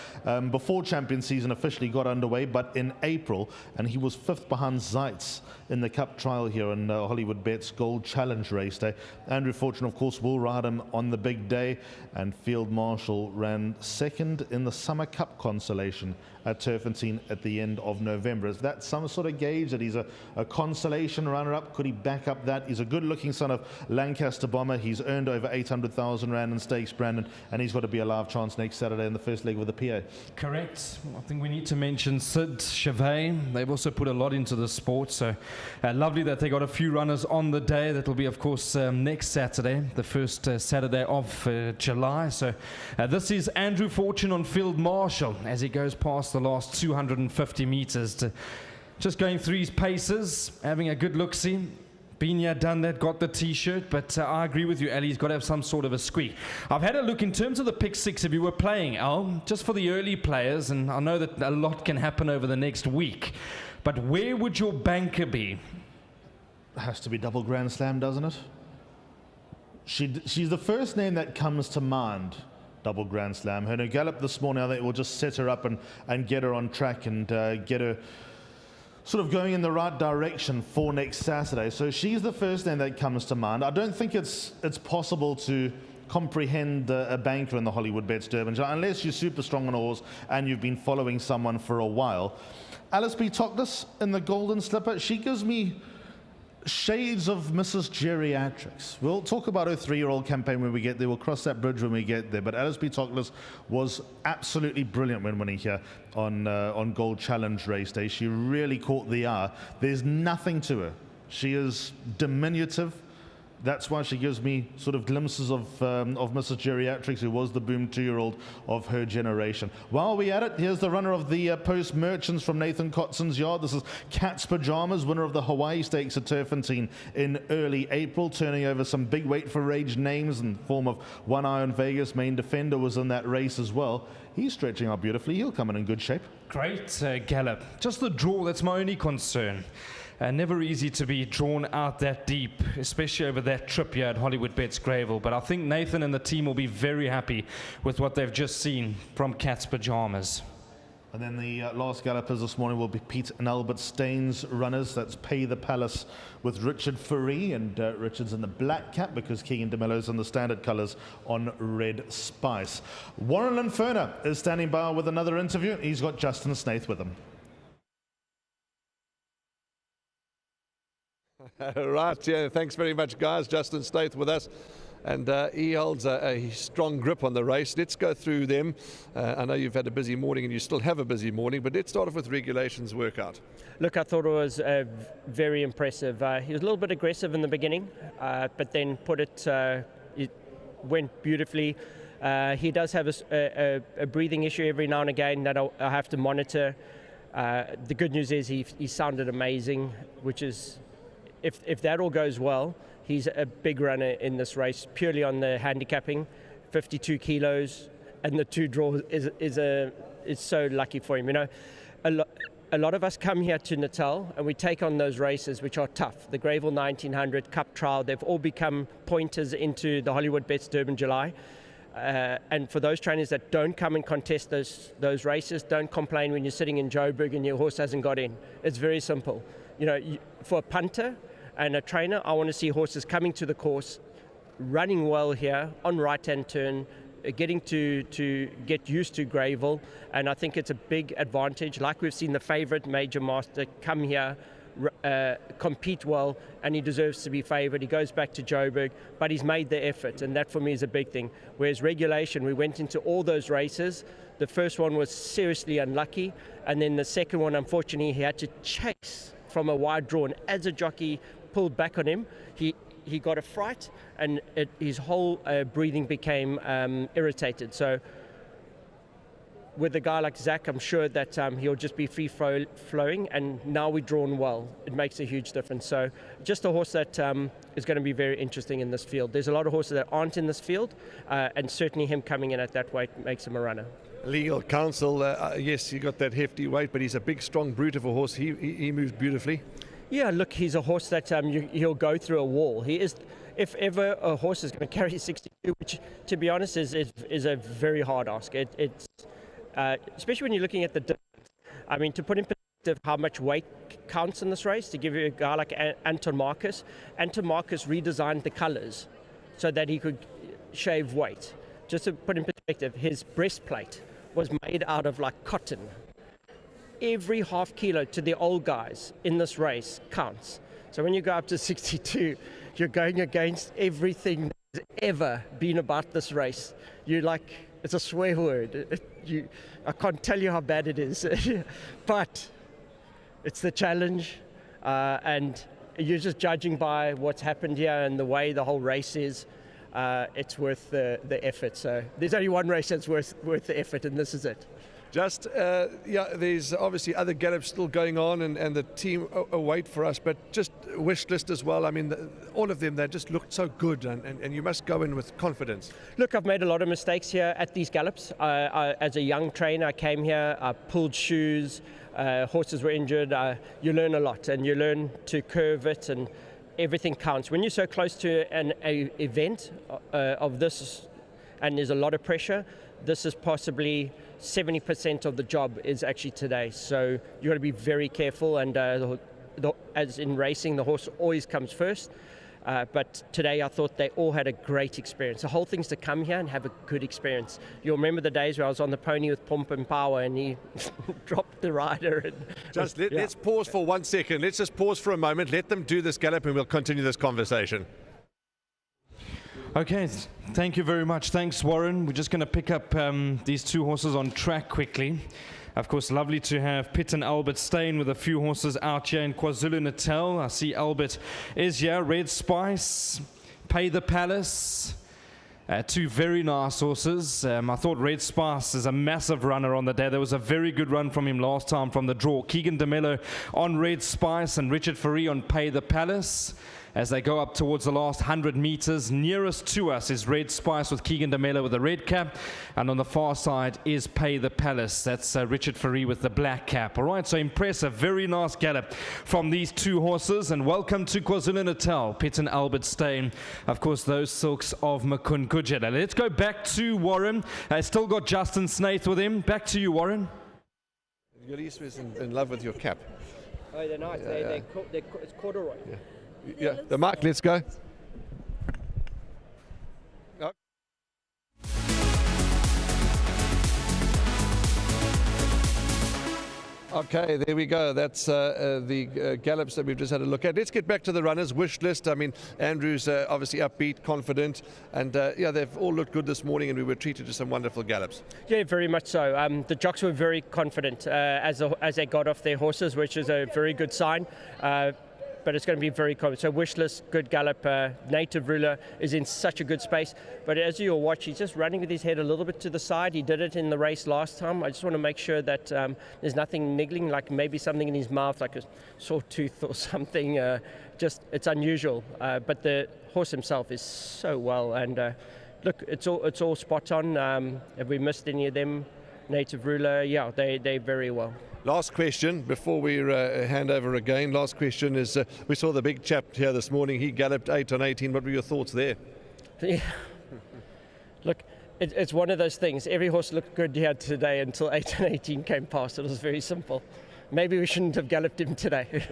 before champion season officially got underway, but in April, and he was 5th behind Zeitz in the Cup trial here in Hollywoodbets Gold Challenge race day. Andrew Fortune, of course, will ride him on the big day, and Field Marshal ran 2nd in the Summer Cup consolation at Turfentine at the end of November. Is that some sort of gauge that he's a consolation runner-up? Could he back up that? He's a good-looking son of Lancaster Bomber. He's earned over 800,000 Rand in stakes, Brandon, and he's got to be a live chance next Saturday in the first leg with the PA. Correct. I think we need to mention Sid Chevet. They've also put a lot into the sport, so lovely that they got a few runners on the day. That will be, of course, next Saturday, the first Saturday of July. So this is Andrew Fortune on Field Marshal as he goes past the last 250 meters, just going through his paces, having a good look-see. Been here, done that, got the t-shirt, but I agree with you, Ali, he's got to have some sort of a squeak. I've had a look in terms of the pick 6 if you were playing, Al, just for the early players, and I know that a lot can happen over the next week, but where would your banker be? It has to be Double Grand Slam, doesn't it? She's the first name that comes to mind. Double Grand Slam. Her gallop this morning, I think, will just set her up and get her on track and get her sort of going in the right direction for next Saturday. So she's the first name that comes to mind. I don't think it's possible to comprehend a banker in the Hollywoodbets Durban unless you're super strong on a horse and you've been following someone for a while. Alice B. Toklas in the Golden Slipper, she gives me shades of Mrs. Geriatrics. We'll talk about her 3-year-old campaign when we get there. We'll cross that bridge when we get there. But Alice B. Toklas was absolutely brilliant when winning here on Gold Challenge race day. She really caught the eye. There's nothing to her. She is diminutive. That's why she gives me sort of glimpses of Mrs. Geriatrics, who was the boom 2-year-old of her generation. While we're at it, here's the runner of the Post Merchants from Nathan Kotson's yard. This is Cat's Pajamas, winner of the Hawaii Stakes at Turfentine in early April, turning over some big weight for age names in the form of One Eye on Vegas. Main Defender was in that race as well. He's stretching out beautifully. He'll come in good shape. Great gallop. Just the draw, that's my only concern. Never easy to be drawn out that deep, especially over that trip here at Hollywoodbets Greyville. But I think Nathan and the team will be very happy with what they've just seen from Cat's Pajamas. And then the last gallopers this morning will be Pete and Albert Staines runners. That's Pay the Palace with Richard Ferree, and Richard's in the black cap because Keegan DeMello's in the standard colours on Red Spice. Warren Linferner is standing by with another interview. He's got Justin Snaith with him. Right, yeah, thanks very much, guys. Justin Snaith with us. and he holds a strong grip on the race. Let's go through them. I know you've had a busy morning and you still have a busy morning, but let's start off with regulations workout. Look, I thought it was very impressive. He was a little bit aggressive in the beginning, but then it went beautifully. He does have a breathing issue every now and again that I have to monitor. The good news is he sounded amazing, which is, if that all goes well, he's a big runner in this race, purely on the handicapping. 52 kilos and the 2 draws is so lucky for him. You know, a lot of us come here to Natal and we take on those races which are tough. The Greyville 1900 Cup Trial, they've all become pointers into the Hollywoodbets Durban July. And for those trainers that don't come and contest those races, don't complain when you're sitting in Joberg and your horse hasn't got in. It's very simple. You know, for a punter and a trainer, I want to see horses coming to the course, running well here on right-hand turn, getting to get used to Greyville, and I think it's a big advantage. Like we've seen the favourite Major Master come here, compete well, and he deserves to be favoured. He goes back to Joberg, but he's made the effort, and that for me is a big thing. Whereas regulation, we went into all those races. The first one was seriously unlucky, and then the second one, unfortunately, he had to chase from a wide draw, and as a jockey pulled back on him, he got a fright, and his whole breathing became irritated. So with a guy like Zach, I'm sure that he'll just be free-flowing, and now we're drawn well. It makes a huge difference. So just a horse that is going to be very interesting in this field. There's a lot of horses that aren't in this field, and certainly him coming in at that weight makes him a runner. Legal counsel, yes, he got that hefty weight, but he's a big, strong brute of a horse. He moves beautifully. Yeah, look, he's a horse that he'll go through a wall. He is, if ever a horse is going to carry 62, which, to be honest, is a very hard ask. It's especially when you're looking at the difference. I mean, to put in perspective how much weight counts in this race, to give you a guy like Anton Marcus redesigned the colours so that he could shave weight. Just to put in perspective, his breastplate was made out of like cotton. Every half kilo to the old guys in this race counts. So when you go up to 62, you're going against everything that's ever been about this race. You're like, it's a swear word. I can't tell you how bad it is, but it's the challenge, and you're just judging by what's happened here and the way the whole race is. It's worth the effort. So there's only one race that's worth the effort, and this is it. Just, there's obviously other gallops still going on, and the team await for us, but just wish list as well. I mean, all of them, they just looked so good, and you must go in with confidence. Look, I've made a lot of mistakes here at these gallops. As a young trainer, I came here, I pulled shoes, horses were injured. You learn a lot, and you learn to curve it, and everything counts. When you're so close to an event of this, and there's a lot of pressure, this is possibly 70% of the job is actually today. So you've got to be very careful, and as in racing, the horse always comes first. But today I thought they all had a great experience. The whole thing's to come here and have a good experience. You'll remember the days where I was on the pony with Pomp and Power and he dropped the rider. And let's pause for 1 second. Let's just pause for a moment. Let them do this gallop and we'll continue this conversation. Okay, thank you very much. Thanks, Warren. We're just going to pick up these two horses on track quickly. Of course, lovely to have Pitt and Albert staying with a few horses out here in KwaZulu-Natal. I see Albert is here. Red Spice, Pay the Palace. Two very nice horses. I thought Red Spice is a massive runner on the day. There was a very good run from him last time from the draw. Keegan DeMello on Red Spice and Richard Fourie on Pay the Palace. As they go up towards the last 100 meters, nearest to us is Red Spice with Keegan DeMello with the red cap, and on the far side is Pay the Palace. That's Richard Fourie with the black cap. All right, so impressive, very nice gallop from these two horses, and welcome to KwaZulu-Natal, Pitt and Albert Steyn. Of course, those silks of Makun-Kujela. Let's go back to Warren. Still got Justin Snaith with him. Back to you, Warren. Yolise was in love with your cap. Oh, they're nice. It's corduroy. Yeah. Yeah, the mark, let's go. Okay, there we go. That's the gallops that we've just had a look at. Let's get back to the runners' wish list. I mean, Andrew's obviously upbeat, confident, and yeah, they've all looked good this morning, and we were treated to some wonderful gallops. Yeah, very much so. The jocks were very confident as they got off their horses, which is a very good sign. But it's going to be very common. So Wishless, good gallop. Native Ruler is in such a good space. But as you'll watch, he's just running with his head a little bit to the side. He did it in the race last time. I just want to make sure that there's nothing niggling, like maybe something in his mouth, like a sore tooth or something. It's unusual. But the horse himself is so well. And look, it's all spot on. Have we missed any of them? Native Ruler, yeah, they're very well. Last question before we hand over again. Last question is, we saw the big chap here this morning. He galloped 8 on 18. What were your thoughts there? Yeah. Look, it's one of those things. Every horse looked good here today until 8 and 18 came past. It was very simple. Maybe we shouldn't have galloped him today.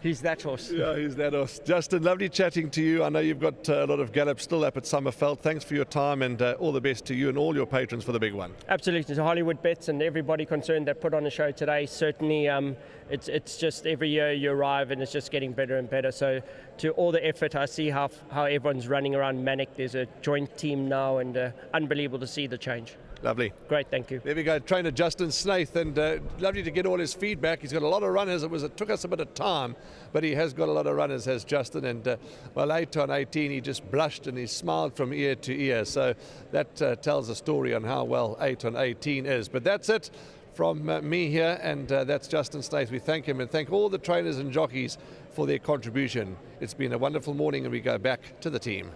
He's that horse. Yeah, he's that horse. Justin, lovely chatting to you. I know you've got a lot of gallops still up at Summerveld. Thanks for your time, and all the best to you and all your patrons for the big one. Absolutely. To Hollywoodbets and everybody concerned that put on a show today, certainly it's just every year you arrive and it's just getting better and better. So to all the effort, I see how everyone's running around manic. There's a joint team now, and unbelievable to see the change. Lovely. Great, thank you. There we go, trainer Justin Snaith, and lovely to get all his feedback. He's got a lot of runners. It took us a bit of time, but he has got a lot of runners, has Justin, and well, 8 on 18, he just blushed and he smiled from ear to ear. So that tells a story on how well 8 on 18 is. But that's it from me here, and that's Justin Snaith. We thank him and thank all the trainers and jockeys for their contribution. It's been a wonderful morning, and we go back to the team.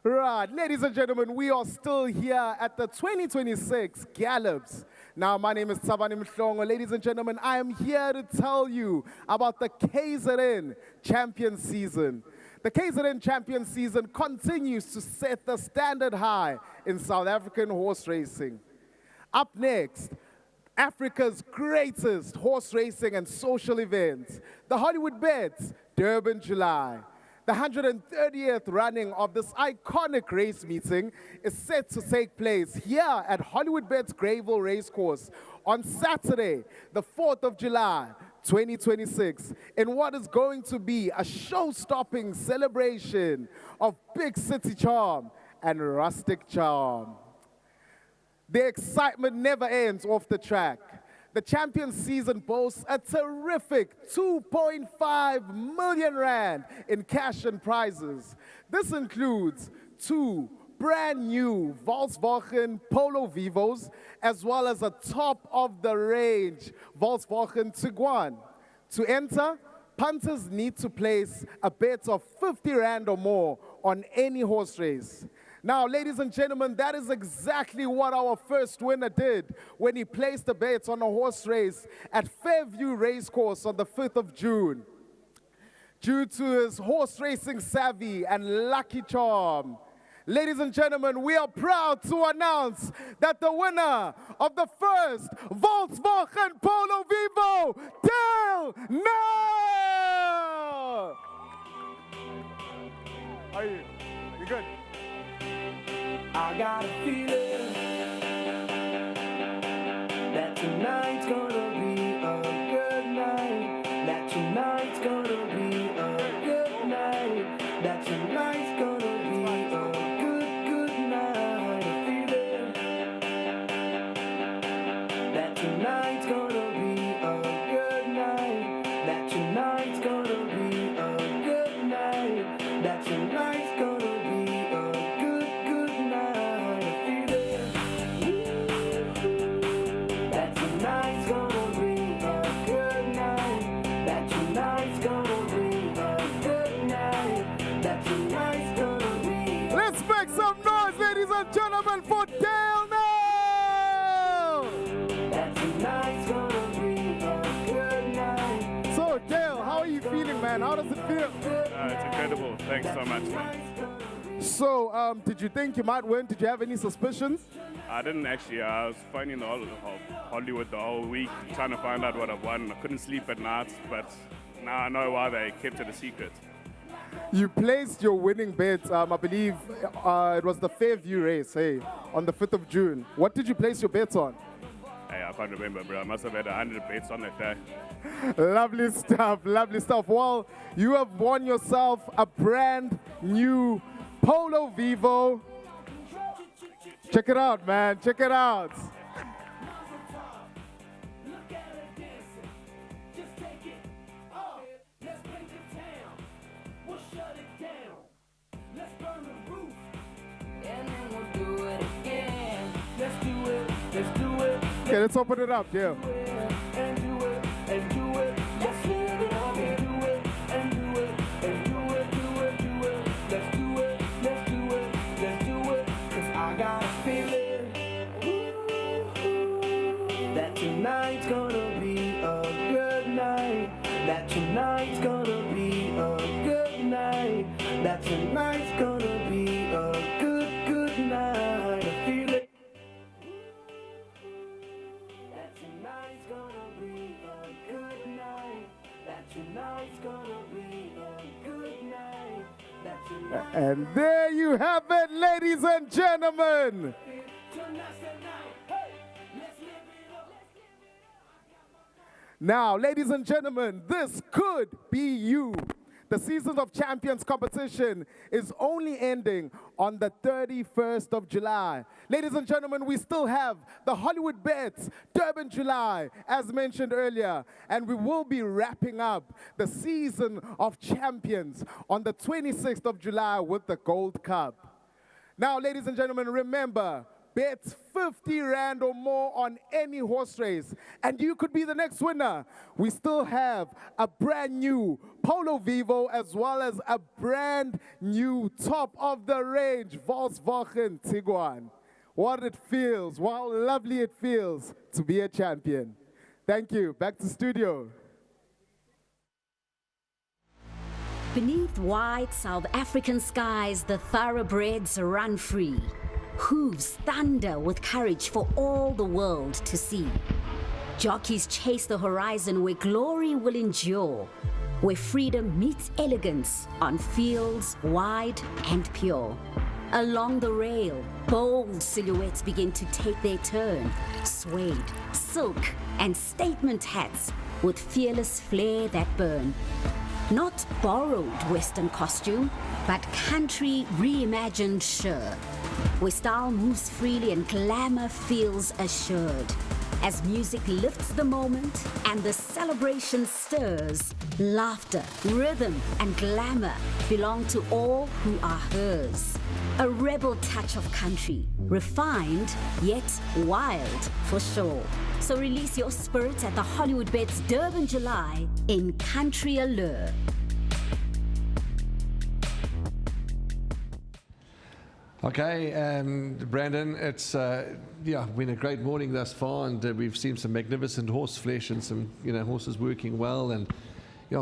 Right, ladies and gentlemen, we are still here at the 2026 Gallops. Now, my name is Tabani Mhlongo. Ladies and gentlemen, I am here to tell you about the KZN Champion Season. The KZN Champion Season continues to set the standard high in South African horse racing. Up next, Africa's greatest horse racing and social event, the Hollywoodbets Durban July. The 130th running of this iconic race meeting is set to take place here at Hollywoodbets Greyville Racecourse on Saturday, the 4th of July, 2026, in what is going to be a show-stopping celebration of big city charm and rustic charm. The excitement never ends off the track. The champion season boasts a terrific 2.5 million rand in cash and prizes. This includes 2 brand new Volkswagen Polo Vivos, as well as a top-of-the-range Volkswagen Tiguan. To enter, punters need to place a bet of 50 rand or more on any horse race. Now, ladies and gentlemen, that is exactly what our first winner did when he placed a bet on a horse race at Fairview Racecourse on the 5th of June. Due to his horse racing savvy and lucky charm, ladies and gentlemen, we are proud to announce that the winner of the first Volkswagen Polo Vivo, Dale Now! man. How does it feel? It's incredible. Thanks so much, man. So, did you think you might win? Did you have any suspicions? I didn't actually. I was phoning the whole Hollywood the whole week, trying to find out what I've won. I couldn't sleep at night, but now I know why they kept it a secret. You placed your winning bet, I believe it was the Fairview race, hey, on the 5th of June. What did you place your bets on? Hey, I can't remember, bro. I must have had 100 bets on that day. Lovely stuff, lovely stuff. Well, you have won yourself a brand new Polo Vivo. Check it out, man. Check it out. Okay, let's open it up, yeah. Tonight's gonna be a good night. That tonight's gonna be a good night. That tonight's gonna be a good night. I feel it. That tonight's gonna be a good night. That tonight's gonna be a good night. That tonight's And there you have it, ladies and gentlemen. Now, ladies and gentlemen, this could be you. The Seasons of Champions competition is only ending on the 31st of July. Ladies and gentlemen, we still have the Hollywoodbets Durban July, as mentioned earlier, and we will be wrapping up the Season of Champions on the 26th of July with the Gold Cup. Now, ladies and gentlemen, remember, bet 50 Rand or more on any horse race, and you could be the next winner. We still have a brand new Polo Vivo as well as a brand new top of the range Volkswagen Tiguan. What it feels, how lovely it feels to be a champion. Thank you. Back to studio. Beneath wide South African skies, the thoroughbreds run free. Hooves thunder with courage for all the world to see. Jockeys chase the horizon where glory will endure, where freedom meets elegance on fields wide and pure. Along the rail, bold silhouettes begin to take their turn. Suede, silk, and statement hats with fearless flair that burn. Not borrowed Western costume, but country reimagined sure, where style moves freely and glamour feels assured. As music lifts the moment and the celebration stirs, laughter, rhythm, and glamour belong to all who are hers. A rebel touch of country, refined yet wild for sure. So release your spirit at the Hollywoodbets Durban July in Country Allure. Okay, Brandon, it's been a great morning thus far, and we've seen some magnificent horse flesh and some horses working well, and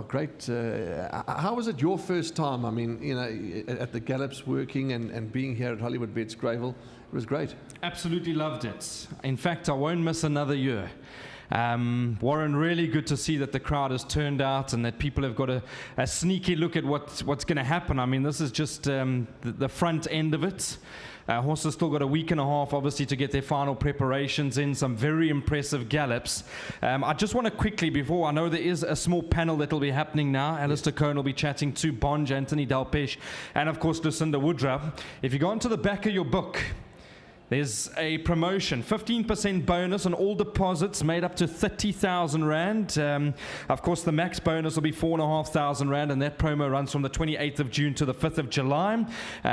great. How was it your first time? I mean, at the Gallops working and being here at Hollywoodbets Greyville, it was great. Absolutely loved it. In fact, I won't miss another year. Warren, really good to see that the crowd has turned out and that people have got a sneaky look at what's going to happen. I mean, this is just the front end of it. Horses still got a week and a half, obviously, to get their final preparations in. Some very impressive gallops. I just want to quickly, before I know there is a small panel that will be happening now. Alistair Cohn will be chatting to Bonge, Anthony Delpesh, and of course Lucinda Woodruff. If you go onto the back of your book, there's a promotion, 15% bonus on all deposits made up to 30,000 Rand. Of course, the max bonus will be 4,500 Rand, and that promo runs from the 28th of June to the 5th of July.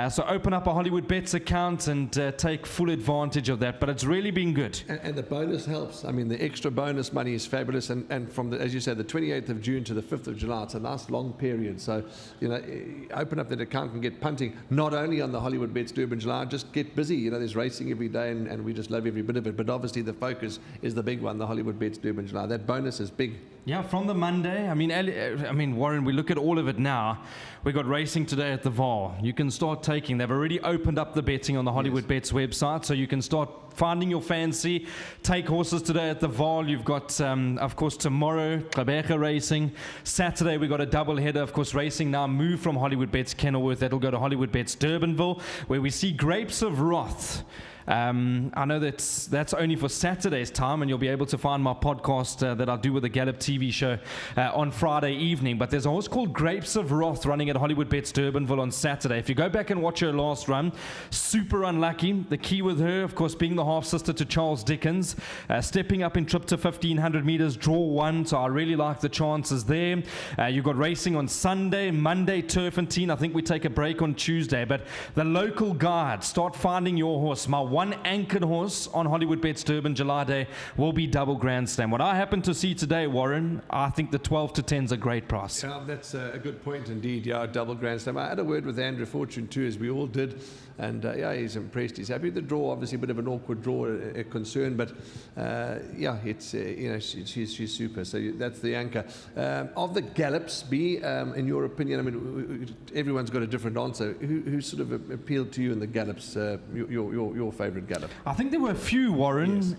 So open up a Hollywoodbets account and take full advantage of that. But it's really been good. And the bonus helps. I mean, the extra bonus money is fabulous. And from, as you said, the 28th of June to the 5th of July, it's a nice long period. So, open up that account and get punting, not only on the Hollywoodbets Durban July, just get busy. There's racing every day, and we just love every bit of it. But obviously the focus is the big one, the Hollywoodbets Durban July. That bonus is big. Yeah, from the Monday. I mean, Warren, we look at all of it now. We got racing today at the VAR. You can start taking. They've already opened up the betting on the Hollywoodbets website, so you can start finding your fancy. Take horses today at the VAR. You've got, of course, tomorrow, Joberg racing. Saturday, we got a double header. Of course, racing now moved from Hollywoodbets Kenilworth. That'll go to Hollywoodbets Durbanville, where we see Grapes of Wrath. I know that's only for Saturday's time, and you'll be able to find my podcast that I do with the Gallop TV show on Friday evening. But there's a horse called Grapes of Wrath running at Hollywoodbets Durbanville on Saturday. If you go back and watch her last run, super unlucky. The key with her, of course, being the half-sister to Charles Dickens, stepping up in trip to 1,500 meters, draw 1, so I really like the chances there. You've got racing on Sunday, Monday, Turfentine. I think we take a break on Tuesday, but the local guide, start finding your horse. My one anchored horse on Hollywoodbets Durban July Day will be Double Grand Slam. What I happen to see today, Warren, I think the 12 to 10 is a great price. Yeah, that's a good point indeed. Yeah, Double Grand Slam. I had a word with Andrew Fortune too, as we all did, and yeah, he's impressed. He's happy with the draw. Obviously, a bit of an awkward draw, a concern, but yeah, it's you know, she's super. So that's the anchor of the Gallops. In your opinion, I mean, everyone's got a different answer. Who sort of appealed to you in the Gallops? Your favourite Gallop? I think there were a few, Warren. Yes.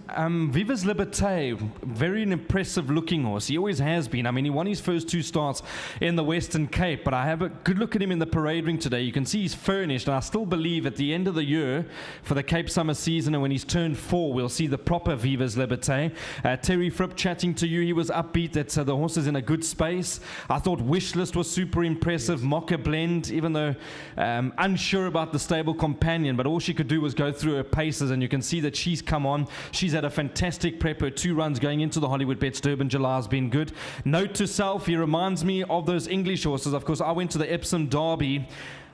Viva's Liberté, very an impressive looking horse. He always has been. I mean, he won his first 2 starts in the Western Cape, but I have a good look at him in the parade ring today. You can see he's furnished, and I still believe at the end of the year for the Cape Summer season, and when he's turned 4, we'll see the proper Viva's Liberté. Terry Fripp chatting to you, he was upbeat that the horse is in a good space. I thought Wishlist was super impressive. Yes. Mocha Blend, even though unsure about the stable companion, but all she could do was go through her paces, and you can see that she's come on. She's had a fantastic prep. Her 2 runs going into the Hollywoodbets Durban July has been good. Note to self, he reminds me of those English horses. Of course, I went to the Epsom Derby,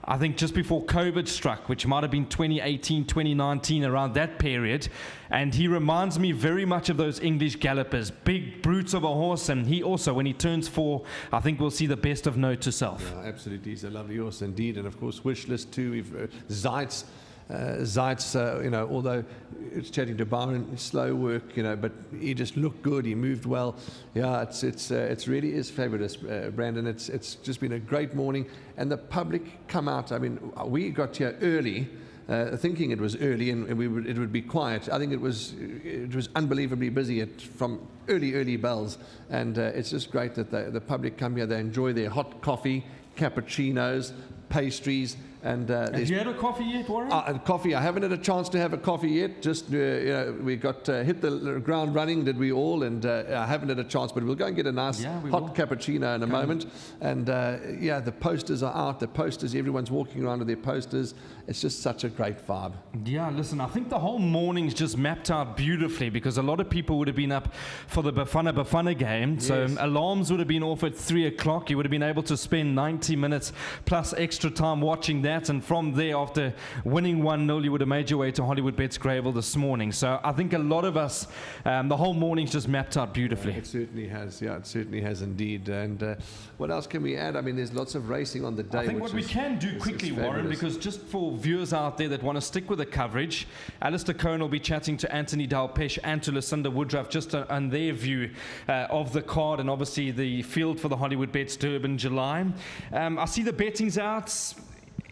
I think just before COVID struck, which might have been 2018, 2019, around that period. And he reminds me very much of those English gallopers, big brutes of a horse. And he also, when he turns 4, I think we'll see the best of Note to Self. Yeah, absolutely. He's a lovely horse indeed. And of course, Wishlist too. We've Zeitz, you know, although it's chatting to Byron, slow work, you know, but he just looked good. He moved well. Yeah, it's really is fabulous, Brandon. It's just been a great morning, and the public come out. I mean, we got here early, thinking it was early and it would be quiet. I think it was unbelievably busy from early bells, and it's just great that the public come here. They enjoy their hot coffee, cappuccinos, pastries. And have you had a coffee yet, Warren? Coffee. I haven't had a chance to have a coffee yet. Just you know, we got hit the ground running, did we all? And I haven't had a chance, but we'll go and get a nice hot cappuccino in a moment. And yeah, the posters are out. The posters, everyone's walking around with their posters. It's just such a great vibe. Yeah, listen, I think the whole morning's just mapped out beautifully, because a lot of people would have been up for the Bafana game. Yes. So alarms would have been off at 3 o'clock. You would have been able to spend 90 minutes plus extra time watching that. And from there, after winning 1-0, you would have made your way to Hollywoodbets Greyville this morning. So I think a lot of us, the whole morning's just mapped out beautifully. It certainly has. Yeah, it certainly has indeed. And what else can we add? I mean, there's lots of racing on the day. I think what we can do quickly, Warren, because just for viewers out there that want to stick with the coverage, Alistair Cohen will be chatting to Anthony Dalpesh and to Lucinda Woodruff just on their view of the card and obviously the field for the Hollywoodbets Durban July. I see the betting's out.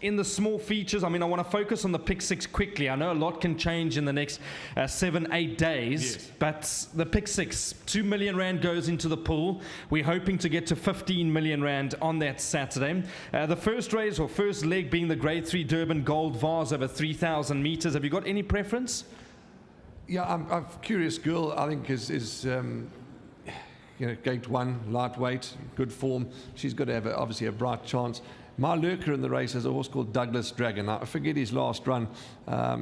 In the small features, I mean, I want to focus on the pick 6 quickly. I know a lot can change in the next 7-8 days, yes. But the pick 6, 2 million rand goes into the pool. We're hoping to get to 15 million rand on that Saturday. The first race or first leg being the Grade 3 Durban Gold Vase over 3,000 meters. Have you got any preference? Yeah, I'm Curious Girl. I think is you know, Gate 1, lightweight, good form. She's got to have obviously a bright chance. My lurker in the race is a horse called Douglas Dragon. I forget his last run.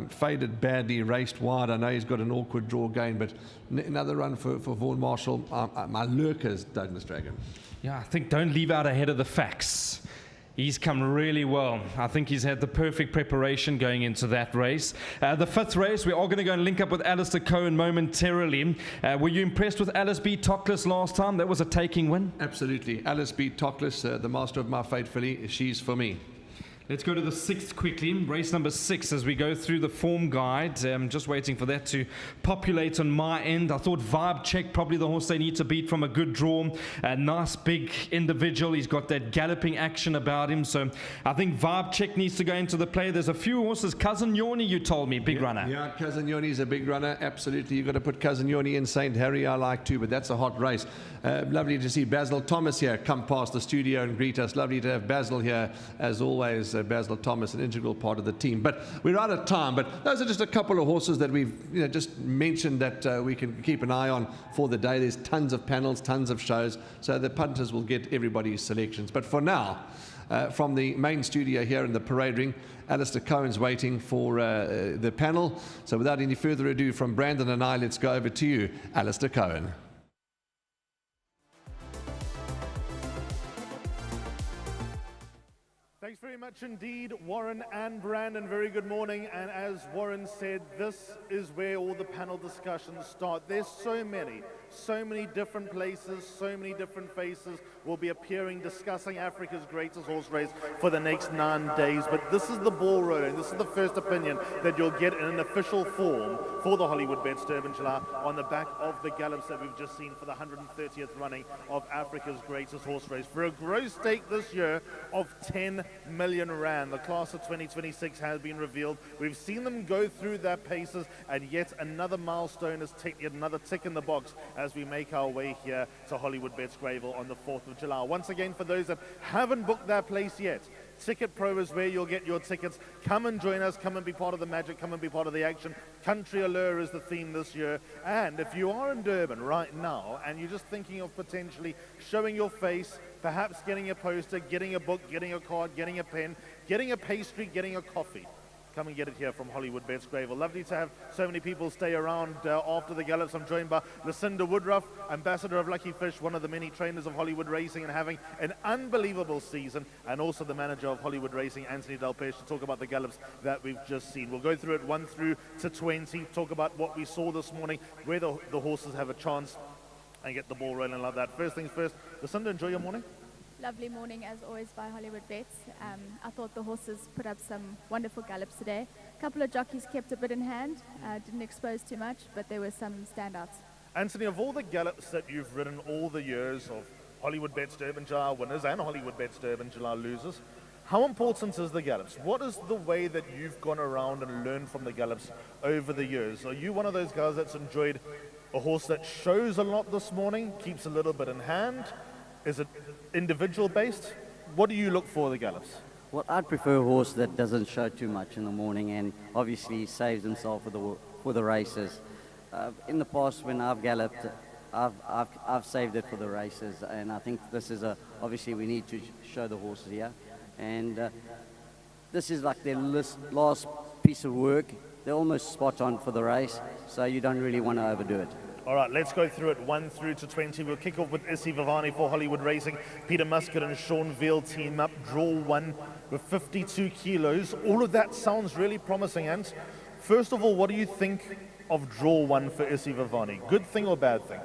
Faded badly, raced wide. I know he's got an awkward draw gain, but another run for Vaughan Marshall. My lurker is Douglas Dragon. Yeah, I think don't leave out ahead of the facts. He's come really well. I think he's had the perfect preparation going into that race. The 5th race, we are going to go and link up with Alistair Cohen momentarily. Were you impressed with Alice beat Tockless last time? That was a taking win. Absolutely. Alice beat Tockless, the master of my fate filly. She's for me. Let's go to the 6th quickly. Race number 6 as we go through the form guide. Just waiting for that to populate on my end. I thought Vibe Check, probably the horse they need to beat from a good draw. A nice big individual. He's got that galloping action about him. So I think Vibe Check needs to go into the play. There's a few horses. Cousin Yorni, you told me, big runner. Yeah, Cousin Yorni's a big runner. Absolutely. You've got to put Cousin Yorni in. St. Harry I like too, but that's a hot race. Lovely to see Basil Thomas here come past the studio and greet us. Lovely to have Basil here as always. Basil Thomas, an integral part of the team. But we're out of time. But those are just a couple of horses that we've just mentioned that we can keep an eye on for the day. There's tons of panels, tons of shows, so the punters will get everybody's selections. But for now, from the main studio here in the parade ring, Alistair Cohen's waiting for the panel. So without any further ado, from Brandon and I, let's go over to you, Alistair Cohen. Thanks very much indeed, Warren and Brandon. Very good morning. And as Warren said, this is where all the panel discussions start. There's so many different places, so many different faces will be appearing, discussing Africa's greatest horse race for the next 9 days. But this is the ball rolling. This is the first opinion that you'll get in an official form for the Hollywoodbets Durban July on the back of the gallops that we've just seen for the 130th running of Africa's greatest horse race. For a gross stake this year of 10 million rand. The class of 2026 has been revealed. We've seen them go through their paces, and yet another milestone is ticked, yet another tick in the box as we make our way here to Hollywoodbets Greyville on the 4th of July. Once again, for those that haven't booked their place yet, Ticket Pro is where you'll get your tickets. Come and join us, come and be part of the magic, come and be part of the action. Country Allure is the theme this year. And if you are in Durban right now and you're just thinking of potentially showing your face, perhaps getting a poster, getting a book, getting a card, getting a pen, getting a pastry, getting a coffee, come and get it here from Hollywoodbets Greyville. Lovely to have so many people stay around after the gallops. I'm joined by Lucinda Woodruff, ambassador of Lucky Fish, one of the many trainers of Hollywood Racing and having an unbelievable season, and also the manager of Hollywood Racing, Anthony Delpeche, to talk about the gallops that we've just seen. We'll go through it 1 through to 20, talk about what we saw this morning, where the horses have a chance, and get the ball rolling like that. First things first, Lucinda, enjoy your morning. Lovely morning as always by Hollywoodbets. I thought the horses put up some wonderful gallops today. A couple of jockeys kept a bit in hand, didn't expose too much, but there were some standouts. Anthony, of all the gallops that you've ridden all the years of Hollywoodbets Durban July winners and Hollywoodbets Durban July losers, how important is the gallops? What is the way that you've gone around and learned from the gallops over the years? Are you one of those guys that's enjoyed a horse that shows a lot this morning, keeps a little bit in hand? Is it individual based? What do you look for the gallops? Well, I'd prefer a horse that doesn't show too much in the morning and obviously saves himself for the races. In the past, when I've galloped, I've saved it for the races, and I think this is obviously we need to show the horses here, and this is like their last piece of work. They're almost spot on for the race, so you don't really want to overdo it. All right, let's go through it 1 through to 20. We'll kick off with Issy Vivani for Hollywood Racing. Peter Muscat and Sean Veal team up. Draw 1 with 52 kilos. All of that sounds really promising, Ant. First of all, what do you think of draw 1 for Issy Vivani? Good thing or bad thing?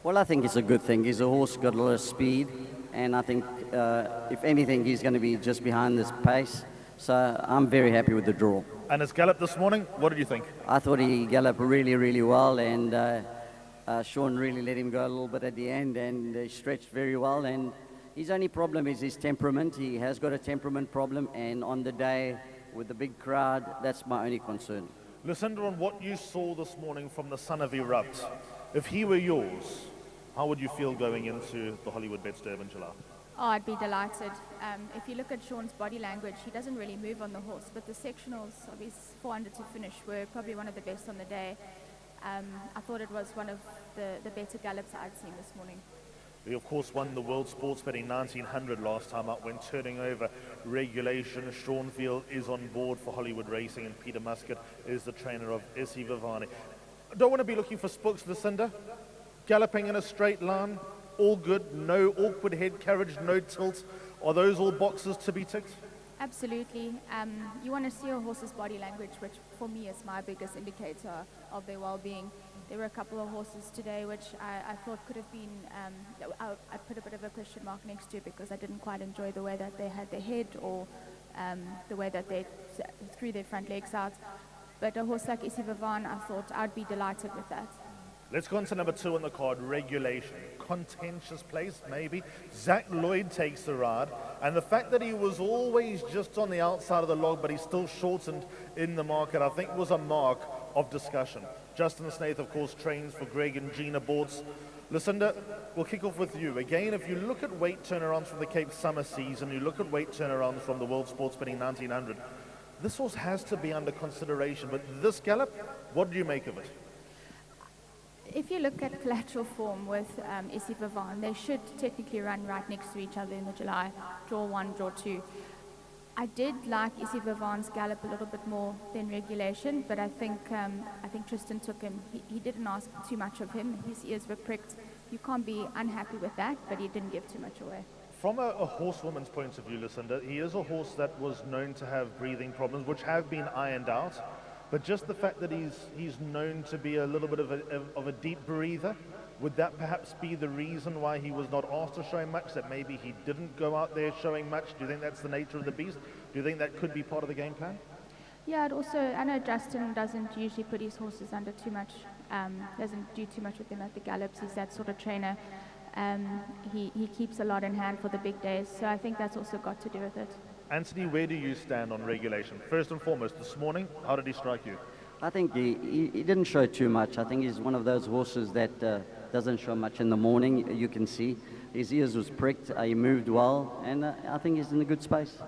Well, I think it's a good thing. He's a horse got a lot of speed, and I think if anything, he's going to be just behind this pace. So I'm very happy with the draw. And his gallop this morning, what did you think? I thought he galloped really, really well, and Sean really let him go a little bit at the end, and he stretched very well. And his only problem is his temperament. He has got a temperament problem, and on the day with the big crowd, that's my only concern. Lucinda, on what you saw this morning from the son of Erupt, if he were yours, how would you feel going into the Hollywoodbets Durban July? Oh, I'd be delighted. If you look at Sean's body language, he doesn't really move on the horse, but the sectionals of his 400 to finish were probably one of the best on the day. I thought it was one of the better gallops I'd seen this morning. He, of course, won the World Sports Betting 1900 last time out when turning over regulation. Sean Veal is on board for Hollywood Racing, and Peter Muscat is the trainer of Issy Vivani. I don't want to be looking for spooks, Lucinda. Galloping in a straight line, all good, no awkward head carriage, no tilt. Are those all boxes to be ticked? Absolutely. You want to see a horse's body language, which for me is my biggest indicator of their well-being. There were a couple of horses today which I thought could have been, I put a bit of a question mark next to because I didn't quite enjoy the way that they had their head or the way that they threw their front legs out. But a horse like Issy Vavan, I thought I'd be delighted with that. Let's go on to number 2 on the card, Regulation. Contentious place, maybe. Zach Lloyd takes the ride, and the fact that he was always just on the outside of the log, but he's still shortened in the market, I think was a mark of discussion. Justin Snaith, of course, trains for Greg and Gina Boards. Lucinda, we'll kick off with you. Again, if you look at weight turnarounds from the Cape Summer season, you look at weight turnarounds from the World Sports Betting 1900, this horse has to be under consideration, but this gallop, what do you make of it? If you look at collateral form with Issy Vavan, they should technically run right next to each other in the July, draw 1, draw 2. I did like Issy Vavan's gallop a little bit more than Regulation, but I think Tristan took him. He didn't ask too much of him. His ears were pricked. You can't be unhappy with that, but he didn't give too much away. From a horsewoman's point of view, Lucinda, he is a horse that was known to have breathing problems, which have been ironed out. But just the fact that he's known to be a little bit of a deep breather, would that perhaps be the reason why he was not asked to show much, that maybe he didn't go out there showing much? Do you think that's the nature of the beast? Do you think that could be part of the game plan? Yeah, it also, I know Justin doesn't usually put his horses under too much, doesn't do too much with them at the Gallops. He's that sort of trainer. He keeps a lot in hand for the big days, so I think that's also got to do with it. Anthony, where do you stand on Regulation? First and foremost, this morning, how did he strike you? I think he didn't show too much. I think he's one of those horses that doesn't show much in the morning. You can see his ears was pricked, he moved well, and I think he's in a good space.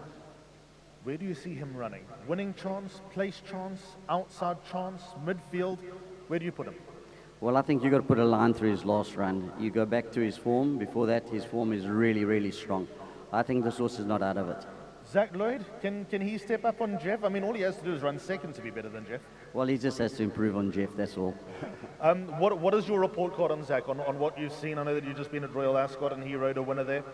Where do you see him running? Winning chance, place chance, outside chance, midfield? Where do you put him? Well, I think you've got to put a line through his last run. You go back to his form. Before that, his form is really, really strong. I think this horse is not out of it. Zach Lloyd, can he step up on Jeff? I mean, all he has to do is run second to be better than Jeff. Well, he just has to improve on Jeff, that's all. What is your report card on Zach, on what you've seen? I know that you've just been at Royal Ascot and he rode a winner there.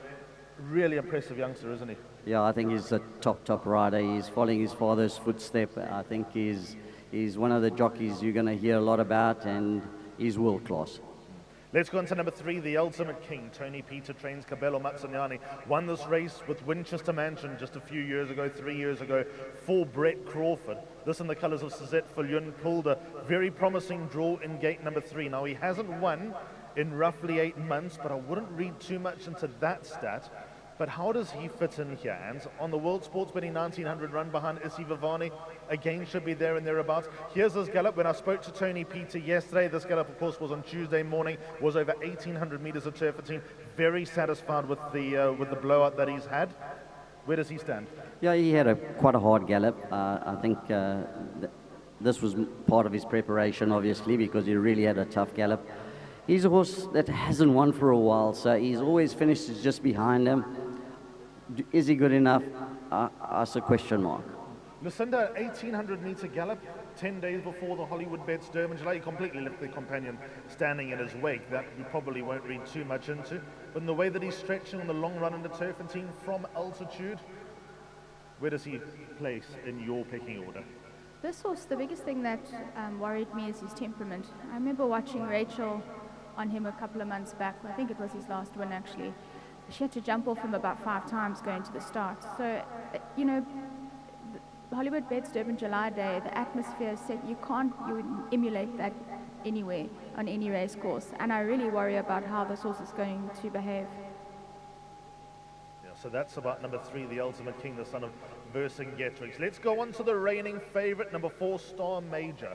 Really impressive youngster, isn't he? Yeah, I think he's a top rider. He's following his father's footstep. I think he's one of the jockeys you're going to hear a lot about, and he's world class. Let's go on to number 3, the Ultimate King. Tony Peter trains Cabello Mazzaniani. Won this race with Winchester Mansion just a few years ago, 3 years ago, for Brett Crawford. This in the colours of Suzette Fillion, pulled a very promising draw in gate number 3. Now, he hasn't won in roughly 8 months, but I wouldn't read too much into that stat. But how does he fit in here? And on the World Sports Betting 1900 run behind Issy Vavani, again should be there and thereabouts. Here's this gallop. When I spoke to Tony Peter yesterday, this gallop, of course, was on Tuesday morning, was over 1,800 meters of turf 15. Very satisfied with the blowout that he's had. Where does he stand? Yeah, he had quite a hard gallop. I think this was part of his preparation, obviously, because he really had a tough gallop. He's a horse that hasn't won for a while, so he's always finished just behind him. Is he good enough? That's a question mark. Lucinda, 1,800 meter gallop, 10 days before the Hollywoodbets Durban July. He completely left the companion standing in his wake. That we probably won't read too much into. But in the way that he's stretching on the long run in the Turfentine from altitude, where does he place in your pecking order? This horse, the biggest thing that worried me is his temperament. I remember watching Rachel on him a couple of months back. I think it was his last win, actually. She had to jump off him about 5 times going to the start. So, you know, the Hollywoodbets Durban July day, the atmosphere is set. You emulate that anywhere on any race course. And I really worry about how this horse is going to behave. Yeah, so that's about number 3, the Ultimate King, the son of Vercingetorix. Let's go on to the reigning favourite, number 4, Star Major.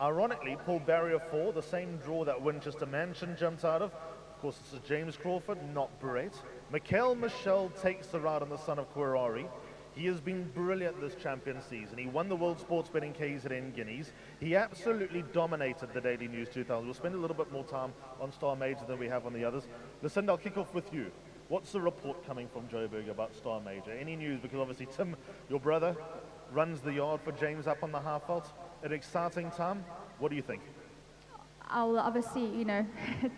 Ironically, pulled barrier 4, the same draw that Winchester Mansion jumped out of. Of course, this is James Crawford, not Brett. Mikael Michel takes the ride on the son of Quirari. He has been brilliant this champion season. He won the World Sports Betting KZN Guineas. He absolutely dominated the Daily News 2000. We'll spend a little bit more time on Star Major than we have on the others. Lucinda, I'll kick off with you. What's the report coming from Joberg about Star Major? Any news? Because obviously Tim, your brother, runs the yard for James up on the half vault. An exciting time. What do you think? I'll obviously, you know,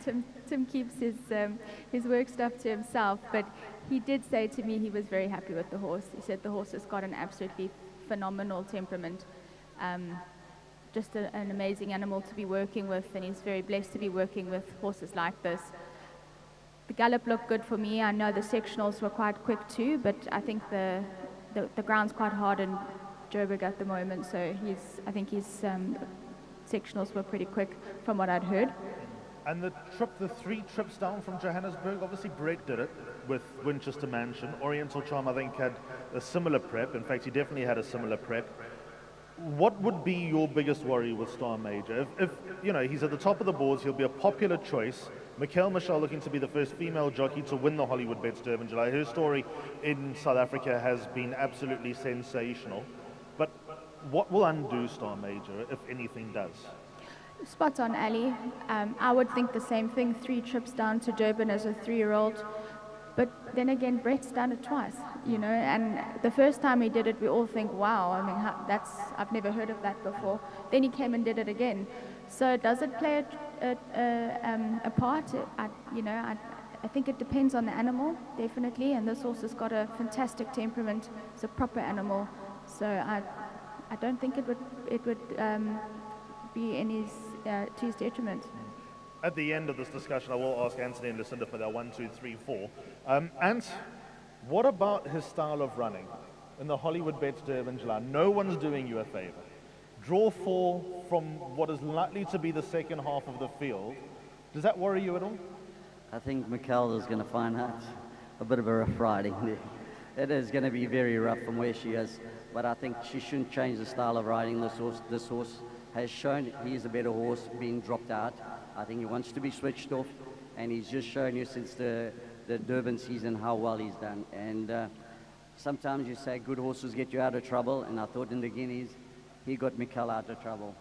Tim keeps his work stuff to himself, but he did say to me he was very happy with the horse. He said the horse has got an absolutely phenomenal temperament, just an amazing animal to be working with, and he's very blessed to be working with horses like this. The gallop looked good for me. I know the sectionals were quite quick too, but I think the the ground's quite hard in Joberg at the moment, so I think his sectionals were pretty quick from what I'd heard. And the 3 trips down from Johannesburg, obviously Brett did it with Winchester Mansion. Oriental Charm, I think, had a similar prep. In fact, he definitely had a similar prep. What would be your biggest worry with Star Major? If you know, he's at the top of the boards, he'll be a popular choice. Mikhail Michelle looking to be the first female jockey to win the Hollywoodbets Durban July. Her story in South Africa has been absolutely sensational. But what will undo Star Major, if anything does? Spot on, Ali. I would think the same thing, 3 trips down to Durban as a 3-year-old. But then again, Brett's done it twice, you know, and the first time he did it, we all think, wow, I mean, I've never heard of that before. Then he came and did it again. So does it play a part? I think it depends on the animal, definitely, and this horse has got a fantastic temperament. It's a proper animal, so I don't think it would be to his detriment. At the end of this discussion, I will ask Anthony and Lucinda for their 1, 2, 3, 4. Ant, what about his style of running in the Hollywoodbets Durban July? No one's doing you a favor. Draw 4 from what is likely to be the second half of the field. Does that worry you at all? I think Mikhail is going to find out a bit of a rough riding there. It is going to be very rough from where she is, but I think she shouldn't change the style of riding this horse. This horse has shown he is a better horse being dropped out. I think he wants to be switched off, and he's just shown you since the Durban season how well he's done. And sometimes you say good horses get you out of trouble, and I thought in the Guineas, he got Mikhail out of trouble.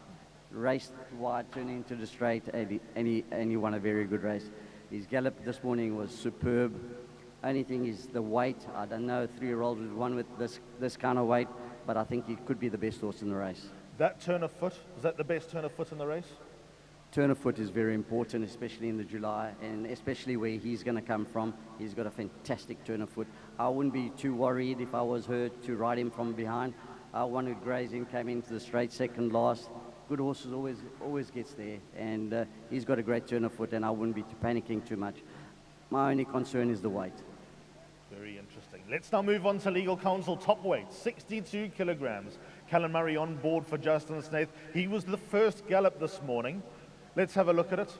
Raced wide, turning into the straight, and he won a very good race. His gallop this morning was superb. Only thing is the weight. I don't know, 3-year-old would won with this kind of weight, but I think he could be the best horse in the race. That turn of foot, is that the best turn of foot in the race? Turn of foot is very important, especially in the July, and especially where he's going to come from. He's got a fantastic turn of foot. I wouldn't be too worried if I was her to ride him from behind. I wanted grazing, came into the straight second last. Good horses always gets there, and he's got a great turn of foot, and I wouldn't be panicking too much. My only concern is the weight. Very interesting. Let's now move on to legal counsel top weight, 62 kilograms. Callan Murray on board for Justin Snaith. He was the first gallop this morning. Let's have a look at it.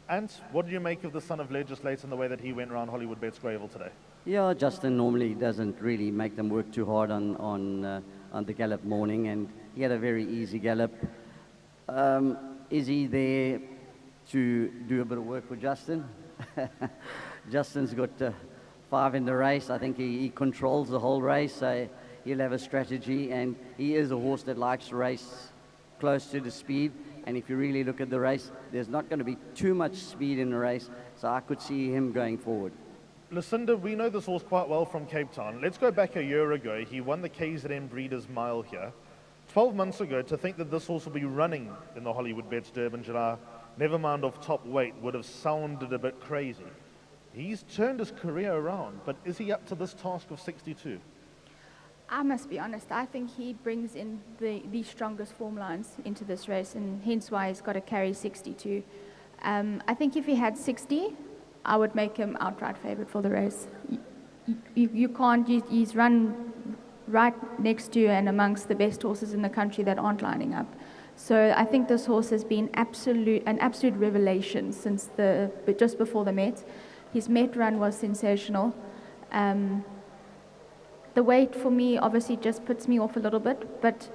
And what do you make of the son of legislator and the way that he went around Hollywoodbets Greyville today? Yeah, Justin normally doesn't really make them work too hard on the gallop morning, and he had a very easy gallop. Is he there to do a bit of work with Justin? Justin's got 5 in the race. I think he controls the whole race, so he'll have a strategy, and he is a horse that likes to race close to the speed. And if you really look at the race, there's not going to be too much speed in the race, so I could see him going forward. Lucinda, we know this horse quite well from Cape Town. Let's go back a year ago. He won the KZN Breeders' Mile here. 12 months ago, to think that this horse will be running in the Hollywoodbets Durban July, never mind off top weight, would have sounded a bit crazy. He's turned his career around, but is he up to this task of 62? I must be honest, I think he brings in the strongest form lines into this race, and hence why he's got to carry 62. I think if he had 60, I would make him outright favourite for the race. You can't, he's run right next to and amongst the best horses in the country that aren't lining up. So I think this horse has been an absolute revelation since just before the Met. His Met run was sensational. The weight for me obviously just puts me off a little bit, but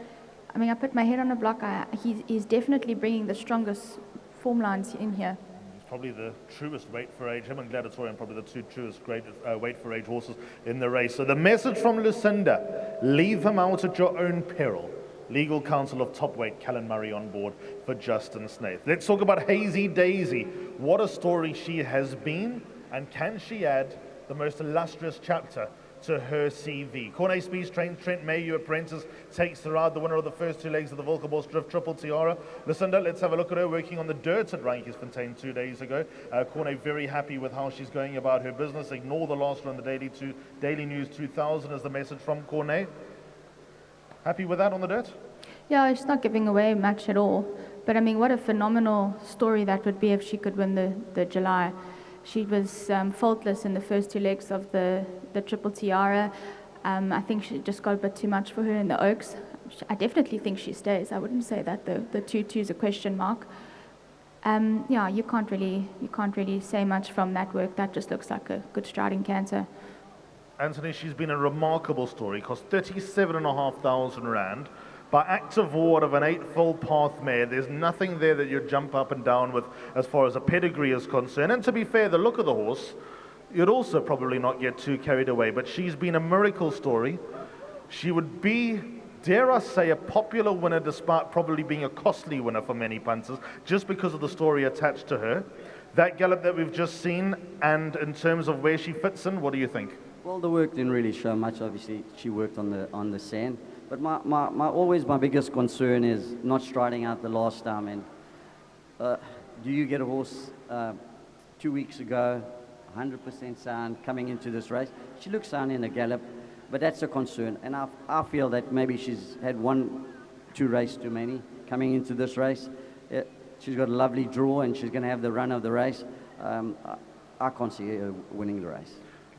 I mean, I put my head on a block. He's definitely bringing the strongest form lines in here. He's probably the truest weight for age. Him and Gladiatorian probably the 2 truest great weight for age horses in the race. So the message from Lucinda: leave him out at your own peril. Legal counsel of top weight, Callan Murray on board for Justin Snaith. Let's talk about Hazy Daisy. What a story she has been, and can she add the most illustrious chapter to her CV? Cornet Speed's trained Trent Mayhew apprentice takes the ride, the winner of the first 2 legs of the Volkerboss Drift Triple Tiara. Lucinda, let's have a look at her working on the dirt at Randkiersfontein 2 days ago. Cornet very happy with how she's going about her business. Ignore the last run, the Daily News 2000 is the message from Cornet. Happy with that on the dirt? Yeah, she's not giving away much at all. But I mean, what a phenomenal story that would be if she could win the July. She was faultless in the first 2 legs of the Triple Tiara. I think she just got a bit too much for her in the Oaks. I definitely think she stays. I wouldn't say that the 2-2 is a question mark. Yeah, you can't really say much from that work. That just looks like a good striding canter. Anthony, she's been a remarkable story. Cost 37,500 rand. By act of war of an 8-foal path mare, there's nothing there that you jump up and down with as far as a pedigree is concerned. And to be fair, the look of the horse, you'd also probably not get too carried away. But she's been a miracle story. She would be, dare I say, a popular winner despite probably being a costly winner for many punters, just because of the story attached to her. That gallop that we've just seen, and in terms of where she fits in, what do you think? Well, the work didn't really show much. Obviously, she worked on the sand. But always my biggest concern is not striding out the last time. And do you get a horse 2 weeks ago, 100% sound, coming into this race? She looks sound in a gallop, but that's a concern. And I feel that maybe she's had 1-2 races too many coming into this race. She's got a lovely draw, and she's going to have the run of the race. I can't see her winning the race.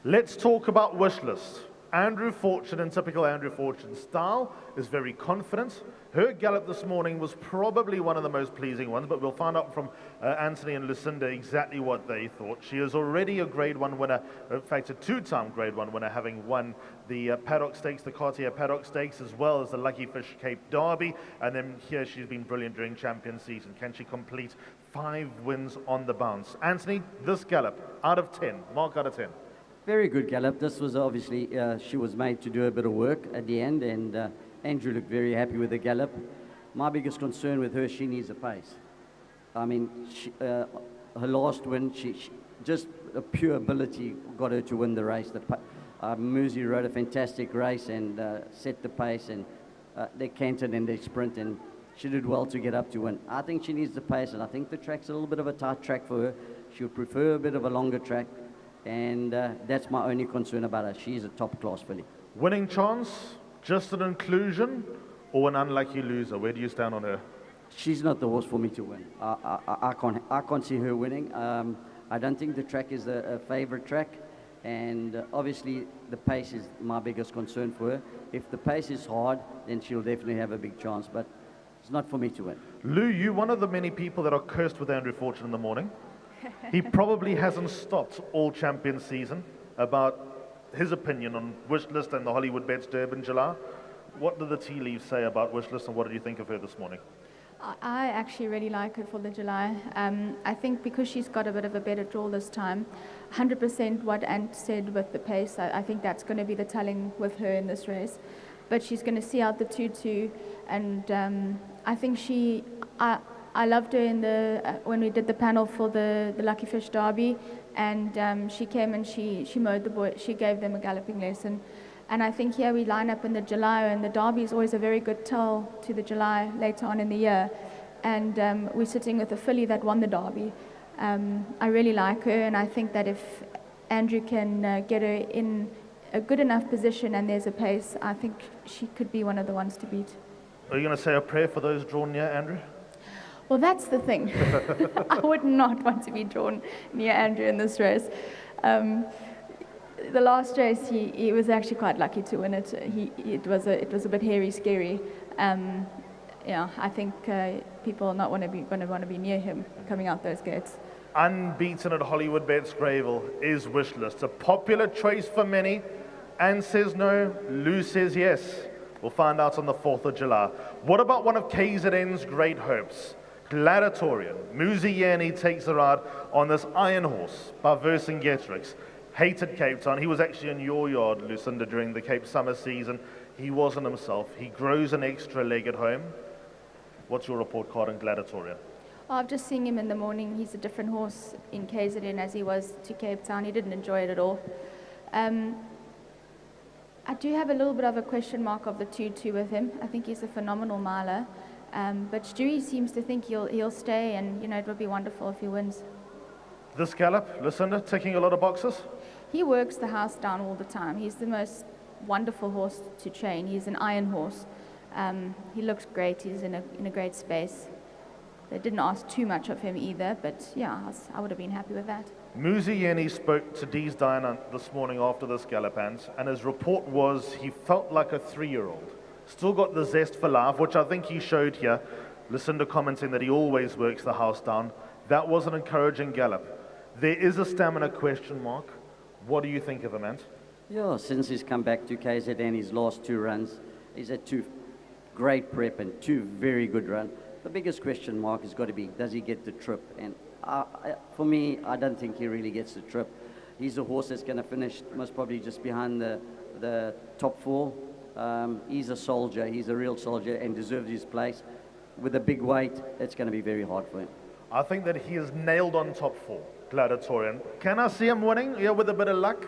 Let's talk about wish list. Andrew Fortune, in typical Andrew Fortune style, is very confident. Her gallop this morning was probably one of the most pleasing ones, but we'll find out from Anthony and Lucinda exactly what they thought. She is already a Grade 1 winner, in fact a 2-time Grade 1 winner, having won the Paddock Stakes, the Cartier Paddock Stakes, as well as the Lucky Fish Cape Derby, and then here she's been brilliant during champion season. Can she complete 5 wins on the bounce? Anthony, this gallop, out of 10, mark out of 10. Very good gallop. This was obviously, she was made to do a bit of work at the end, and Andrew looked very happy with the gallop. My biggest concern with her, she needs a pace. I mean, her last win, she just a pure ability got her to win the race. Muzi rode a fantastic race and set the pace, and they cantered and they sprint, and she did well to get up to win. I think she needs the pace, and I think the track's a little bit of a tight track for her. She would prefer a bit of a longer track. And that's my only concern about her. She's a top-class filly. Winning chance, just an inclusion, or an unlucky loser? Where do you stand on her? She's not the horse for me to win. I can't see her winning. I don't think the track is a favourite track, and obviously the pace is my biggest concern for her. If the pace is hard, then she'll definitely have a big chance, but it's not for me to win. Lou, you're one of the many people that are cursed with Andrew Fortune in the morning. He probably hasn't stopped all champion season about his opinion on Wishlist and the Hollywoodbets Durban July. What did the tea leaves say about Wishlist, and what did you think of her this morning? I actually really like her for the July. I think because she's got a bit of a better draw this time, 100% what Ant said with the pace, I think that's going to be the telling with her in this race. But she's going to see out the 2-2, and I think I loved her in when we did the panel for the Lucky Fish Derby, and she came and she mowed the boy. She gave them a galloping lesson, and I think here we line up in the July, and the Derby is always a very good tell to the July later on in the year, and we're sitting with a filly that won the Derby. I really like her, and I think that if Andrew can get her in a good enough position and there's a pace, I think she could be one of the ones to beat. Are you going to say a prayer for those drawn near Andrew? Well, that's the thing. I would not want to be drawn near Andrew in this race. The last race, he was actually quite lucky to win it. It was a bit hairy, scary. Yeah, I think people are not going to want to be near him coming out those gates. Unbeaten at Hollywoodbets Greyville is Wishlist. A popular choice for many. Anne says no, Lou says yes. We'll find out on the 4th of July. What about one of KZN's great hopes? Gladiatorian. Muzi Yerni takes the ride on this iron horse by Vercingetorix. Hated Cape Town. He was actually in your yard, Lucinda, during the Cape Summer season. He wasn't himself. He grows an extra leg at home. What's your report card on Gladiatorian? Oh, I've just seen him in the morning. He's a different horse in KZN as he was to Cape Town. He didn't enjoy it at all. I do have a little bit of a question mark of the 2-2 with him. I think he's a phenomenal miler. But Stewie seems to think he'll stay, and it would be wonderful if he wins. This gallop, Lucinda, ticking a lot of boxes? He works the house down all the time. He's the most wonderful horse to train. He's an iron horse. He looks great. He's in a great space. They didn't ask too much of him either, but yeah, I would have been happy with that. Muzieni spoke to Dees Diana this morning after this gallop, and his report was he felt like a 3-year-old. Still got the zest for life, which I think he showed here. Lucinda commenting that he always works the house down. That was an encouraging gallop. There is a stamina question mark. What do you think of him, Ant? Yeah, since he's come back to KZN, his last 2 runs, he's had 2 great prep and 2 very good runs. The biggest question mark has got to be, does he get the trip? And for me, I don't think he really gets the trip. He's a horse that's going to finish most probably just behind the top 4. He's a soldier. He's a real soldier and deserves his place. With a big weight, it's going to be very hard for him. I think that he is nailed on top 4, Gladiatorian. Can I see him winning? Yeah, with a bit of luck.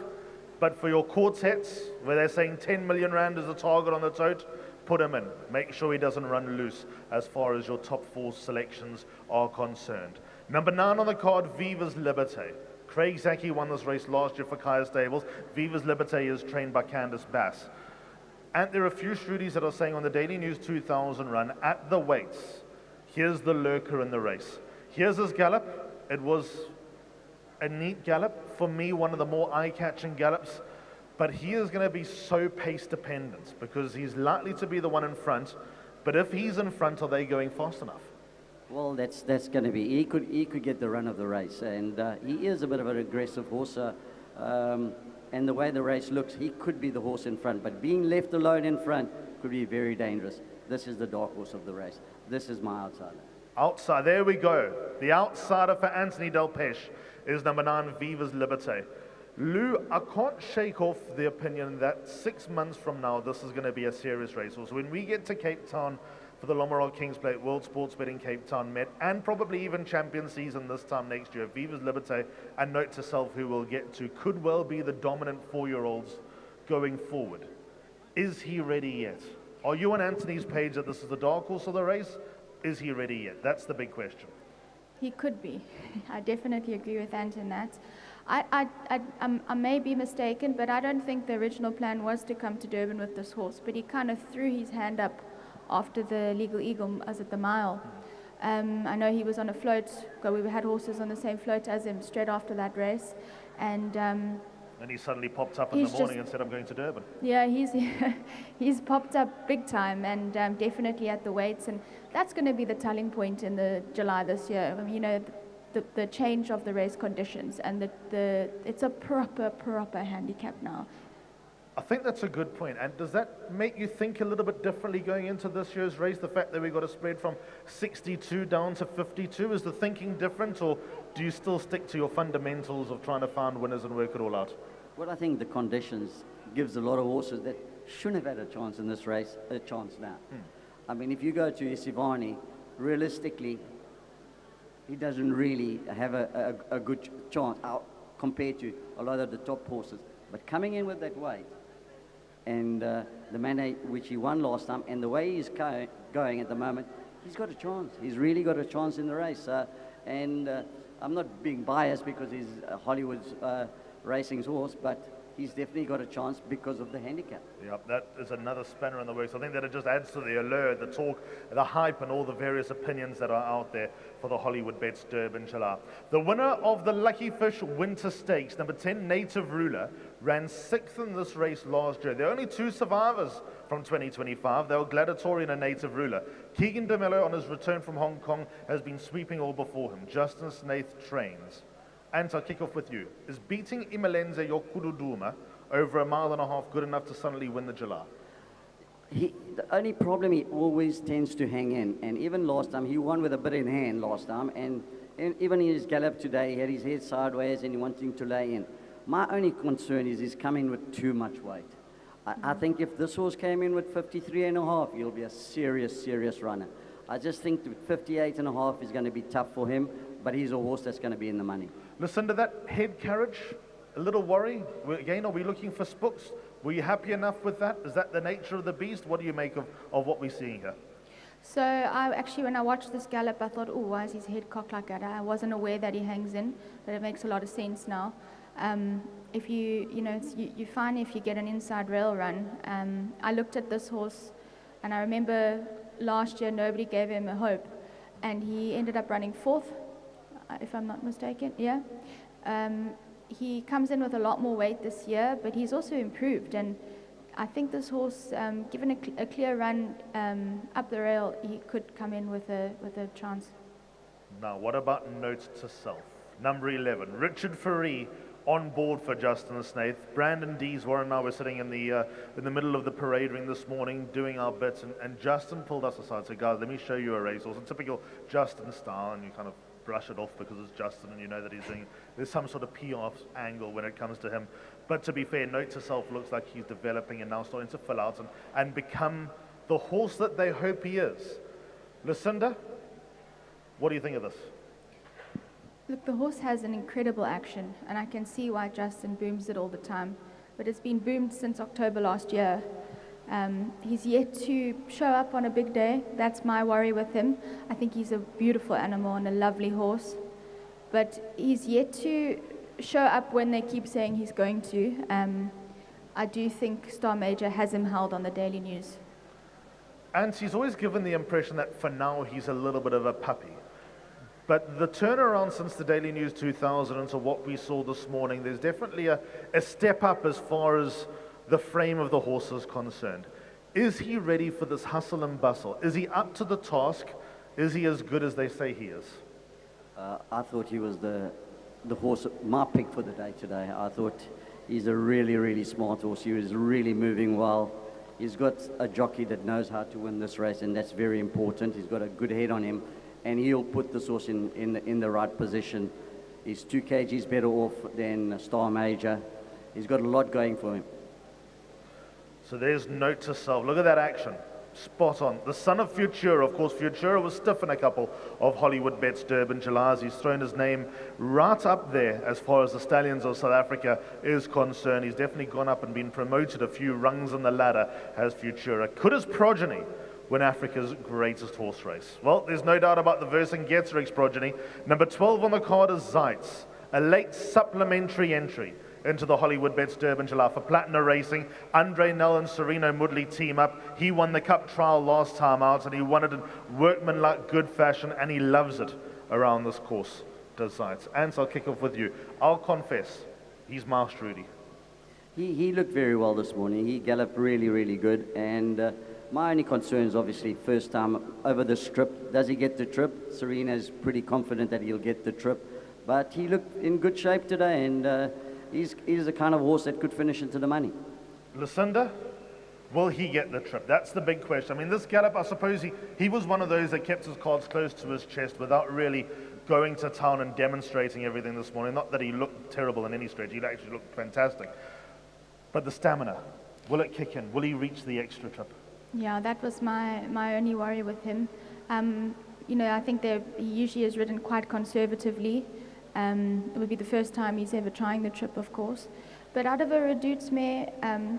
But for your quartets, where they're saying 10 million rand is the target on the tote, put him in. Make sure he doesn't run loose as far as your top 4 selections are concerned. Number 9 on the card, Viva's Liberté. Craig Zaki won this race last year for Kaya Stables. Viva's Liberté is trained by Candice Bass. And there are a few Shrudies that are saying on the Daily News 2000 run, at the weights, here's the lurker in the race. Here's his gallop. It was a neat gallop. For me, one of the more eye-catching gallops. But he is going to be so pace-dependent because he's likely to be the one in front. But if he's in front, are they going fast enough? Well, that's going to be. He could get the run of the race, and he is a bit of an aggressive horse. And the way the race looks, he could be the horse in front. But being left alone in front could be very dangerous. This is the dark horse of the race. This is my outsider. Outside, there we go. The outsider for Anthony Delpeche is number 9, Viva's Liberté. Lou, I can't shake off the opinion that 6 months from now, this is going to be a serious racehorse. When we get to Cape Town for the Lombard Kings Plate World Sports Betting Cape Town Met, and probably even champion season this time next year, Viva's Liberté, and note to self who we'll get to, could well be the dominant 4-year-olds going forward. Is he ready yet? Are you on Anthony's page that this is the dark horse of the race? Is he ready yet? That's the big question. He could be. I definitely agree with Ant in that. I may be mistaken, but I don't think the original plan was to come to Durban with this horse, but he kind of threw his hand up after the Legal Eagle as at the mile. I know he was on a float, we had horses on the same float as him straight after that race, and he suddenly popped up in the morning and said, I'm going to Durban. Yeah, he's popped up big time, and definitely at the weights, and that's going to be the telling point in the July this year. I mean, you know, the change of the race conditions, and it's a proper handicap now. I think that's a good point. And does that make you think a little bit differently going into this year's race? The fact that we got a spread from 62 down to 52, is the thinking different, or do you still stick to your fundamentals of trying to find winners and work it all out? Well, I think the conditions gives a lot of horses that shouldn't have had a chance in this race a chance now. I mean, if you go to Isivani, realistically, he doesn't really have a good chance compared to a lot of the top horses. But coming in with that weight, and the manner which he won last time, and the way he's going at the moment, he's got a chance. He's really got a chance in the race. And I'm not being biased because he's Hollywood's racing's horse, but he's definitely got a chance because of the handicap. Yep, that is another spanner in the works. I think that it just adds to the allure, the talk, the hype, and all the various opinions that are out there for the Hollywoodbets Durban July. The winner of the Lucky Fish Winter Stakes, number 10, Native Ruler, ran 6th in this race last year. There are only 2 survivors from 2025. They were Gladiatorian and Native Ruler. Keegan DeMello, on his return from Hong Kong, has been sweeping all before him. Justin Snaith trains. And I'll kick off with you. Is beating Imelenze Yokududuma over 1.5 miles good enough to suddenly win the July? The only problem, he always tends to hang in. And even last time, he won with a bit in hand last time. And even in his gallop today, he had his head sideways and he wanting to lay in. My only concern is he's coming with too much weight. I think if this horse came in with 53.5, he'll be a serious runner. I just think that 58.5 is going to be tough for him, but he's a horse that's going to be in the money. Listen to that head carriage, a little worry. Again, are we looking for spooks? Were you happy enough with that? Is that the nature of the beast? What do you make of what we're seeing here? So when I watched this gallop, I thought, oh, why is his head cocked like that? I wasn't aware that he hangs in, but it makes a lot of sense now. If you find if you get an inside rail run, I looked at this horse, and I remember last year nobody gave him a hope, and he ended up running 4th, if I'm not mistaken. Yeah. He comes in with a lot more weight this year, but he's also improved. And I think this horse, given a clear run up the rail, he could come in with a chance. Now, what about Note to Self? Number 11, Richard Faree on board for Justin Snaith. Brandon Dees-Warren and I were sitting in the middle of the parade ring this morning doing our bits, and Justin pulled us aside and said, guys, let me show you a racehorse. A typical Justin style, and you kind of brush it off because it's Justin and you know that there's some sort of PR angle when it comes to him. But to be fair, Note to Self looks like he's developing and now starting to fill out and become the horse that they hope he is. Lucinda, what do you think of this? Look, the horse has an incredible action, and I can see why Justin booms it all the time. But it's been boomed since October last year. He's yet to show up on a big day. That's my worry with him. I think he's a beautiful animal and a lovely horse. But he's yet to show up when they keep saying he's going to. I do think Star Major has him held on the Daily News. And he's always given the impression that for now he's a little bit of a puppy. But the turnaround since the Daily News 2000 into what we saw this morning, there's definitely a step up as far as the frame of the horse is concerned. Is he ready for this hustle and bustle? Is he up to the task? Is he as good as they say he is? I thought he was the horse, my pick for the day today. I thought he's a really, really smart horse. He was really moving well. He's got a jockey that knows how to win this race, and that's very important. He's got a good head on him, and he'll put this horse in the right position. He's 2 kgs better off than Star Major. He's got a lot going for him. So there's Note to Self. Look at that action. Spot on. The son of Futura. Of course, Futura was stiff in a couple of Hollywoodbets Durban July. He's thrown his name right up there as far as the Stallions of South Africa is concerned. He's definitely gone up and been promoted a few rungs on the ladder as Futura. Could his progeny win Africa's greatest horse race? Well, there's no doubt about the Vercingetorix progeny. Number 12 on the card is Zeitz, a late supplementary entry into the Hollywoodbets Durban July for Platinum Racing. Andre Nell and Sereno Moodley team up. He won the Cup trial last time out, and he won it in workmanlike good fashion, and he loves it around this course, does Zeitz. And so I'll kick off with you. I'll confess, he's masked Rudy. He looked very well this morning. He galloped really, really good, and my only concern is obviously first time over the strip. Does he get the trip? Serena's pretty confident that he'll get the trip, but he looked in good shape today, and he's the kind of horse that could finish into the money. Lucinda, will he get the trip? That's the big question. I mean, this Gallop, I suppose he was one of those that kept his cards close to his chest without really going to town and demonstrating everything this morning. Not that he looked terrible in any stretch. He actually looked fantastic. But the stamina, will it kick in? Will he reach the extra trip? Yeah, that was my only worry with him. You know, I think he usually is ridden quite conservatively. It would be the first time he's ever trying the trip, of course. But out of a Redoutes mare,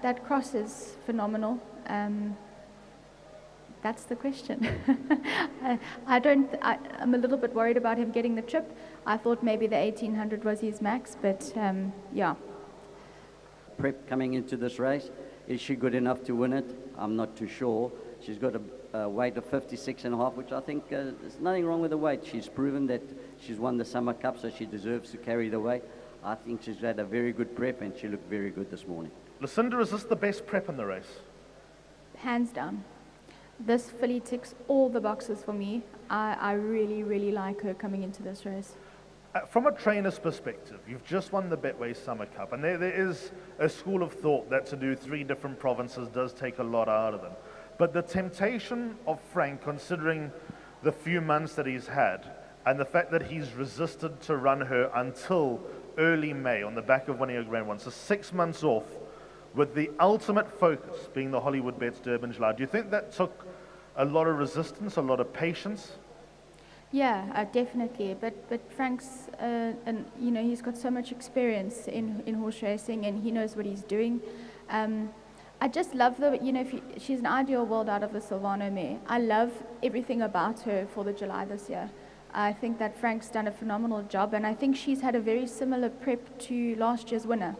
that cross is phenomenal. That's the question. I'm a little bit worried about him getting the trip. I thought maybe the 1800 was his max, but yeah. Prep coming into this race, is she good enough to win it? I'm not too sure. She's got a weight of 56.5, which I think there's nothing wrong with the weight. She's proven that she's won the Summer Cup, so she deserves to carry the weight. I think she's had a very good prep, and she looked very good this morning. Lucinda, is this the best prep in the race? Hands down. This filly ticks all the boxes for me. I really, really like her coming into this race. From a trainer's perspective, you've just won the Betway Summer Cup, and there is a school of thought that to do 3 different provinces does take a lot out of them. But the temptation of Frank, considering the few months that he's had, and the fact that he's resisted to run her until early May on the back of winning a Grand One, so 6 months off, with the ultimate focus being the Hollywoodbets Durban July. Do you think that took a lot of resistance, a lot of patience? Yeah, definitely. But Frank's, and you know, he's got so much experience in horse racing, and he knows what he's doing. I just love she's an ideal world out of the Silvano mare. I love everything about her for the July this year. I think that Frank's done a phenomenal job, and I think she's had a very similar prep to last year's winner.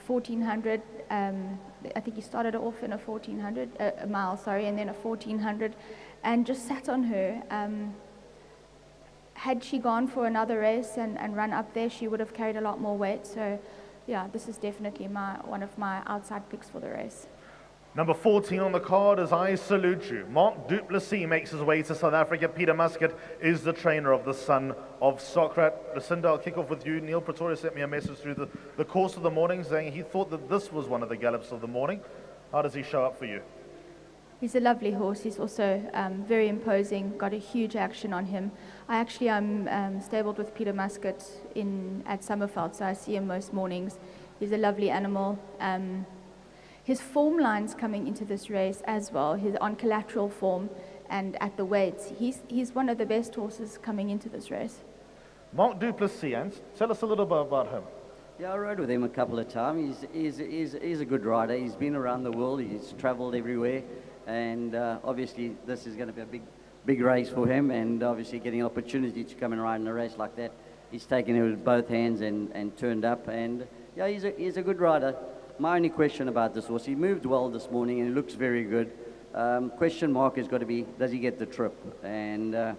1400, I think he started off in a 1400, a mile, sorry, and then a 1400, and just sat on her. had she gone for another race and run up there, she would have carried a lot more weight. So, yeah, this is definitely one of my outside picks for the race. Number 14 on the card is I Salute You. Mark Duplessis makes his way to South Africa. Peter Muscat is the trainer of the son of Socrat. Lucinda, I'll kick off with you. Neil Pretoria sent me a message through the course of the morning saying he thought that this was one of the gallops of the morning. How does he show up for you? He's a lovely horse. He's also very imposing, got a huge action on him. I actually am stabled with Peter Muscat at Summerveld, so I see him most mornings. He's a lovely animal. His form lines coming into this race as well, he's on collateral form and at the weights. He's one of the best horses coming into this race. Mark Duplessis, and tell us a little bit about him. Yeah, I rode with him a couple of times. He's a good rider. He's been around the world. He's travelled everywhere. And obviously this is going to be a big race for him. And obviously getting an opportunity to come and ride in a race like that, he's taken it with both hands and turned up. And yeah, he's a good rider. My only question about this horse, he moved well this morning and he looks very good. Question mark has got to be, does he get the trip? And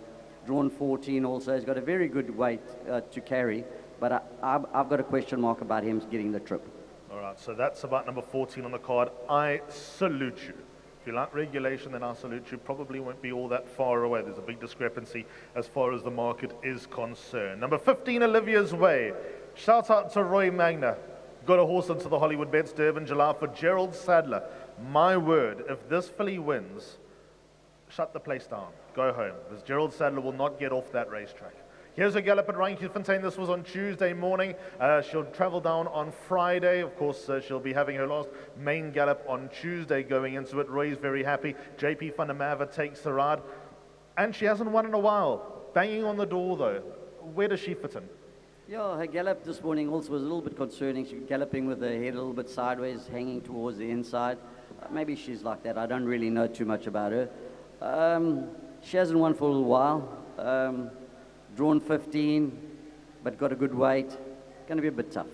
drawn 14 also has got a very good weight to carry, but I've got a question mark about him getting the trip. All right, so that's about number 14 on the card. I Salute You. If you like regulation, then I Salute You probably won't be all that far away. There's a big discrepancy as far as the market is concerned. Number 15, Olivia's Way. Shout out to Roy Magna. Got a horse into the Hollywoodbets Durban July for Gerald Sadler. My word, if this filly wins, shut the place down. Go home, because Gerald Sadler will not get off that racetrack. Here's a gallop at Randfontein. This was on Tuesday morning. She'll travel down on Friday. Of course, she'll be having her last main gallop on Tuesday going into it. Roy's very happy. JP van der Merwe takes the ride. And she hasn't won in a while. Banging on the door, though. Where does she fit in? Yeah, her gallop this morning also was a little bit concerning. She was galloping with her head a little bit sideways, hanging towards the inside. Maybe she's like that. I don't really know too much about her. She hasn't won for a little while. Drawn 15, but got a good weight. Going to be a bit tough.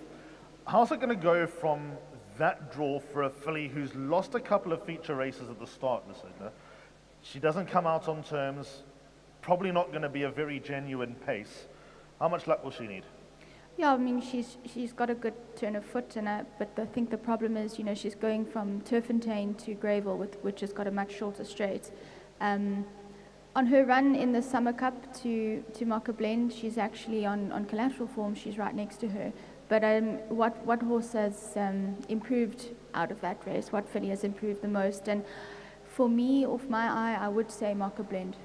How's it going to go from that draw for a filly who's lost a couple of feature races at the start, Lucinda? She doesn't come out on terms. Probably not going to be a very genuine pace. How much luck will she need? Yeah, I mean, she's got a good turn of foot, but I think the problem is, she's going from Turffontein to Greyville, which has got a much shorter straight. On her run in the Summer Cup to Marker Blend, she's actually on collateral form. She's right next to her. But what horse has improved out of that race? What filly has improved the most? And for me, off my eye, I would say Marker Blend.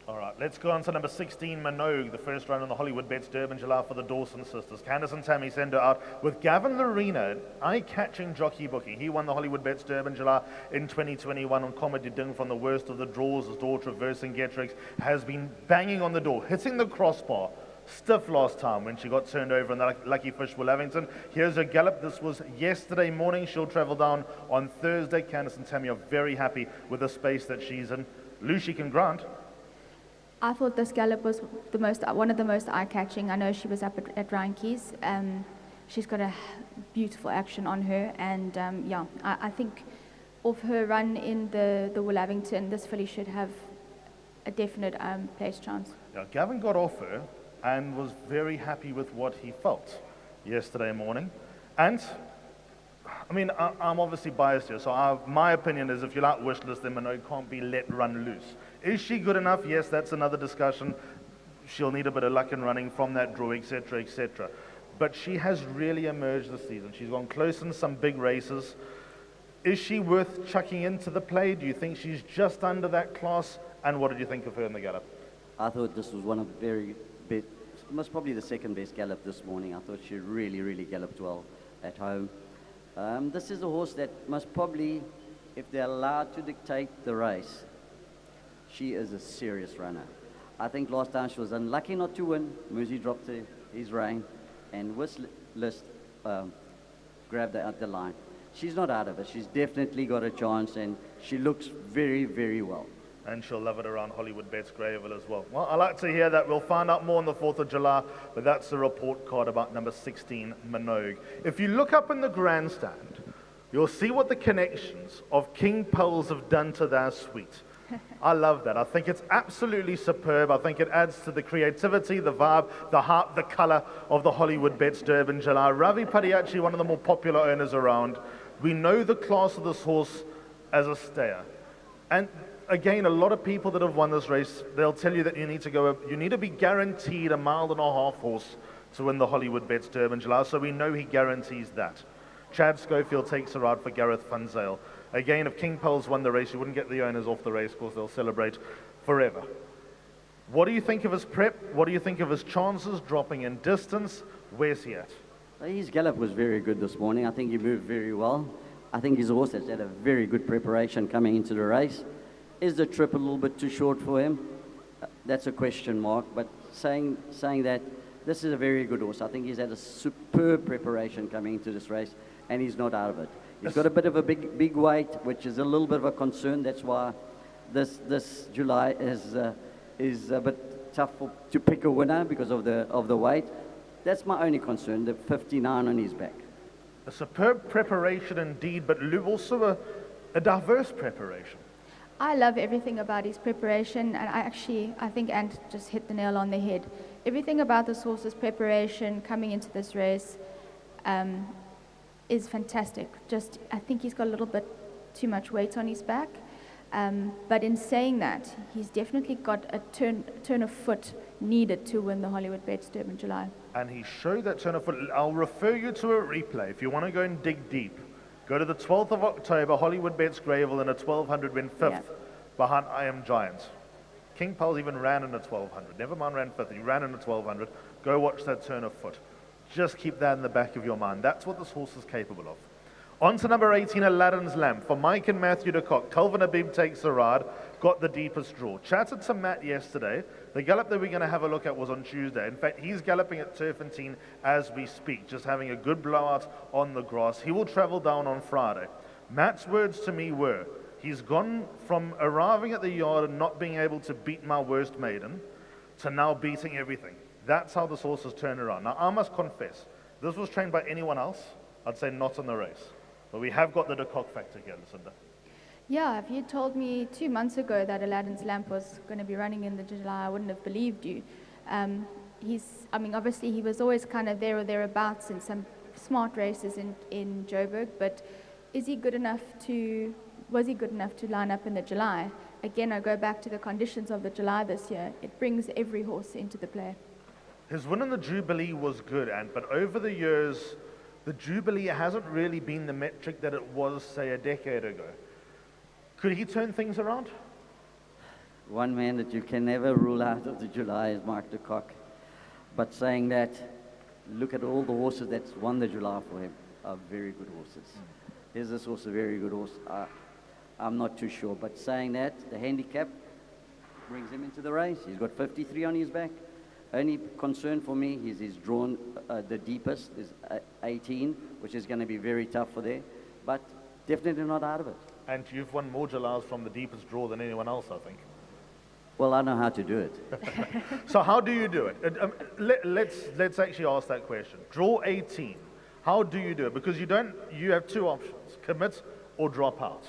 All right, let's go on to number 16, Minogue, the first run on the Hollywoodbets Durban July for the Dawson sisters. Candace and Tammy send her out with Gavin Lorena, eye-catching jockey booking. He won the Hollywoodbets Durban July in 2021 on Comedy Ding from the worst of the draws. His daughter, Versing Getrix, has been banging on the door, hitting the crossbar. Stiff last time when she got turned over in the Lucky Fish Will Lavington. Here's her gallop. This was yesterday morning. She'll travel down on Thursday. Candace and Tammy are very happy with the space that she's in. Lucy can grant. I thought this gallop was one of the most eye-catching. I know she was up at Randke's. She's got a beautiful action on her, and yeah, I think off her run in the Will Lavington, this filly should have a definite place chance. Yeah, Gavin got off her and was very happy with what he felt yesterday morning. And I mean, I'm obviously biased here, so my opinion is if you like wish list, then Minogue can't be let run loose. Is she good enough? Yes, that's another discussion. She'll need a bit of luck in running from that draw, etc., etc. But she has really emerged this season. She's gone close in some big races. Is she worth chucking into the play? Do you think she's just under that class? And what did you think of her in the gallop? I thought this was one of the very best, most probably the second best gallop this morning. I thought she really, really galloped well at home. This is a horse that must probably, if they're allowed to dictate the race, she is a serious runner. I think last time she was unlucky not to win. Muzi dropped his rein, and List grabbed her at the line. She's not out of it. She's definitely got a chance, and she looks very, very well. And she'll love it around Hollywoodbets Greyville as well. Well, I like to hear that. We'll find out more on the 4th of July, but that's the report card about number 16, Minogue. If you look up in the grandstand, you'll see what the connections of King Pearls have done to their suite. I love that. I think it's absolutely superb. I think it adds to the creativity, the vibe, the heart, the color of the Hollywoodbets Durban July. Ravi Padiachi, one of the more popular owners around. We know the class of this horse as a stayer. And again, a lot of people that have won this race, they'll tell you that you need to be guaranteed a 1.5 mile horse to win the Hollywoodbets Durban July. So we know he guarantees that. Chad Schofield takes a ride for Gareth Van Zyl. Again, if King Pearl's won the race, you wouldn't get the owners off the race course. They'll celebrate forever. What do you think of his prep? What do you think of his chances dropping in distance? Where's he at? His gallop was very good this morning. I think he moved very well. I think his horse has had a very good preparation coming into the race. Is the trip a little bit too short for him? That's a question mark. But saying that, this is a very good horse. I think he's had a superb preparation coming into this race, and he's not out of it. He's got a bit of a big weight, which is a little bit of a concern. That's why this July is a bit tough to pick a winner because of the weight. That's my only concern, the 59 on his back. A superb preparation indeed, but also a diverse preparation. I love everything about his preparation, and I think Ant just hit the nail on the head. Everything about this horse's preparation coming into this race is fantastic. I think he's got a little bit too much weight on his back, but in saying that, he's definitely got a turn of foot needed to win the Hollywoodbets Durban July. And he showed that turn of foot. I'll refer you to a replay if you want to go and dig deep. Go to the 12th of October, Hollywoodbets Greyville in a 1200 went 5th behind I Am Giant. King Pearl's even ran in a 1200. Never mind ran 5th, he ran in a 1200. Go watch that turn of foot. Just keep that in the back of your mind. That's what this horse is capable of. On to number 18, Aladdin's Lamp. For Mike and Matthew de Kock, Calvin Habib takes a ride, got the deepest draw. Chatted to Matt yesterday. The gallop that we're going to have a look at was on Tuesday. In fact, he's galloping at Turfentine as we speak, just having a good blowout on the grass. He will travel down on Friday. Matt's words to me were, he's gone from arriving at the yard and not being able to beat my worst maiden to now beating everything. That's how this horse has turned around. Now, I must confess, if this was trained by anyone else, I'd say not in the race. But we have got the de Kock factor here, Lucinda. Yeah, if you told me 2 months ago that Aladdin's Lamp was going to be running in the July, I wouldn't have believed you. Obviously he was always kind of there or thereabouts in some smart races in Joberg, but was he good enough to line up in the July? Again, I go back to the conditions of the July this year. It brings every horse into the play. His win in the Jubilee was good, but over the years, the Jubilee hasn't really been the metric that it was, say, a decade ago. Could he turn things around? One man that you can never rule out of the July is Mark de Kock. But saying that, look at all the horses that's won the July for him are very good horses. Is this horse a very good horse? I'm not too sure. But saying that, the handicap brings him into the race. He's got 53 on his back. Only concern for me is he's drawn the deepest, is 18, which is going to be very tough for there. But definitely not out of it. And you've won more Julys from the deepest draw than anyone else, I think. Well, I know how to do it. So how do you do it? Let's actually ask that question. Draw 18. How do you do it? Because you have two options, commit or drop out.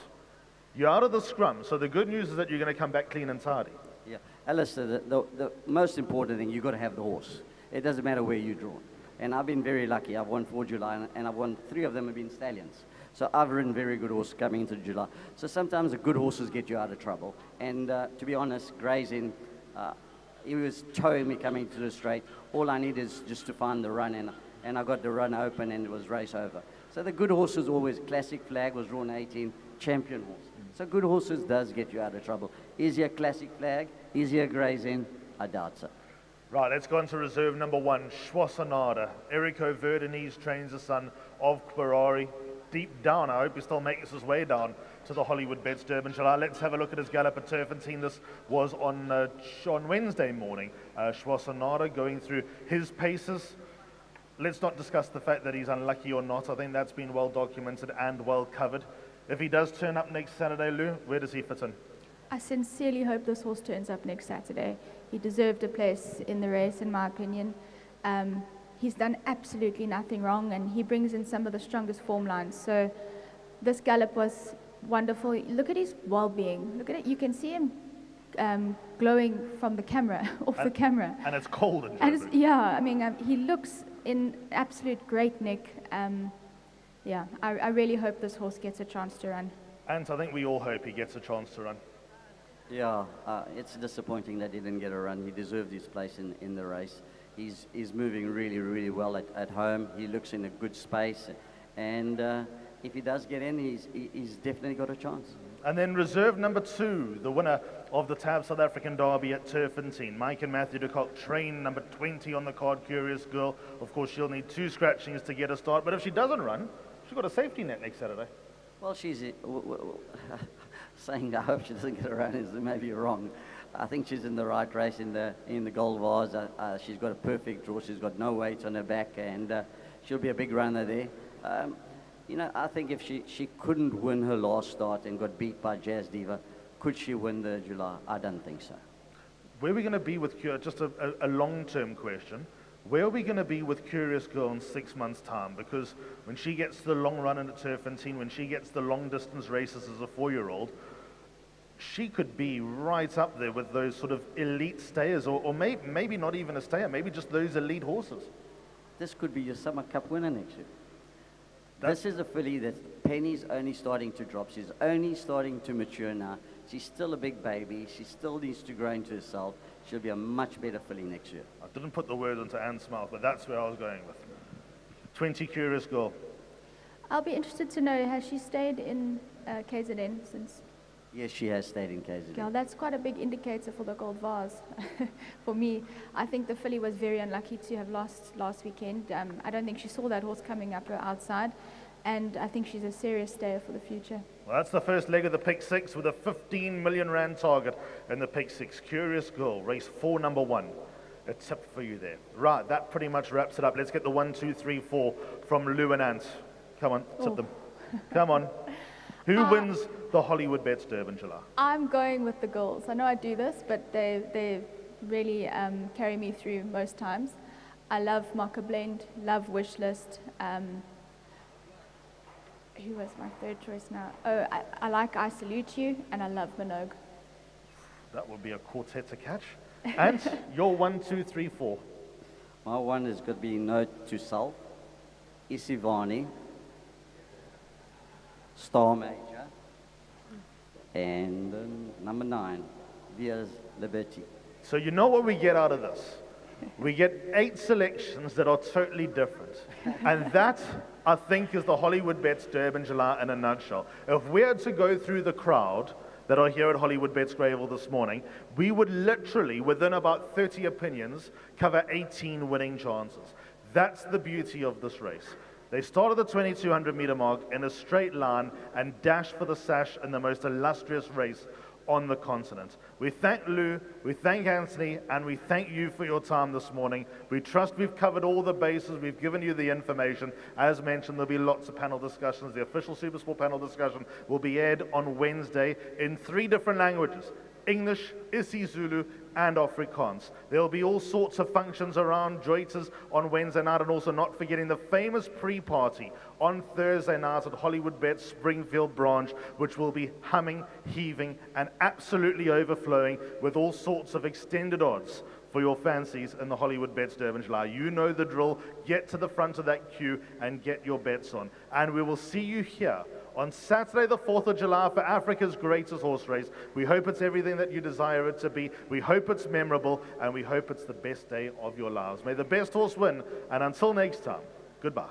You're out of the scrum, so the good news is that you're going to come back clean and tidy. Yeah, Alistair, the most important thing, you've got to have the horse. It doesn't matter where you draw. And I've been very lucky. I've won 4 July, and I've won 3 of them have been stallions. So I've ridden very good horses coming into July. So sometimes the good horses get you out of trouble. And to be honest, grazing, he was towing me coming to the straight. All I need is just to find the run, and I got the run open, and it was race over. So the good horses always, Classic Flag was drawn 18, champion horse. So good horses does get you out of trouble. Is he a Classic Flag? Is he a grazing? I doubt so. Right, let's go on to reserve number 1, Schwassenada. Erico Verdenese trains the son of Kbarari. Deep down, I hope he still makes his way down to the Hollywoodbets Durban July. Let's have a look at his gallop at Turfentine. This was on Wednesday morning. Schwassenada going through his paces. Let's not discuss the fact that he's unlucky or not. I think that's been well documented and well covered. If he does turn up next Saturday, Lou, where does he fit in? I sincerely hope this horse turns up next Saturday. He deserved a place in the race, in my opinion. He's done absolutely nothing wrong, and he brings in some of the strongest form lines. So this gallop was wonderful. Look at his well-being. Look at it. You can see him glowing from the camera, the camera. And it's cold in And Joburg. yeah, I mean, he looks in absolute great nick. Yeah, I really hope this horse gets a chance to run. And I think we all hope he gets a chance to run. Yeah, it's disappointing that he didn't get a run. He deserved his place in the race. He's moving really, really well at home. He looks in a good space. And if he does get in, he's definitely got a chance. And then reserve number 2, the winner of the TAB South African Derby at Turfentine. Mike and Matthew de Kock train number 20 on the card, Curious Girl. Of course, she'll need 2 scratchings to get a start. But if she doesn't run, she's got a safety net next Saturday. Well, she's saying I hope she doesn't get a run is maybe wrong. I think she's in the right race in the gold vase. She's got a perfect draw. She's got no weight on her back, and she'll be a big runner there. You know, I think if she couldn't win her last start and got beat by Jazz Diva, could she win the July? I don't think so. Where are we going to be with just a long-term question? Where are we going to be with Curious Girl in 6 months' time? Because when she gets the long run in at Turfentine, when she gets the long-distance races as a 4-year-old, she could be right up there with those sort of elite stayers, or maybe not even a stayer, maybe just those elite horses. This could be your Summer Cup winner next year. This is a filly that Penny's only starting to drop. She's only starting to mature now. She's still a big baby. She still needs to grow into herself. She'll be a much better filly next year. I didn't put the word into Anne's mouth, but that's where I was going with. 20 Curious Girl. I'll be interested to know, has she stayed in KZN since? Yes, she has stayed in KZN. Yeah, that's quite a big indicator for the gold vase. For me, I think the filly was very unlucky to have lost last weekend. I don't think she saw that horse coming up her outside, and I think she's a serious stayer for the future. Well, that's the first leg of the pick 6 with a 15 million rand target in the pick 6. Curious Girl, race 4, number 1. A tip for you there. Right, that pretty much wraps it up. Let's get the 1, 2, 3, 4 from Lou and Ant. Come on, tip them. Come on. Who wins the Hollywoodbets Durban July? I'm going with the girls. I know I do this, but they really carry me through most times. I love Marker Blend, love Wishlist. Who was my third choice now? Oh, I like I Salute You, and I love Minogue. That would be a quartet to catch. And your 1, 2, 3, 4. My one is going to be Note to Self, Isivani, Star Major, and number 9, Via's Liberty. So you know what we get out of this? We get 8 selections that are totally different. And that, I think, is the Hollywoodbets Durban July in a nutshell. If we had to go through the crowd that are here at Hollywoodbets Greyville this morning, we would literally, within about 30 opinions, cover 18 winning chances. That's the beauty of this race. They start at the 2200 meter mark in a straight line and dash for the sash in the most illustrious race on the continent. We thank Lou, we thank Anthony, and we thank you for your time this morning. We trust we've covered all the bases, we've given you the information. As mentioned, there'll be lots of panel discussions. The official Supersport panel discussion will be aired on Wednesday in 3 different languages: English, isiZulu, and Afrikaans. There'll be all sorts of functions around Joiters on Wednesday night, and also not forgetting the famous pre-party on Thursday night at Hollywoodbets Springfield branch, which will be humming, heaving, and absolutely overflowing with all sorts of extended odds for your fancies in the Hollywoodbets Durban July. You know the drill. Get to the front of that queue and get your bets on. And we will see you here on Saturday the 4th of July for Africa's greatest horse race. We hope it's everything that you desire it to be. We hope it's memorable, and we hope it's the best day of your lives. May the best horse win, and until next time, goodbye.